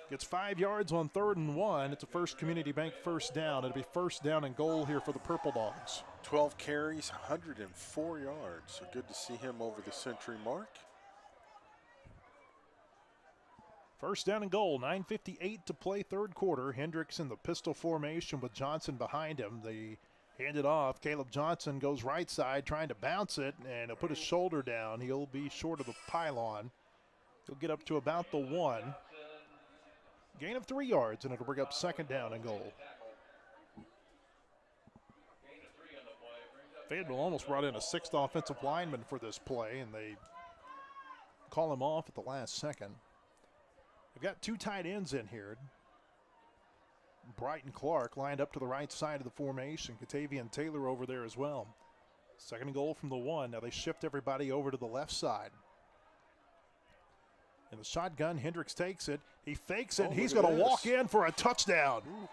Gets 5 yards on 3rd and 1. It's a First Community Bank first down. It'll be first down and goal here for the Purple Dogs. 12 carries, 104 yards. So good to see him over the century mark. First down and goal, 9:58 to play third quarter. Hendricks in the pistol formation with Johnson behind him. They hand it off. Caleb Johnson goes right side trying to bounce it, and he'll put his shoulder down. He'll be short of the pylon. He'll get up to about the 1. Gain of 3 yards, and it'll bring up second down and goal. Fayetteville almost brought in a 6th offensive lineman for this play, and they call him off at the last second. They've got 2 tight ends in here. Brighton Clark lined up to the right side of the formation. Katavian Taylor over there as well. Second and goal from the 1. Now they shift everybody over to the left side. In the shotgun, Hendricks takes it. He fakes it. He's going to walk in for a touchdown. Ooh.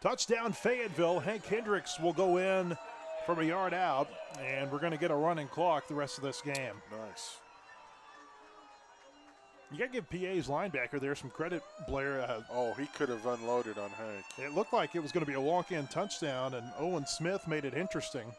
Touchdown Fayetteville. Hank Hendricks will go in from a yard out, and we're going to get a running clock the rest of this game. Nice. You got to give PA's linebacker there some credit, Blair. He could have unloaded on Hank. It looked like it was going to be a walk-in touchdown, and Owen Smith made it interesting.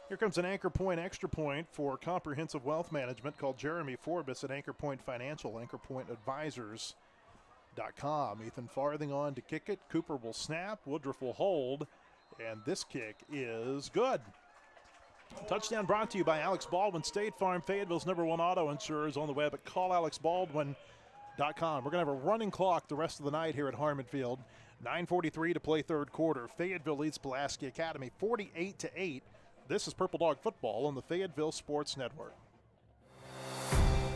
Here comes an Anchor Point extra point for comprehensive wealth management called Jeremy Forbes at Anchor Point Financial, anchorpointadvisors.com. Ethan Farthing on to kick it. Cooper will snap. Woodruff will hold, and this kick is good. Touchdown brought to you by Alex Baldwin, State Farm, Fayetteville's #1 auto insurers, on the web at callalexbaldwin.com. We're going to have a running clock the rest of the night here at Harmon Field. 9:43 to play third quarter. Fayetteville leads Pulaski Academy 48-8. This is Purple Dog Football on the Fayetteville Sports Network.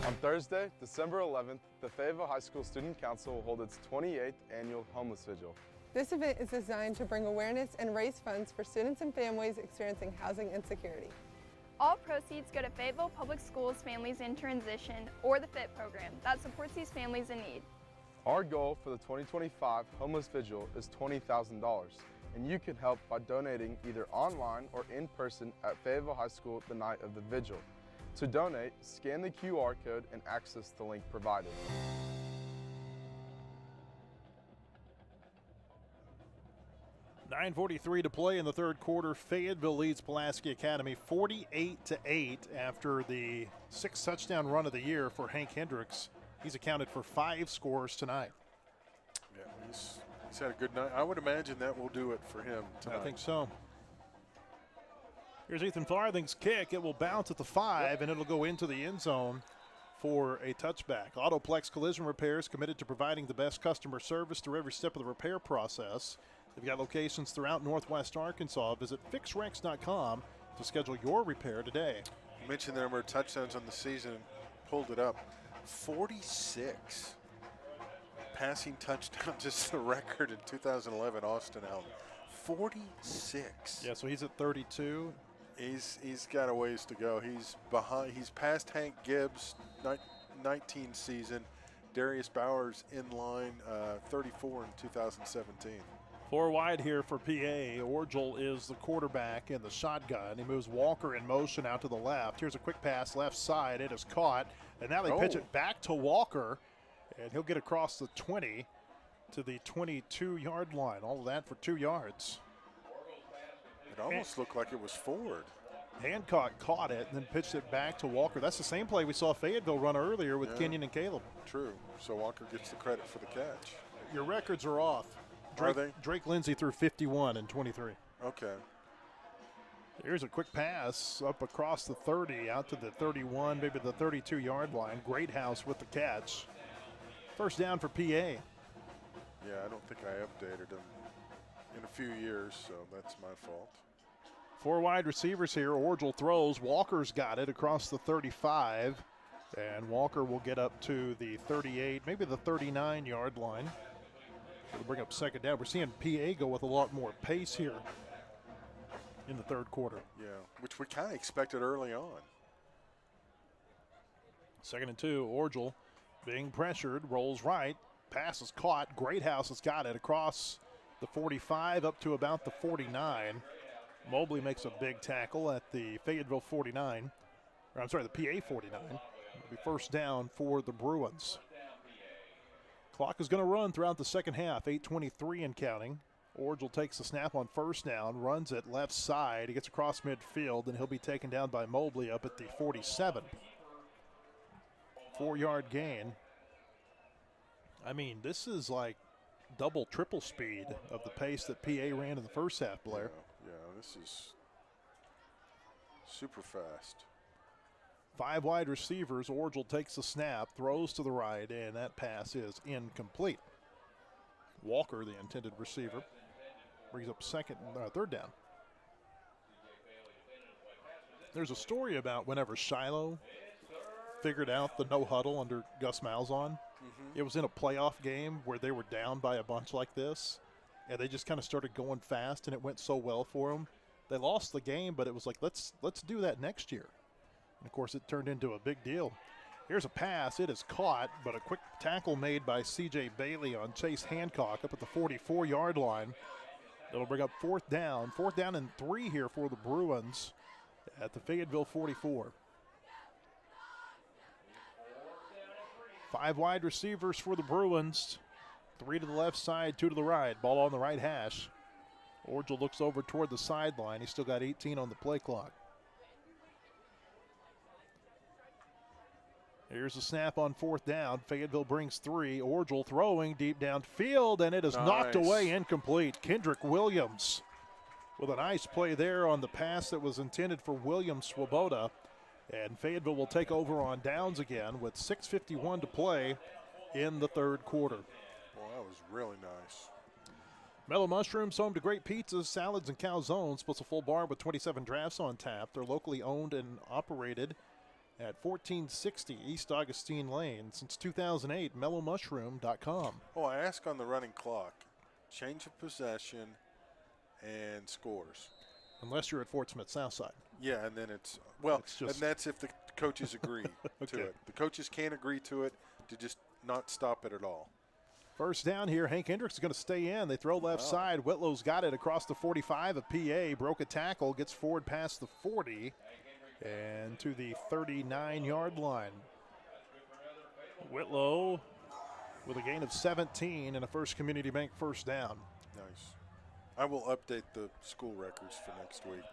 On Thursday, December 11th, the Fayetteville High School Student Council will hold its 28th annual Homeless Vigil. This event is designed to bring awareness and raise funds for students and families experiencing housing insecurity. All proceeds go to Fayetteville Public Schools Families in Transition or the FIT program that supports these families in need. Our goal for the 2025 Homeless Vigil is $20,000, and you can help by donating either online or in person at Fayetteville High School the night of the vigil. To donate, scan the QR code and access the link provided. .9:43 to play in the third quarter. Fayetteville leads Pulaski Academy 48-8 after the 6th touchdown run of the year for Hank Hendricks. He's accounted for 5 scores tonight. Yeah, he's had a good night. I would imagine that will do it for him tonight. I think so. Here's Ethan Farthing's kick. It will bounce at the 5, and it'll go into the end zone for a touchback. Autoplex Collision Repairs committed to providing the best customer service through every step of the repair process. They've got locations throughout Northwest Arkansas. Visit fixrex.com to schedule your repair today. You mentioned the number of touchdowns on the season. Pulled it up. 46 passing touchdowns is the record in 2011, Austin Allen. 46. Yeah, so he's at 32. He's got a ways to go. He's behind. He's past Hank Gibbs, 19 season. Darius Bowers in line, 34 in 2017. 4 wide here for PA. Orgel is the quarterback in the shotgun. He moves Walker in motion out to the left. Here's a quick pass left side. It is caught, and now they pitch it back to Walker, and he'll get across the 20 to the 22-yard line. All of that for 2 yards. It almost looked like it was Ford. Hancock caught it and then pitched it back to Walker. That's the same play we saw Fayetteville run earlier with Kenyon and Caleb. True. So Walker gets the credit for the catch. Your records are off. Drake Lindsay threw 51 and 23. Okay. Here's a quick pass up across the 30, out to the 31, maybe the 32-yard line. Greathouse with the catch. First down for PA. Yeah, I don't think I updated him in a few years, so that's my fault. 4 wide receivers here. Orgel throws. Walker's got it across the 35, and Walker will get up to the 38, maybe the 39-yard line. It'll bring up second down. We're seeing PA go with a lot more pace here in the third quarter. Yeah, which we kind of expected early on. 2nd and 2, Orgel being pressured, rolls right, pass is caught. Greathouse has got it across the 45 up to about the 49. Mobley makes a big tackle at the Fayetteville 49, or I'm sorry, the PA 49. It'll be first down for the Bruins. Clock is going to run throughout the second half, 8:23 and counting. Orgel takes the snap on first down, runs it left side. He gets across midfield, and he'll be taken down by Mobley up at the 47. 4-yard gain. I mean, this is like double, triple speed of the pace that PA ran in the first half, Blair. Yeah, this is super fast. 5 wide receivers. Orgel takes the snap, throws to the right, and that pass is incomplete. Walker, the intended receiver, brings up third down. There's a story about whenever Shiloh figured out the no huddle under Gus Malzahn. It was in a playoff game where they were down by a bunch like this, and they just kind of started going fast, and it went so well for them. They lost the game, but it was like, let's do that next year. And, of course, it turned into a big deal. Here's a pass. It is caught, but a quick tackle made by C.J. Bailey on Chase Hancock up at the 44-yard line. It'll bring up fourth down. 4th down and 3 here for the Bruins at the Fayetteville 44. 5 wide receivers for the Bruins. 3 to the left side, 2 to the right. Ball on the right hash. Orgel looks over toward the sideline. He's still got 18 on the play clock. Here's a snap on 4th down. Fayetteville brings 3. Orgel throwing deep downfield, and it is knocked away, incomplete. Kendrick Williams with a nice play there on the pass that was intended for William Swoboda. And Fayetteville will take over on downs again with 6:51 to play in the third quarter. Well, that was really nice. Mellow Mushrooms, home to great pizzas, salads, and calzones. Plus a full bar with 27 drafts on tap. They're locally owned and operated at 1460 East Augustine Lane since 2008. MellowMushroom.com. Oh, I ask on the running clock. Change of possession and scores. Unless you're at Fort Smith Southside. Yeah, and then it's and that's if the coaches agree Okay. to it. The coaches can't agree to it to just not stop it at all. First down here. Hank Hendricks is going to stay in. They throw left side. Whitlow's got it across the 45 of PA. Broke a tackle. Gets forward past the 40 and to the 39-yard line. Whitlow with a gain of 17 and a First Community Bank first down. Nice. I will update the school records for next week.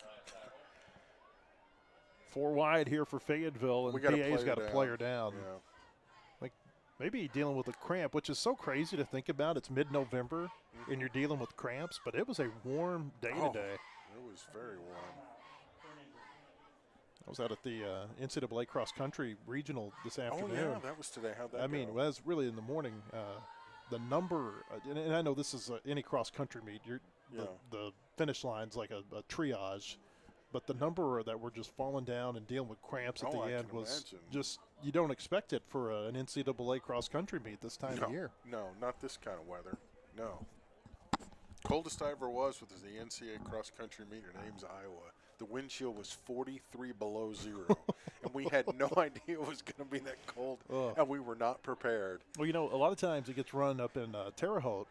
4 wide here for Fayetteville, and PA's got a player down. Yeah. Like maybe dealing with a cramp, which is so crazy to think about. It's mid-November, and you're dealing with cramps, but it was a warm day today. It was very warm. I was out at the NCAA cross country regional this afternoon. Oh, yeah, that was today. How'd that go? I mean, well, that's really in the morning. The number, and I know this is any cross country meet, the finish line's like a triage, but the number that were just falling down and dealing with cramps at the end was just, you don't expect it for an NCAA cross country meet this time of year. No, not this kind of weather. No. Coldest I ever was the NCAA cross country meet in Ames, Iowa. The wind chill was 43 below zero, and we had no idea it was going to be that cold, and we were not prepared. Well, you know, a lot of times it gets run up in Terre Haute,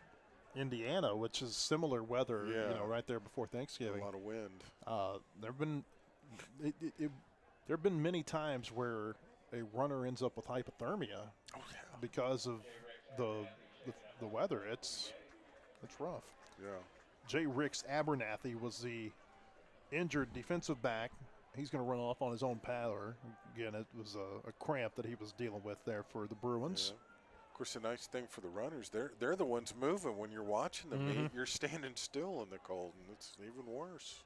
Indiana, which is similar weather, you know, right there before Thanksgiving. A lot of wind. There have been many times where a runner ends up with hypothermia because of the weather. It's rough. Yeah. Jay Ricks Abernathy was the injured defensive back. He's going to run off on his own paddler. Again, it was a cramp that he was dealing with there for the Bruins. Yeah. Of course, the nice thing for the runners, they're the ones moving. When you're watching the meet, you're standing still in the cold, and it's even worse.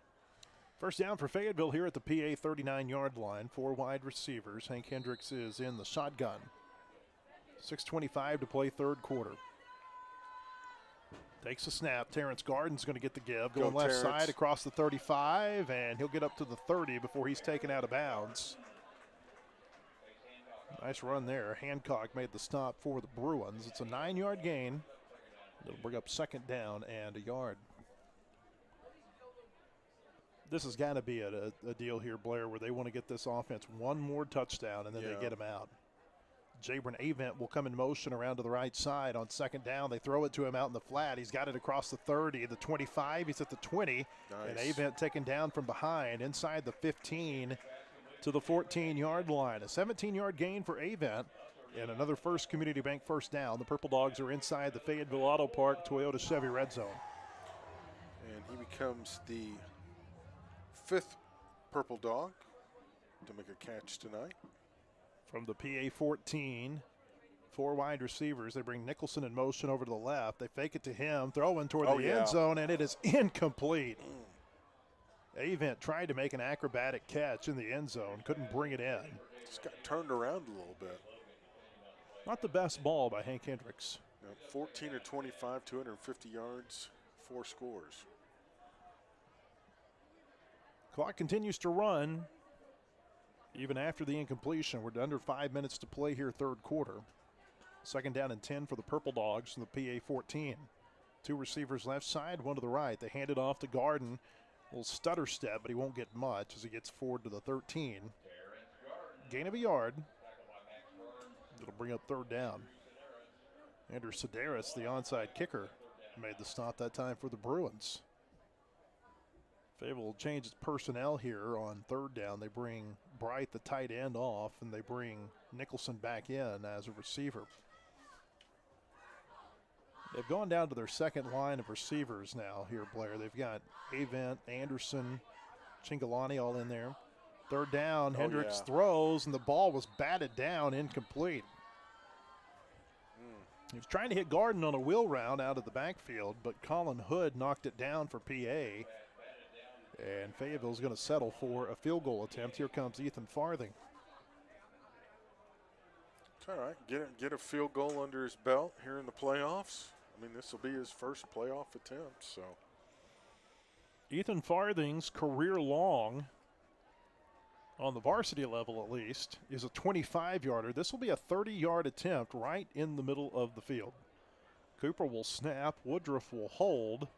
First down for Fayetteville here at the PA 39-yard line. 4 wide receivers. Hank Hendricks is in the shotgun. 6:25 to play third quarter. Takes a snap. Terrence Garden's going to get the give. Going left side across the 35, and he'll get up to the 30 before he's taken out of bounds. Nice run there. Hancock made the stop for the Bruins. It's a 9-yard gain. It'll bring up second down and a yard. This has got to be a deal here, Blair, where they want to get this offense one more touchdown, and then they get him out. Jabron Avent will come in motion around to the right side on second down. They throw it to him out in the flat. He's got it across the 30, the 25. He's at the 20. Nice. And Avent taken down from behind inside the 15 to the 14-yard line. A 17-yard gain for Avent and another First Community Bank first down. The Purple Dogs are inside the Fayetteville Auto Park Toyota Chevy Red Zone. And he becomes the 5th Purple Dog to make a catch tonight. From the PA 14, 4 wide receivers. They bring Nicholson in motion over to the left. They fake it to him, throwing toward the end zone, and it is incomplete. Avent tried to make an acrobatic catch in the end zone, couldn't bring it in. Just got turned around a little bit. Not the best ball by Hank Hendricks. 14 of 25, 250 yards, 4 scores. Clock continues to run even after the incompletion. We're under 5 minutes to play here, third quarter. 2nd down and 10 for the Purple Dogs from the PA 14. 2 receivers left side, 1 to the right. They hand it off to Garden. A little stutter step, but he won't get much as he gets forward to the 13. Gain of a yard. It'll bring up 3rd down. Andrew Sedaris, the onside kicker, made the stop that time for the Bruins. Fayetteville will change its personnel here on 3rd down. They bring Bright, the tight end, off, and they bring Nicholson back in as a receiver. They've gone down to their 2nd line of receivers now here, Blair. They've got Avent, Anderson, Chingalani all in there. 3rd down, Hendricks throws, and the ball was batted down, incomplete. He was trying to hit Garden on a wheel route out of the backfield, but Colin Hood knocked it down for PA. And Fayetteville's going to settle for a field goal attempt. Here comes Ethan Farthing. It's all right. Get a field goal under his belt here in the playoffs. I mean, this will be his first playoff attempt. So Ethan Farthing's career long, on the varsity level at least, is a 25-yarder. This will be a 30-yard attempt right in the middle of the field. Cooper will snap. Woodruff will hold.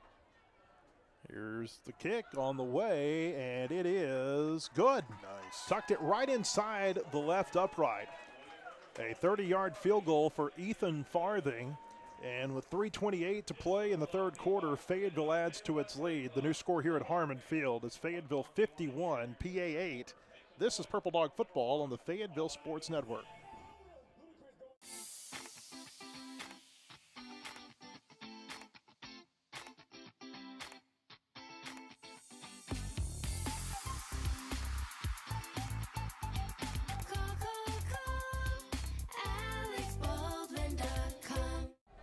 Here's the kick on the way, and it is good. Nice. Tucked it right inside the left upright. A 30-yard field goal for Ethan Farthing. And with 3:28 to play in the third quarter, Fayetteville adds to its lead. The new score here at Harmon Field is Fayetteville 51, PA 8. This is Purple Dog Football on the Fayetteville Sports Network.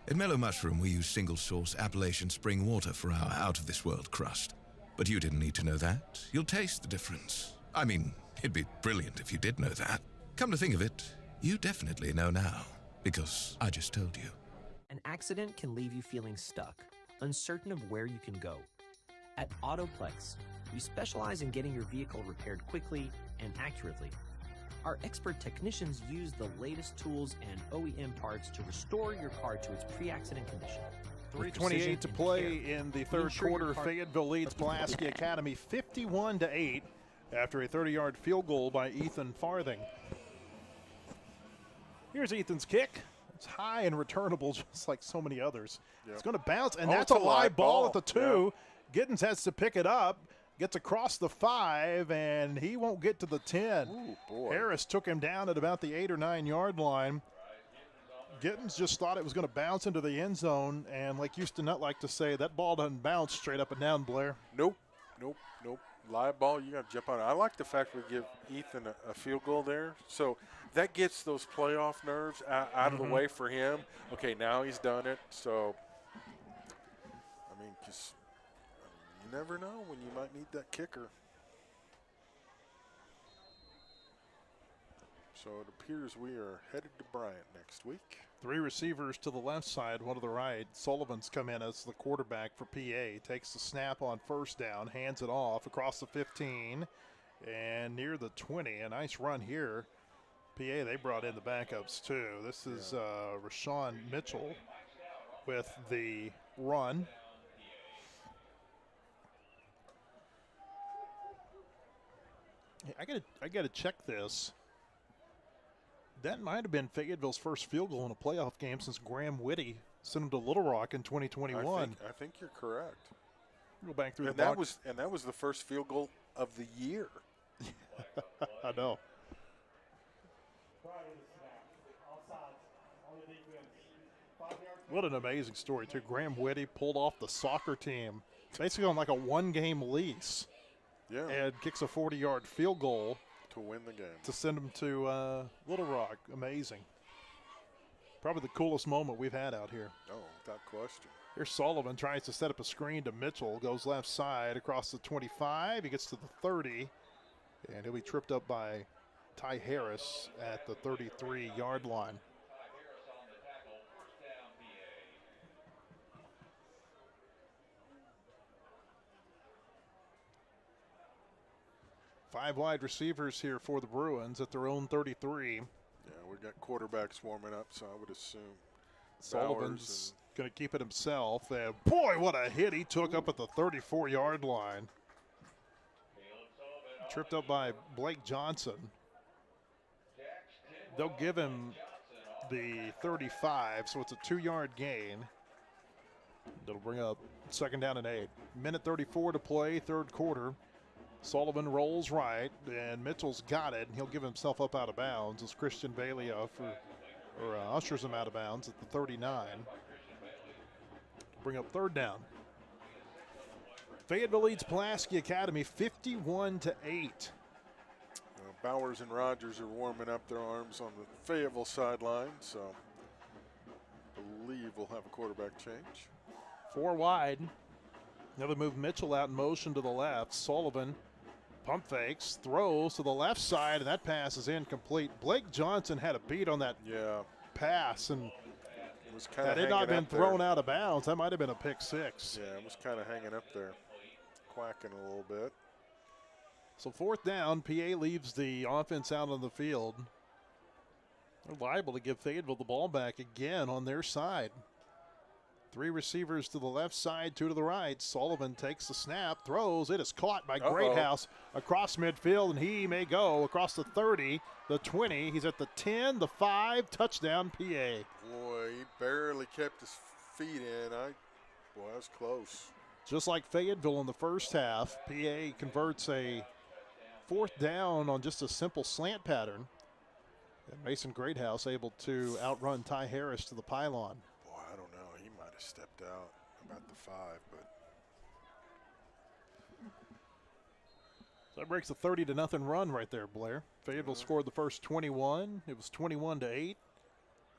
At Mellow Mushroom, we use single-source Appalachian spring water for our out-of-this-world crust. But you didn't need to know that. You'll taste the difference. I mean, it'd be brilliant if you did know that. Come to think of it, you definitely know now, because I just told you. An accident can leave you feeling stuck, uncertain of where you can go. At Autoplex, we specialize in getting your vehicle repaired quickly and accurately. Our expert technicians use the latest tools and OEM parts to restore your car to its pre-accident condition. 3:28 to play in the third quarter. Fayetteville leads Pulaski Academy 51-8 after a 30-yard field goal by Ethan Farthing. Here's Ethan's kick. It's high and returnable, just like so many others. Yep. It's going to bounce, and Oh, that's it's a a live live ball ball. at the 2. Giddens has to pick it up. Gets across the 5, and he won't get to the 10. Ooh, boy. Harris took him down at about the 8 or 9 yard line. Giddens just thought it was going to bounce into the end zone, and like Houston Nutt like to say, that ball doesn't bounce straight up and down, Blair. Nope. Live ball, you got to jump on it. I like the fact we give Ethan a field goal there. So that gets those playoff nerves out of the way for him. Okay, now he's done it. So, I mean, because you never know when you might need that kicker. So it appears we are headed to Bryant next week. 3 receivers to the left side, 1 to the right. Sullivan's come in as the quarterback for PA. Takes the snap on first down, hands it off across the 15 and near the 20. A nice run here. PA, they brought in the backups too. This is Rashawn Mitchell with the run. I gotta check this. That might have been Fayetteville's first field goal in a playoff game since Graham Whitty sent him to Little Rock in 2021. I think you're correct. Go back through and the that box. that was the first field goal of the year. I know. What an amazing story, too. Graham Whitty pulled off the soccer team, basically on like a 1-game lease. Yeah. And kicks a 40-yard field goal to win the game. To send them to Little Rock. Amazing. Probably the coolest moment we've had out here. Oh, without question. Here's Sullivan tries to set up a screen to Mitchell. Goes left side across the 25. He gets to the 30. And he'll be tripped up by Ty Harris at the 33-yard line. Five wide receivers here for the Bruins at their own 33. Yeah, we got quarterbacks warming up, so I would assume Sullivan's going to keep it himself. And boy, what a hit he took up at the 34-yard line. Tripped up by Blake Johnson. They'll give him the 35, so it's a 2-yard gain. That'll bring up 2nd down and 8. Minute 34 to play, third quarter. Sullivan rolls right, and Mitchell's got it, and he'll give himself up out of bounds as Christian Bailey ushers him out of bounds at the 39. Bring up 3rd down. Fayetteville leads Pulaski Academy 51-8. Bowers and Rogers are warming up their arms on the Fayetteville sideline, so I believe we'll have a quarterback change. 4 wide. Now they move Mitchell out in motion to the left. Sullivan pump fakes, throws to the left side, and that pass is incomplete. Blake Johnson had a beat on that pass, and that had not been thrown out of bounds. That might have been a pick 6. Yeah, it was kind of hanging up there, quacking a little bit. So 4th down, PA leaves the offense out on the field. They're liable to give Fayetteville the ball back again on their side. 3 receivers to the left side, 2 to the right. Sullivan takes the snap, throws. It is caught by Greathouse across midfield, and he may go across the 30, the 20. He's at the 10, the 5, touchdown PA. Boy, he barely kept his feet in. Boy, that was close. Just like Fayetteville in the first half, PA converts a 4th down on just a simple slant pattern. And Mason Greathouse able to outrun Ty Harris to the pylon. Boy, I don't know. He might have stepped out about the 5, but. So that breaks a 30-0 run right there, Blair. Fayetteville scored the first 21. It was 21-8.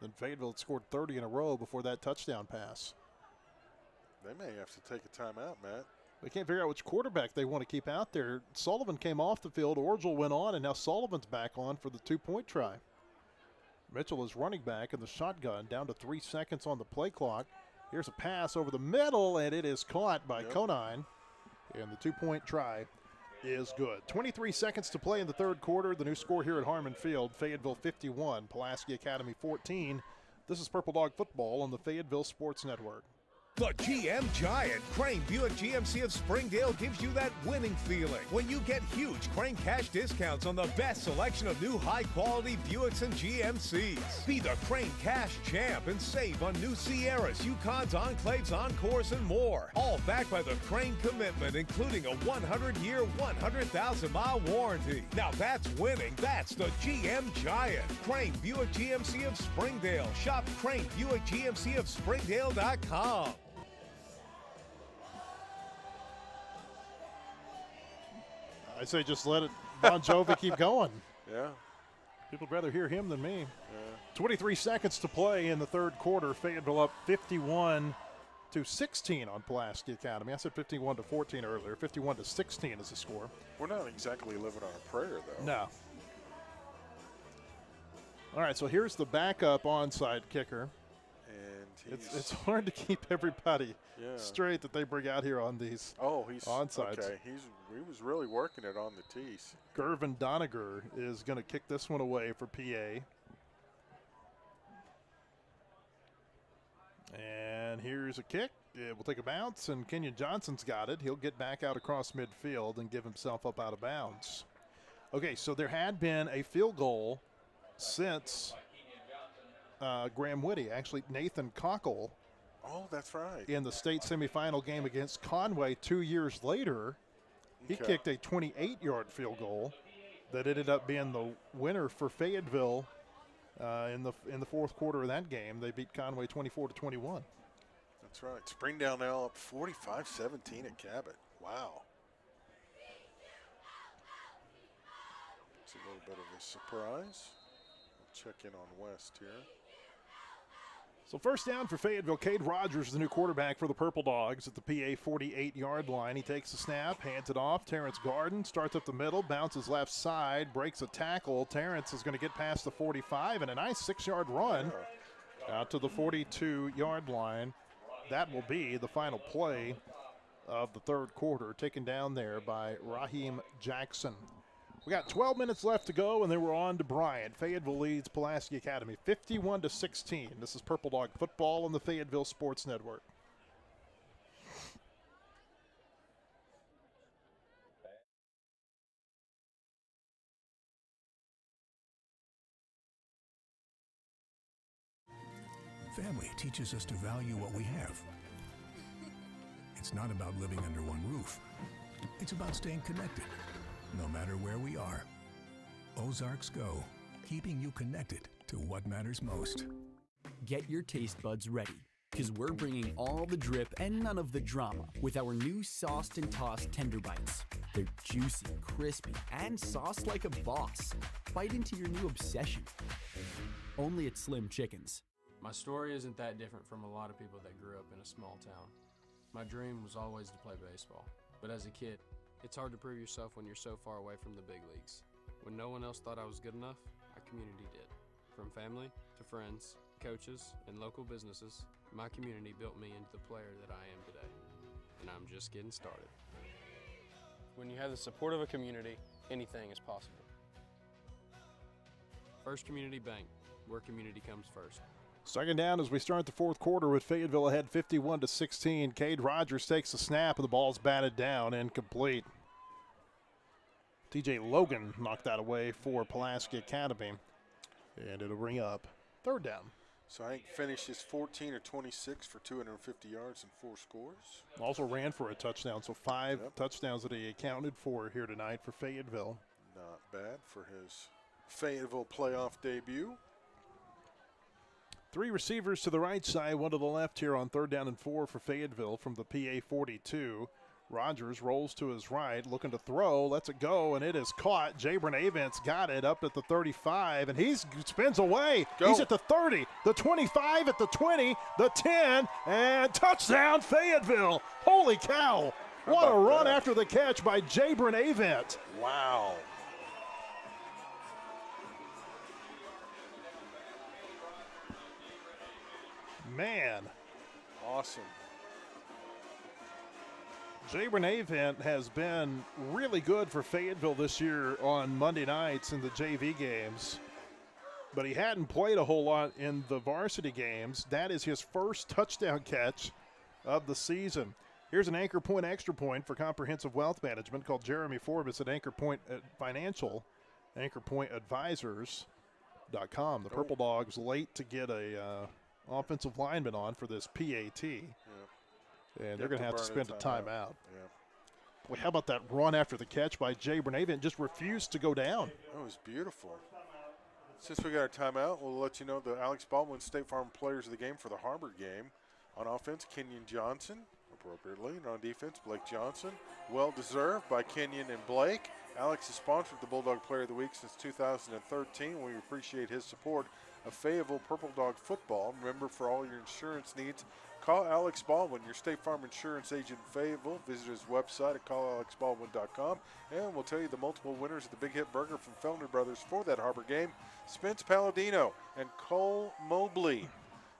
Then Fayetteville had scored 30 in a row before that touchdown pass. They may have to take a timeout, Matt. They can't figure out which quarterback they want to keep out there. Sullivan came off the field. Orgel went on, and now Sullivan's back on for the 2-point try. Mitchell is running back in the shotgun, down to 3 seconds on the play clock. Here's a pass over the middle, and it is caught by Conine. And the 2-point try is good. 23 seconds to play in the third quarter. The new score here at Harmon Field, Fayetteville 51, Pulaski Academy 14. This is Purple Dog Football on the Fayetteville Sports Network. The GM Giant, Crane Buick GMC of Springdale gives you that winning feeling when you get huge Crane cash discounts on the best selection of new high-quality Buicks and GMCs. Be the Crane cash champ and save on new Sierras, Yukons, Enclaves, Encores, and more. All backed by the Crane commitment, including a 100-year, 100,000-mile warranty. Now that's winning. That's the GM Giant. Crane Buick GMC of Springdale. Shop Crane Buick GMC of Springdale.com. I say just let it Bon Jovi keep going. Yeah. People would rather hear him than me. Yeah. 23 seconds to play in the third quarter. Fayetteville up 51-16 on Pulaski Academy. I said 51-14 earlier. 51-16 is the score. We're not exactly living on a prayer, though. No. All right, so here's the backup onside kicker. And it's hard to keep everybody straight that they bring out here on these onsides. Okay. He was really working it on the tees. Gervin Doniger is going to kick this one away for PA. And here's a kick. It will take a bounce, and Kenyon Johnson's got it. He'll get back out across midfield and give himself up out of bounds. Okay, so there had been a field goal since Graham Whitty. Actually, Nathan Cockle. Oh, that's right. In the state semifinal game against Conway 2 years later, he kicked a 28-yard field goal that ended up being the winner for Fayetteville in the fourth quarter of that game. They beat Conway 24-21. That's right. Springdale now up 45-17 at Cabot. Wow. It's a little bit of a surprise. We'll check in on West here. So first down for Fayetteville. Cade Rogers, the new quarterback for the Purple Dogs at the PA 48-yard line. He takes the snap, hands it off. Terrence Garden starts up the middle, bounces left side, breaks a tackle. Terrence is going to get past the 45 and a nice 6-yard run out to the 42-yard line. That will be the final play of the third quarter, taken down there by Raheem Jackson. We got 12 minutes left to go, and then we're on to Bryant. Fayetteville leads Pulaski Academy 51-16. This is Purple Dog football on the Fayetteville Sports Network. Family teaches us to value what we have. It's not about living under one roof. It's about staying connected, no matter where we are. Ozarks Go, keeping you connected to what matters most. Get your taste buds ready, because we're bringing all the drip and none of the drama with our new sauced and tossed tender bites. They're juicy, crispy, and sauced like a boss. Bite into your new obsession. Only at Slim Chickens. My story isn't that different from a lot of people that grew up in a small town. My dream was always to play baseball, but as a kid, it's hard to prove yourself when you're so far away from the big leagues. When no one else thought I was good enough, our community did. From family to friends, coaches, and local businesses, my community built me into the player that I am today. And I'm just getting started. When you have the support of a community, anything is possible. First Community Bank, where community comes first. Second down as we start the fourth quarter with Fayetteville ahead 51-16. Cade Rogers takes the snap and the ball's batted down, incomplete. TJ Logan knocked that away for Pulaski Academy, and it'll bring up third down. So I think finishes 14 or 26 for 250 yards and 4 scores. Also ran for a touchdown, so 5 touchdowns that he accounted for here tonight for Fayetteville. Not bad for his Fayetteville playoff debut. 3 receivers to the right side, 1 to the left here on third down and 4 for Fayetteville from the PA 42. Rogers rolls to his right, looking to throw, lets it go, and it is caught. Jabron Avents got it up at the 35, and he spins away. He's at the 30, the 25, at the 20, the 10, and touchdown Fayetteville. Holy cow. What a run after the catch by Jabron Avent. Wow. Man. Awesome. Jabron Avent has been really good for Fayetteville this year on Monday nights in the JV games, but he hadn't played a whole lot in the varsity games. That is his first touchdown catch of the season. Here's an Anchor Point Extra Point for comprehensive wealth management. Called Jeremy Forbes at Anchor Point Financial, anchorpointadvisors.com. The Purple Dogs late to get a offensive lineman on for this PAT. And they're going to have to spend a timeout. Boy, how about that run after the catch by Jabron Avent? Just refused to go down. That was beautiful. Since we got our timeout, we'll let you know the Alex Baldwin State Farm players of the game for the Harbor game. On offense, Kenyon Johnson, appropriately. And on defense, Blake Johnson. Well deserved by Kenyon and Blake. Alex has sponsored the Bulldog Player of the Week since 2013. We appreciate his support of Fayetteville Purple Dog football. Remember, for all your insurance needs, call Alex Baldwin, your State Farm insurance agent in Fayetteville. Visit his website at callalexbaldwin.com, and we'll tell you the multiple winners of the Big Hit Burger from Fellner Brothers for that Harbor game. Spence Palladino and Cole Mobley.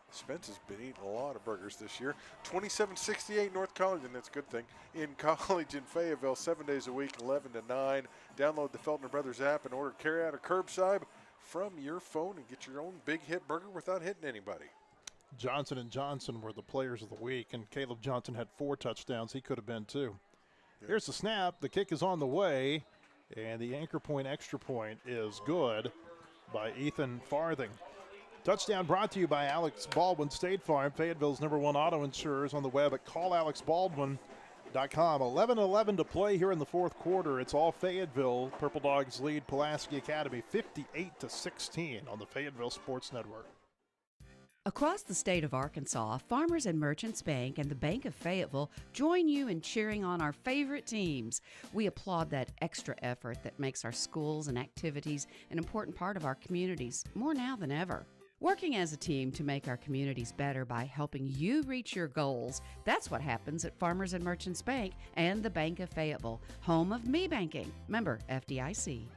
Spence has been eating a lot of burgers this year. 2768 North College, and that's a good thing. In College in Fayetteville, 7 days a week, 11 to 9. Download the Feltner Brothers app and order carryout or curbside from your phone and get your own Big Hit Burger without hitting anybody. Johnson and Johnson were the players of the week, and Caleb Johnson had 4 touchdowns. He could have been 2. Here's the snap. The kick is on the way, and the Anchor Point Extra Point is good by Ethan Farthing. Touchdown brought to you by Alex Baldwin State Farm, Fayetteville's #1 auto insurers, on the web at callalexbaldwin.com. 11-11 to play here in the fourth quarter. It's all Fayetteville. Purple Dogs lead Pulaski Academy 58-16 on the Fayetteville Sports Network. Across the state of Arkansas, Farmers and Merchants Bank and the Bank of Fayetteville join you in cheering on our favorite teams. We applaud that extra effort that makes our schools and activities an important part of our communities, more now than ever. Working as a team to make our communities better by helping you reach your goals. That's what happens at Farmers and Merchants Bank and the Bank of Fayetteville, home of me banking. Member FDIC.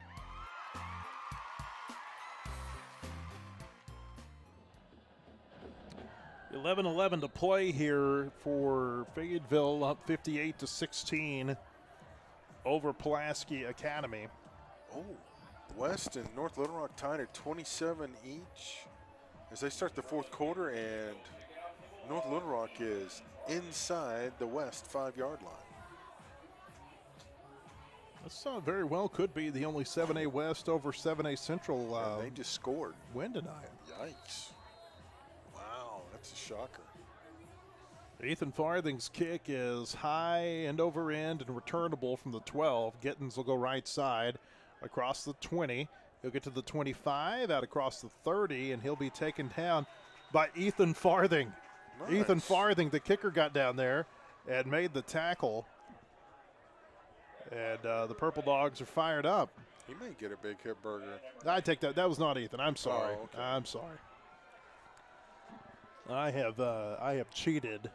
$11:11 to play here for Fayetteville, up 58-16 over Pulaski Academy. Oh, West and North Little Rock tied at 27 each as they start the fourth quarter, and North Little Rock is inside the West 5-yard line. This very well could be the only 7A West over 7A Central they just scored. Win tonight. Yikes. Wow, that's a shocker. Ethan Farthing's kick is high and over end and returnable from the 12. Gittins will go right side across the 20. He'll get to the 25, out across the 30, and he'll be taken down by Ethan Farthing. Nice. Ethan Farthing, the kicker, got down there and made the tackle. And the Purple Dogs are fired up. He may get a big hit burger. I take that. That was not Ethan. I'm sorry. Oh, okay. I'm sorry. I have cheated.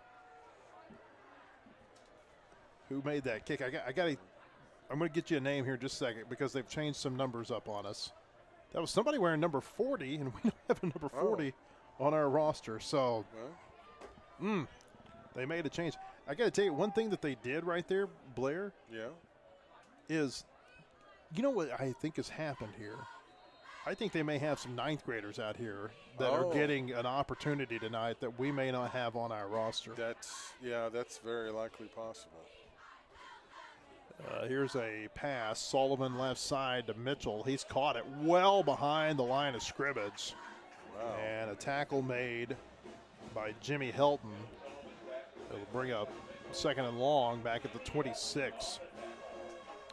Who made that kick? I'm going to get you a name here in just a second because they've changed some numbers up on us. That was somebody wearing number 40, and we don't have a number 40 on our roster. So, they made a change. I got to tell you, one thing that they did right there, Blair, is, you know what I think has happened here? I think they may have some ninth graders out here that are getting an opportunity tonight that we may not have on our roster. That's very likely possible. Here's a pass. Sullivan left side to Mitchell. He's caught it well behind the line of scrimmage. Wow. And a tackle made by Jimmy Helton. It'll bring up second and long back at the 26.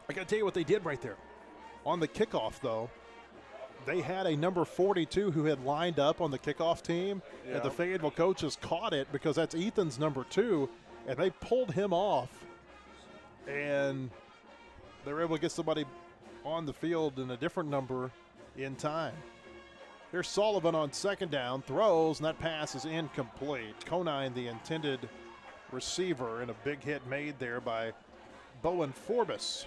I got to tell you what they did right there. On the kickoff, though, they had a number 42 who had lined up on the kickoff team, and the Fayetteville coaches caught it because that's Ethan's number 2, and they pulled him off. And they were able to get somebody on the field in a different number in time. Here's Sullivan on second down, throws, and that pass is incomplete. Conine, the intended receiver, and a big hit made there by Bowen Forbes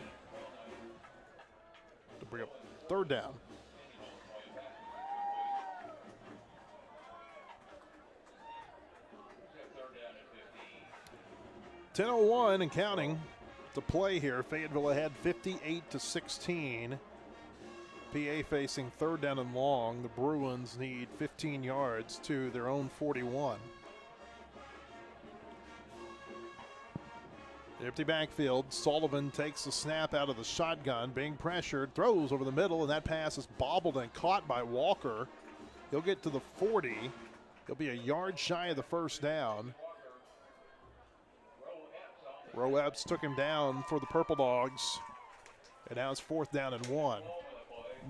to bring up third down. .10:01 and counting to play here. Fayetteville ahead 58-16. PA facing third down and long. The Bruins need 15 yards to their own 41. Empty backfield. Sullivan takes the snap out of the shotgun, being pressured, throws over the middle, and that pass is bobbled and caught by Walker. He'll get to the 40. He'll be a yard shy of the first down. Roeps took him down for the Purple Dogs. And now it's fourth down and 1.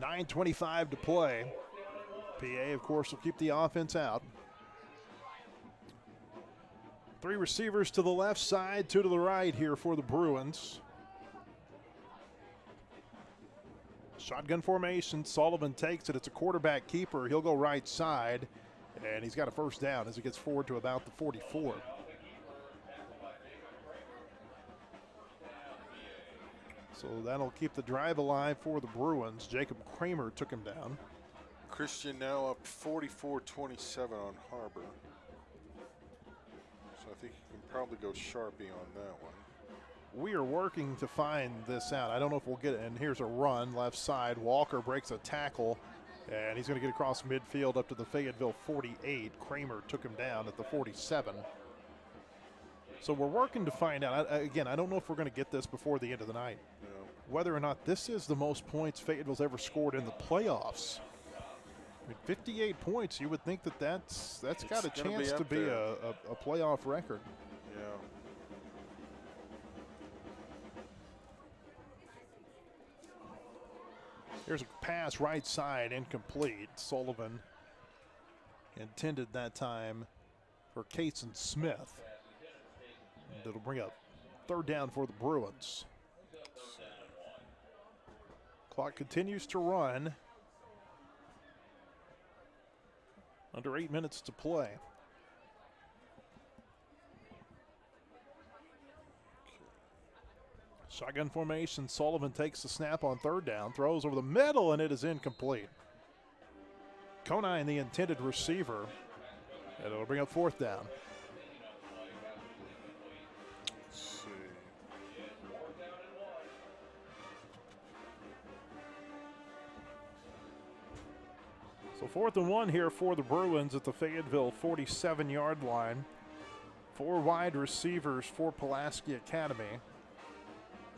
9:25 to play. PA, of course, will keep the offense out. 3 receivers to the left side, 2 to the right here for the Bruins. Shotgun formation. Sullivan takes it. It's a quarterback keeper. He'll go right side, and he's got a first down as he gets forward to about the 44. So that'll keep the drive alive for the Bruins. Jacob Kramer took him down. Christian now up 44-27 on Harbor. So I think you can probably go Sharpie on that one. We are working to find this out. I don't know if we'll get it. And here's a run left side. Walker breaks a tackle, and he's going to get across midfield up to the Fayetteville 48. Kramer took him down at the 47. So we're working to find out. Again, I don't know if we're going to get this before the end of the night. No. Whether or not this is the most points Fayetteville's ever scored in the playoffs. I mean, 58 points, you would think that's got a chance to be a playoff record. Yeah. Here's a pass right side, incomplete. Sullivan intended that time for Kason Smith. And it'll bring up third down for the Bruins. Clock continues to run. Under 8 minutes to play. Shotgun formation. Sullivan takes the snap on third down, throws over the middle, and it is incomplete. Conine, the intended receiver, and it'll bring up fourth down. Let's see. So 4th and 1 here for the Bruins at the Fayetteville 47-yard line. 4 wide receivers for Pulaski Academy.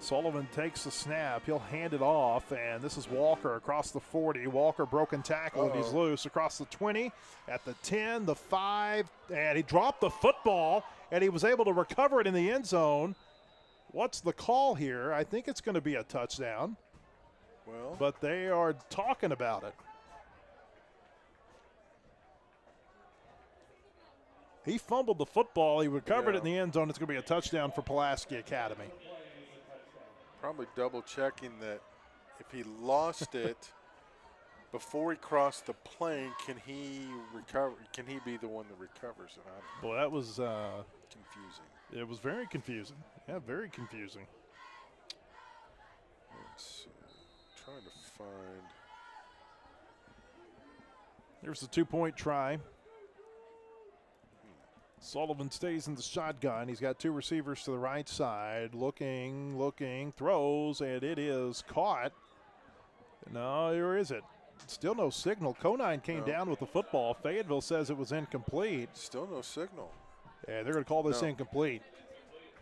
Sullivan takes the snap. He'll hand it off, and this is Walker across the 40. Walker broken tackle, and he's loose across the 20, at the 10, the 5, and he dropped the football, and he was able to recover it in the end zone. What's the call here? I think it's going to be a touchdown. Well, but they are talking about it. He fumbled the football. He recovered it in the end zone. It's going to be a touchdown for Pulaski Academy. Probably double checking that if he lost it before he crossed the plane, can he recover? Can he be the one that recovers it? Boy, that was confusing. It was very confusing. Yeah, very confusing. Let's see. Trying to find. There's the 2-point try. Sullivan stays in the shotgun. He's got 2 receivers to the right side. Looking, throws, and it is caught. No, where is it? Still no signal. Conine came down with the football. Fayetteville says it was incomplete. Still no signal. And they're going to call this incomplete.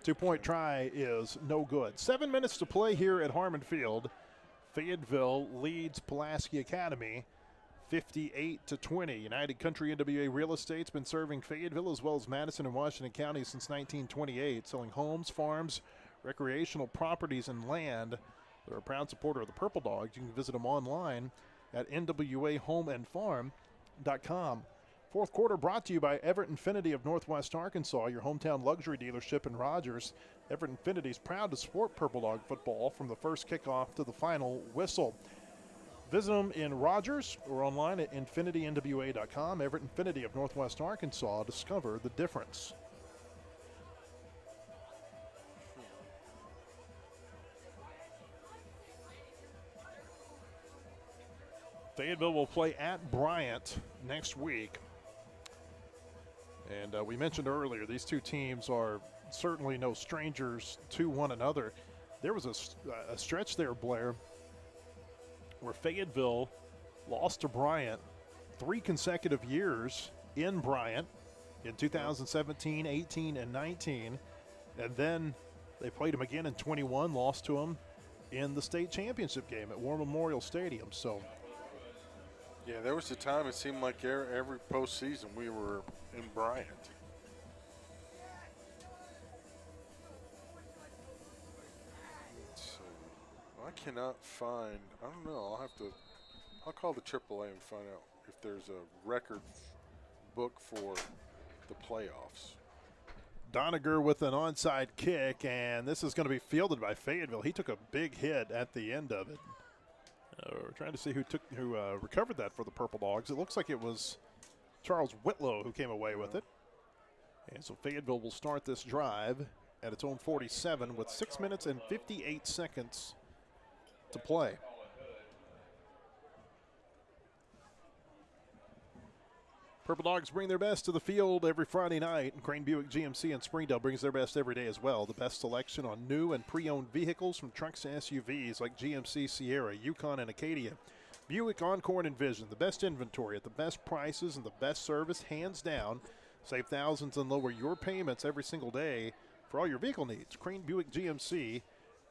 2-point try is no good. 7 minutes to play here at Harmon Field. Fayetteville leads Pulaski Academy 58-20. United Country NWA Real Estate's been serving Fayetteville as well as Madison and Washington County since 1928, selling homes, farms, recreational properties, and land. They're a proud supporter of the Purple Dogs. You can visit them online at nwahomeandfarm.com. Fourth quarter brought to you by Everett Infinity of Northwest Arkansas, your hometown luxury dealership in Rogers. Everett Infinity is proud to support Purple Dog football from the first kickoff to the final whistle. Visit them in Rogers or online at infinitynwa.com. Everett Infinity of Northwest Arkansas. Discover the difference. Fayetteville will play at Bryant next week. And we mentioned earlier, these two teams are certainly no strangers to one another. There was a stretch there, Blair, where Fayetteville lost to Bryant 3 consecutive years in Bryant in 2017, 18, and 19. And then they played them again in 21, lost to them in the state championship game at War Memorial Stadium. So, yeah, there was a time it seemed like every postseason we were in Bryant. I cannot find, I don't know, I'll call the AAA and find out if there's a record book for the playoffs. Doniger with an onside kick, and this is going to be fielded by Fayetteville. He took a big hit at the end of it. We're trying to see who recovered that for the Purple Dogs. It looks like it was Charles Whitlow who came away with it. And so Fayetteville will start this drive at its own 47 with 6 minutes and 58 seconds to play. Purple Dogs bring their best to the field every Friday night, and Crane Buick GMC in Springdale brings their best every day as well. The best selection on new and pre-owned vehicles from trucks to SUVs like GMC Sierra, Yukon, and Acadia. Buick, Encore, and Envision, the best inventory at the best prices and the best service, hands down. Save thousands and lower your payments every single day for all your vehicle needs. Crane Buick GMC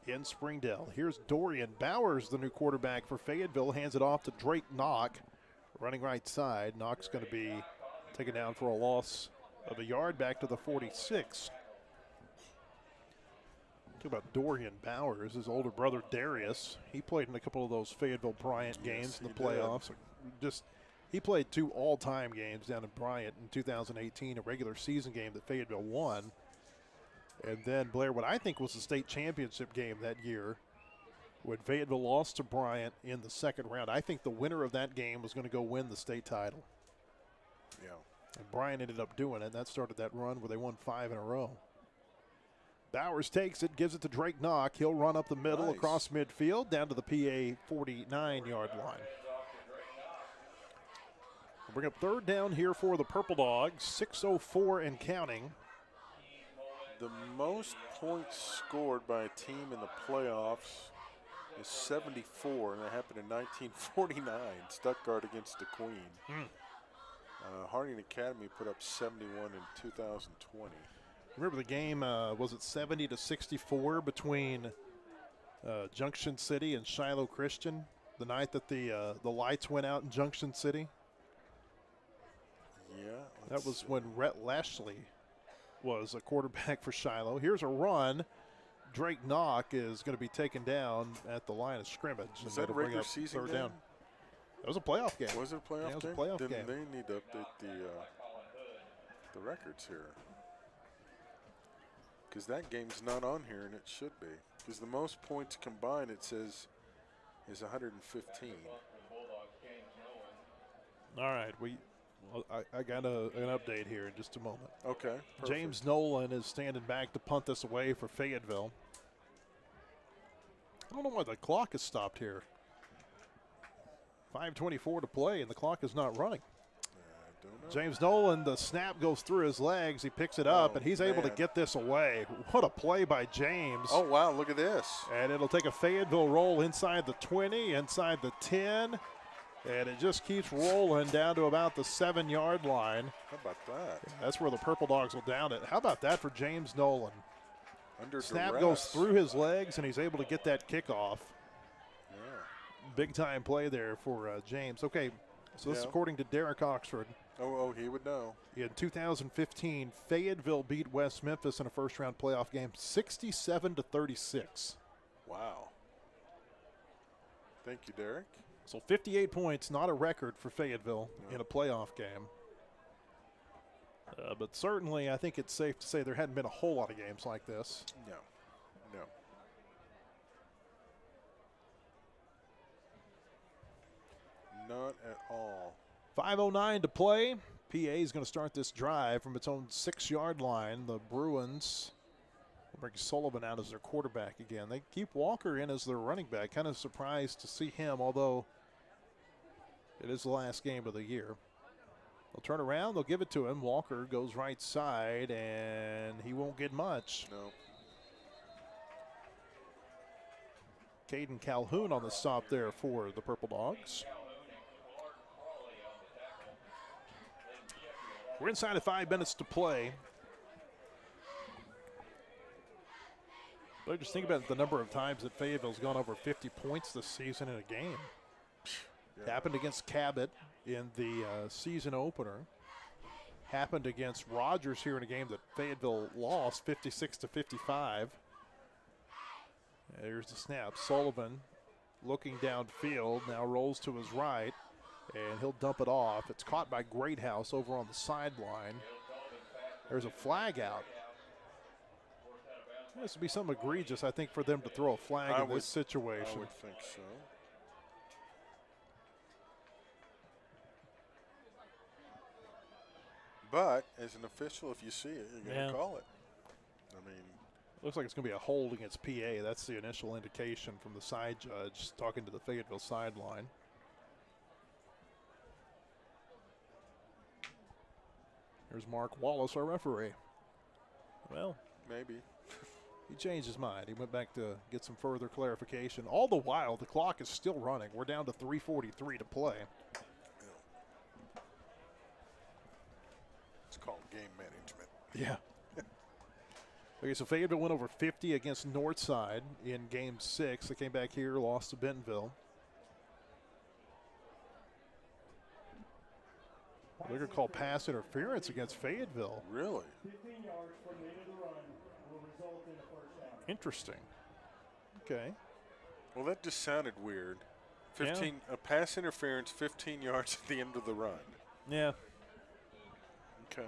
in Springdale. Here's Dorian Bowers, the new quarterback for Fayetteville, hands it off to Drake Knock. Running right side. Knock's going to be taken down for a loss of a yard back to the 46. Talk about Dorian Bowers, his older brother Darius. He played in a couple of those Fayetteville Bryant games in the playoffs. He played 2 all-time games down in Bryant in 2018, a regular season game that Fayetteville won. And then, Blair, what I think was the state championship game that year, when Fayetteville lost to Bryant in the second round. I think the winner of that game was going to go win the state title. Yeah. And Bryan ended up doing it. That started that run where they won 5 in a row. Bowers takes it, gives it to Drake Knock. He'll run up the middle across midfield down to the PA 49-yard line. We'll bring up third down here for the Purple Dogs, 6:04 and counting. The most points scored by a team in the playoffs is 74, and that happened in 1949, Stuttgart against the Queen. Harding Academy put up 71 in 2020. Remember the game, was it 70-64 between Junction City and Shiloh Christian the night that the lights went out in Junction City? Yeah. That was when Rhett Lashley was a quarterback for Shiloh. Here's a run. Drake Knock is going to be taken down at the line of scrimmage. Was that a regular season third game? down. That was a playoff game. Was it a playoff game? Yeah, it was game? a playoff Then game. they need to update the records here. Because that game's not on here, and it should be. Because the most points combined, it says, is 115. All right, I got an update here in just a moment. Okay. Perfect. James Nolan is standing back to punt this away for Fayetteville. I don't know why the clock is stopped here. 5:24 to play, and the clock is not running. I don't know. James Nolan, the snap goes through his legs. He picks it up, and he's able to get this away. What a play by James. Oh, wow, look at this. And it'll take a Fayetteville roll inside the 20, inside the 10. And it just keeps rolling down to about the 7-yard line. How about that? That's where the Purple Dogs will down it. How about that for James Nolan? Under Snap duress. goes through his legs, and he's able to get that kickoff. Yeah. Big-time play there for James. Okay, so this is according to Derek Oxford. Oh, he would know. In 2015, Fayetteville beat West Memphis in a first-round playoff game, 67-36. Wow. Thank you, Derek. So 58 points, not a record for Fayetteville in a playoff game. But certainly, I think it's safe to say there hadn't been a whole lot of games like this. No. Not at all. 5:09 to play. PA is going to start this drive from its own 6-yard line. The Bruins will bring Sullivan out as their quarterback again. They keep Walker in as their running back. Kind of surprised to see him, although it is the last game of the year. They'll turn around. They'll give it to him. Walker goes right side, and he won't get much. No. Caden Calhoun on the stop there for the Purple Dogs. We're inside of 5 minutes to play. But just think about the number of times that Fayetteville's gone over 50 points this season in a game. Yeah. Happened against Cabot in the season opener. Happened against Rogers here in a game that Fayetteville lost 56-55. There's the snap. Sullivan looking downfield, now rolls to his right, and he'll dump it off. It's caught by Greathouse over on the sideline. There's a flag out. This would be something egregious, I think, for them to throw a flag in this situation. I would think so. But as an official, if you see it, you're going to call it. I mean, looks like it's going to be a hold against PA. That's the initial indication from the side judge talking to the Fayetteville sideline. There's Mark Wallace, our referee. Well, maybe. He changed his mind. He went back to get some further clarification. All the while, the clock is still running. We're down to 3:43 to play. It's called game management. Yeah. Okay, so Fayetteville went over 50 against Northside in Game 6. They came back here, lost to Bentonville. They're going to call pass interference against Fayetteville. Really? 15 yards from the end of the run will result in a first down. Interesting. Okay. Well, that just sounded weird. 15, a pass interference, 15 yards at the end of the run. Yeah. Okay.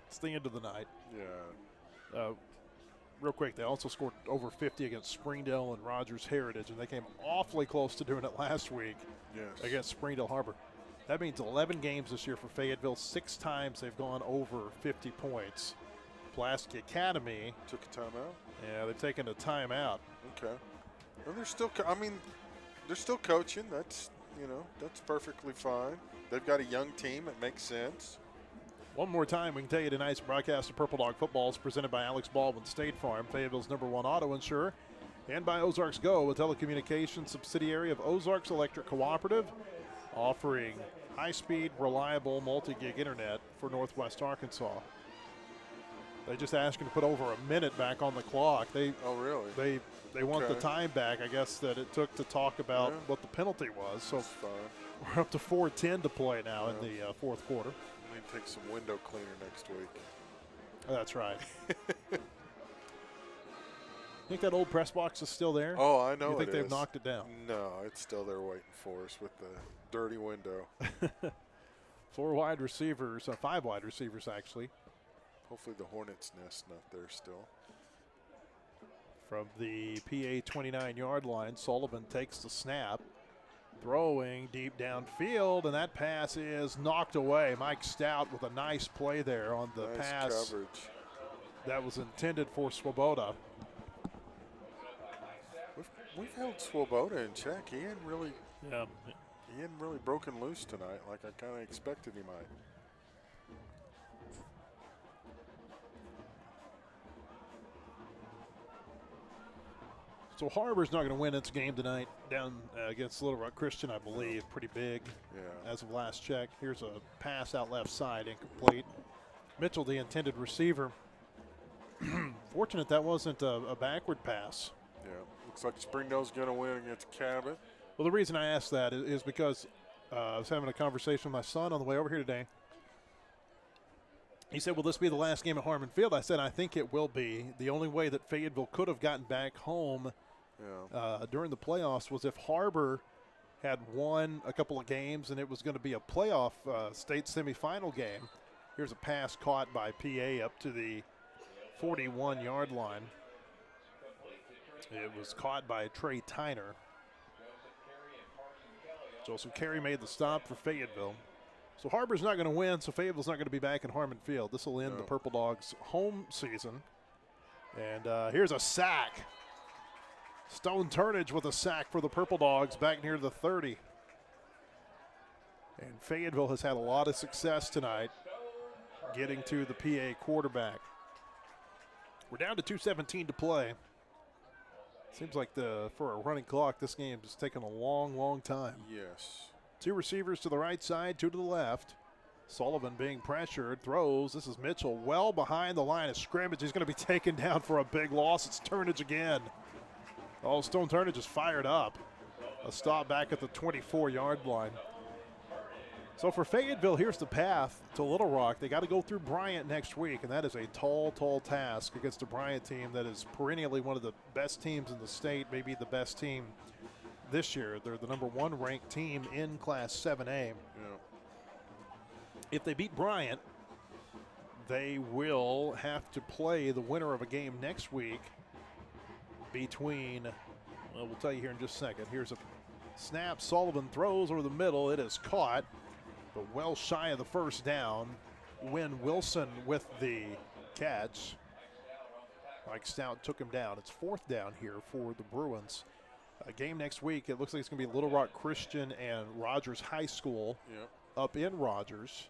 It's the end of the night. Yeah. Real quick, they also scored over 50 against Springdale and Rogers Heritage, and they came awfully close to doing it last week against Springdale Harbor. That means 11 games this year for Fayetteville. 6 times they've gone over 50 points. Pulaski Academy took a timeout. Yeah, they've taken a timeout. Okay. Well, they're still. They're still coaching. That's that's perfectly fine. They've got a young team. It makes sense. One more time, we can tell you tonight's broadcast of Purple Dog Football is presented by Alex Baldwin State Farm, Fayetteville's #1 auto insurer, and by Ozarks Go, a telecommunications subsidiary of Ozarks Electric Cooperative, offering high-speed, reliable, multi-gig internet for Northwest Arkansas. They just asked him to put over a minute back on the clock. Oh, really? They want the time back, I guess, that it took to talk about what the penalty was. So we're up to 4:10 to play now in the fourth quarter. We need to take some window cleaner next week. That's right. Think that old press box is still there? Oh, I know. You think it they've is. knocked it down? No, it's still there waiting for us with the dirty window. 4 wide receivers, 5 wide receivers actually. Hopefully the Hornets' nest not there still. From the PA 29-yard line, Sullivan takes the snap, throwing deep downfield, and that pass is knocked away. Mike Stout with a nice play there on the pass coverage that was intended for Swoboda. We've held Swoboda in check. He hadn't really broken loose tonight like I kind of expected he might. So Harbor's not going to win its game tonight down against Little Rock Christian, I believe. Pretty big as of last check. Here's a pass out left side, incomplete. Mitchell, the intended receiver. Fortunate that wasn't a backward pass. Yeah, looks like Springdale's going to win against Cabot. Well, the reason I asked that is because I was having a conversation with my son on the way over here today. He said, will this be the last game at Harmon Field? I said, I think it will be. The only way that Fayetteville could have gotten back home during the playoffs was if Harbor had won a couple of games and it was going to be a playoff state semifinal game. Here's a pass caught by PA up to the 41-yard line. It was caught by Trey Tyner. Joseph Carey made the stop for Fayetteville. So Harbor's not going to win, so Fayetteville's not going to be back in Harmon Field. This will end the Purple Dogs' home season. And here's a sack. Stone Turnage with a sack for the Purple Dogs back near the 30. And Fayetteville has had a lot of success tonight getting to the PA quarterback. We're down to 2:17 to play. Seems like for a running clock, this game has taken a long, long time. Yes. 2 receivers to the right side, 2 to the left. Sullivan being pressured, throws. This is Mitchell well behind the line of scrimmage. He's going to be taken down for a big loss. It's Turnage again. Oh, Stone Turnage is fired up. A stop back at the 24-yard line. So for Fayetteville, here's the path to Little Rock. They got to go through Bryant next week, and that is a tall, tall task against a Bryant team that is perennially one of the best teams in the state, maybe the best team this year. They're the #1 ranked team in Class 7A. Yeah. If they beat Bryant, they will have to play the winner of a game next week between, well, we'll tell you here in just a second. Here's a snap. Sullivan throws over the middle. It is caught, but well shy of the first down. Win Wilson with the catch. Mike Stout took him down. It's 4th down here for the Bruins. A game next week, it looks like it's going to be Little Rock Christian and Rogers High School up in Rogers.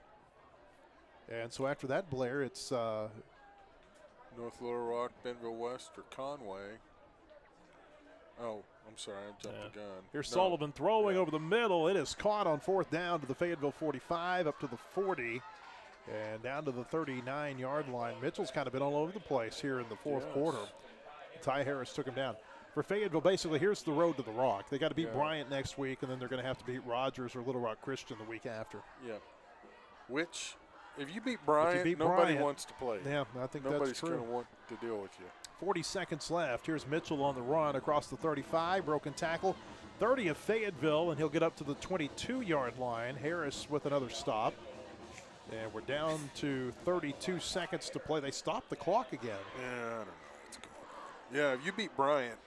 And so after that, Blair, it's North Little Rock, Bentonville West, or Conway. Oh, I'm sorry, I jumped the gun. Here's Sullivan throwing over the middle. It is caught on 4th down to the Fayetteville 45, up to the 40, and down to the 39-yard line. Mitchell's kind of been all over the place here in the fourth quarter. Ty Harris took him down. For Fayetteville, basically, here's the road to the Rock. They got to beat Bryant next week, and then they're going to have to beat Rogers or Little Rock Christian the week after. Yeah. Which, if you beat Bryant, nobody wants to play. Yeah, I think Nobody's that's true. going to want to deal with you. 40 seconds left. Here's Mitchell on the run across the 35. Broken tackle. 30 of Fayetteville, and he'll get up to the 22-yard line. Harris with another stop. And we're down to 32 seconds to play. They stopped the clock again. Yeah, I don't know what's going on. Yeah, if you beat Bryant,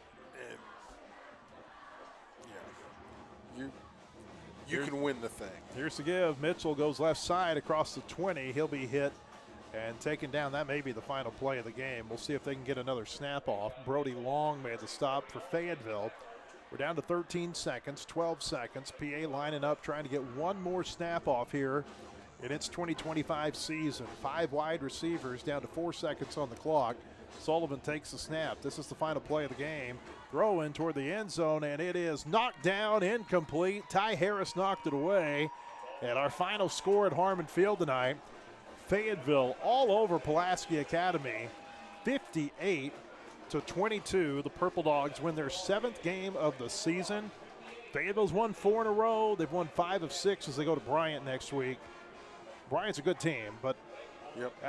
you can win the thing. Here's the give. Mitchell goes left side across the 20. He'll be hit and taken down. That may be the final play of the game. We'll see if they can get another snap off. Brody Long made the stop for Fayetteville. We're down to 13 seconds, 12 seconds. PA lining up, trying to get one more snap off here in its 2025 season. 5 wide receivers, down to 4 seconds on the clock. Sullivan takes the snap. This is the final play of the game. Throwing toward the end zone, and it is knocked down, incomplete. Ty Harris knocked it away. And our final score at Harmon Field tonight, Fayetteville all over Pulaski Academy, 58-22. The Purple Dogs win their 7th game of the season. Fayetteville's won 4 in a row. They've won 5 of 6 as they go to Bryant next week. Bryant's a good team, but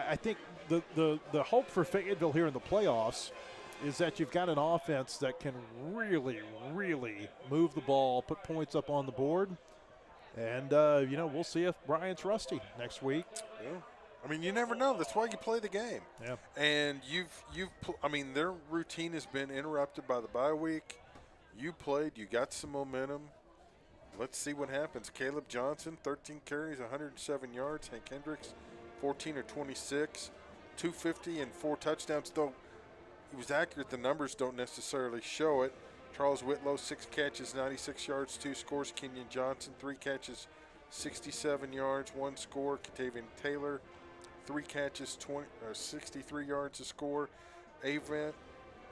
I think the hope for Fayetteville here in the playoffs is that you've got an offense that can really, really move the ball, put points up on the board. And, we'll see if Bryant's rusty next week. Yeah. I mean, you never know. That's why you play the game. Yeah. And their routine has been interrupted by the bye week. You played. You got some momentum. Let's see what happens. Caleb Johnson, 13 carries, 107 yards. Hank Hendricks, 14 or 26, 250 and 4 touchdowns. Though he was accurate, the numbers don't necessarily show it. Charles Whitlow, 6 catches, 96 yards, 2 scores. Kenyon Johnson, 3 catches, 67 yards, 1 score. Katavian Taylor, 3 catches, 63 yards, a score. Avent,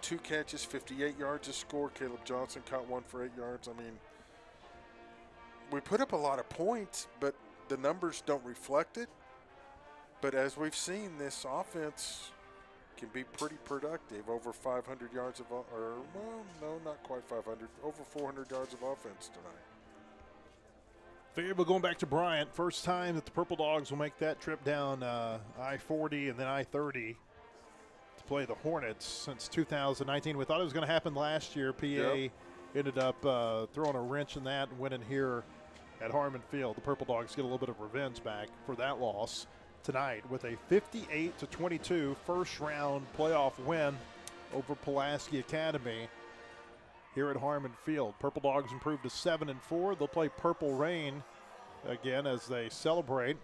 2 catches, 58 yards, a score. Caleb Johnson caught 1 for 8 yards. I mean, we put up a lot of points, but the numbers don't reflect it. But as we've seen, this offense can be pretty productive. Over 500 yards of, not quite 500, over 400 yards of offense tonight. Fayetteville going back to Bryant. First time that the Purple Dogs will make that trip down I-40 and then I-30 to play the Hornets since 2019. We thought it was going to happen last year. PA ended up throwing a wrench in that and winning here at Harmon Field. The Purple Dogs get a little bit of revenge back for that loss tonight with a 58-22 first-round playoff win over Pulaski Academy here at Harmon Field. Purple Dogs improved to 7-4. They'll play Purple Rain again as they celebrate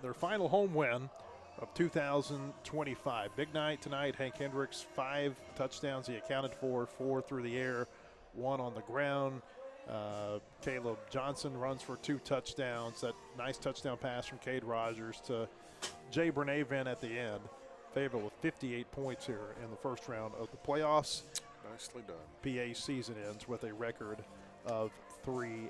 their final home win of 2025. Big night tonight. Hank Hendricks, 5 touchdowns he accounted for, 4 through the air, 1 on the ground. Caleb Johnson runs for 2 touchdowns. That nice touchdown pass from Cade Rogers to Jay Bernavin at the end. Fayetteville with 58 points here in the first round of the playoffs. Nicely done. PA season ends with a record of 3-8.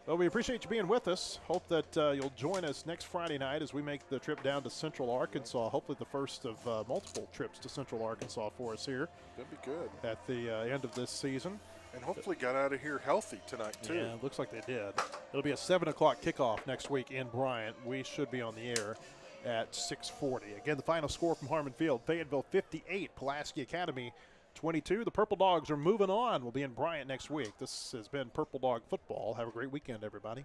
Well, we appreciate you being with us. Hope that you'll join us next Friday night as we make the trip down to Central Arkansas. Hopefully the first of multiple trips to Central Arkansas for us here. That'd be good. At the end of this season. And hopefully got out of here healthy tonight, too. Yeah, looks like they did. It'll be a 7 o'clock kickoff next week in Bryant. We should be on the air at 6:40. Again, the final score from Harmon Field, Fayetteville 58, Pulaski Academy 22. The Purple Dogs are moving on. We'll be in Bryant next week. This has been Purple Dog Football. Have a great weekend, everybody.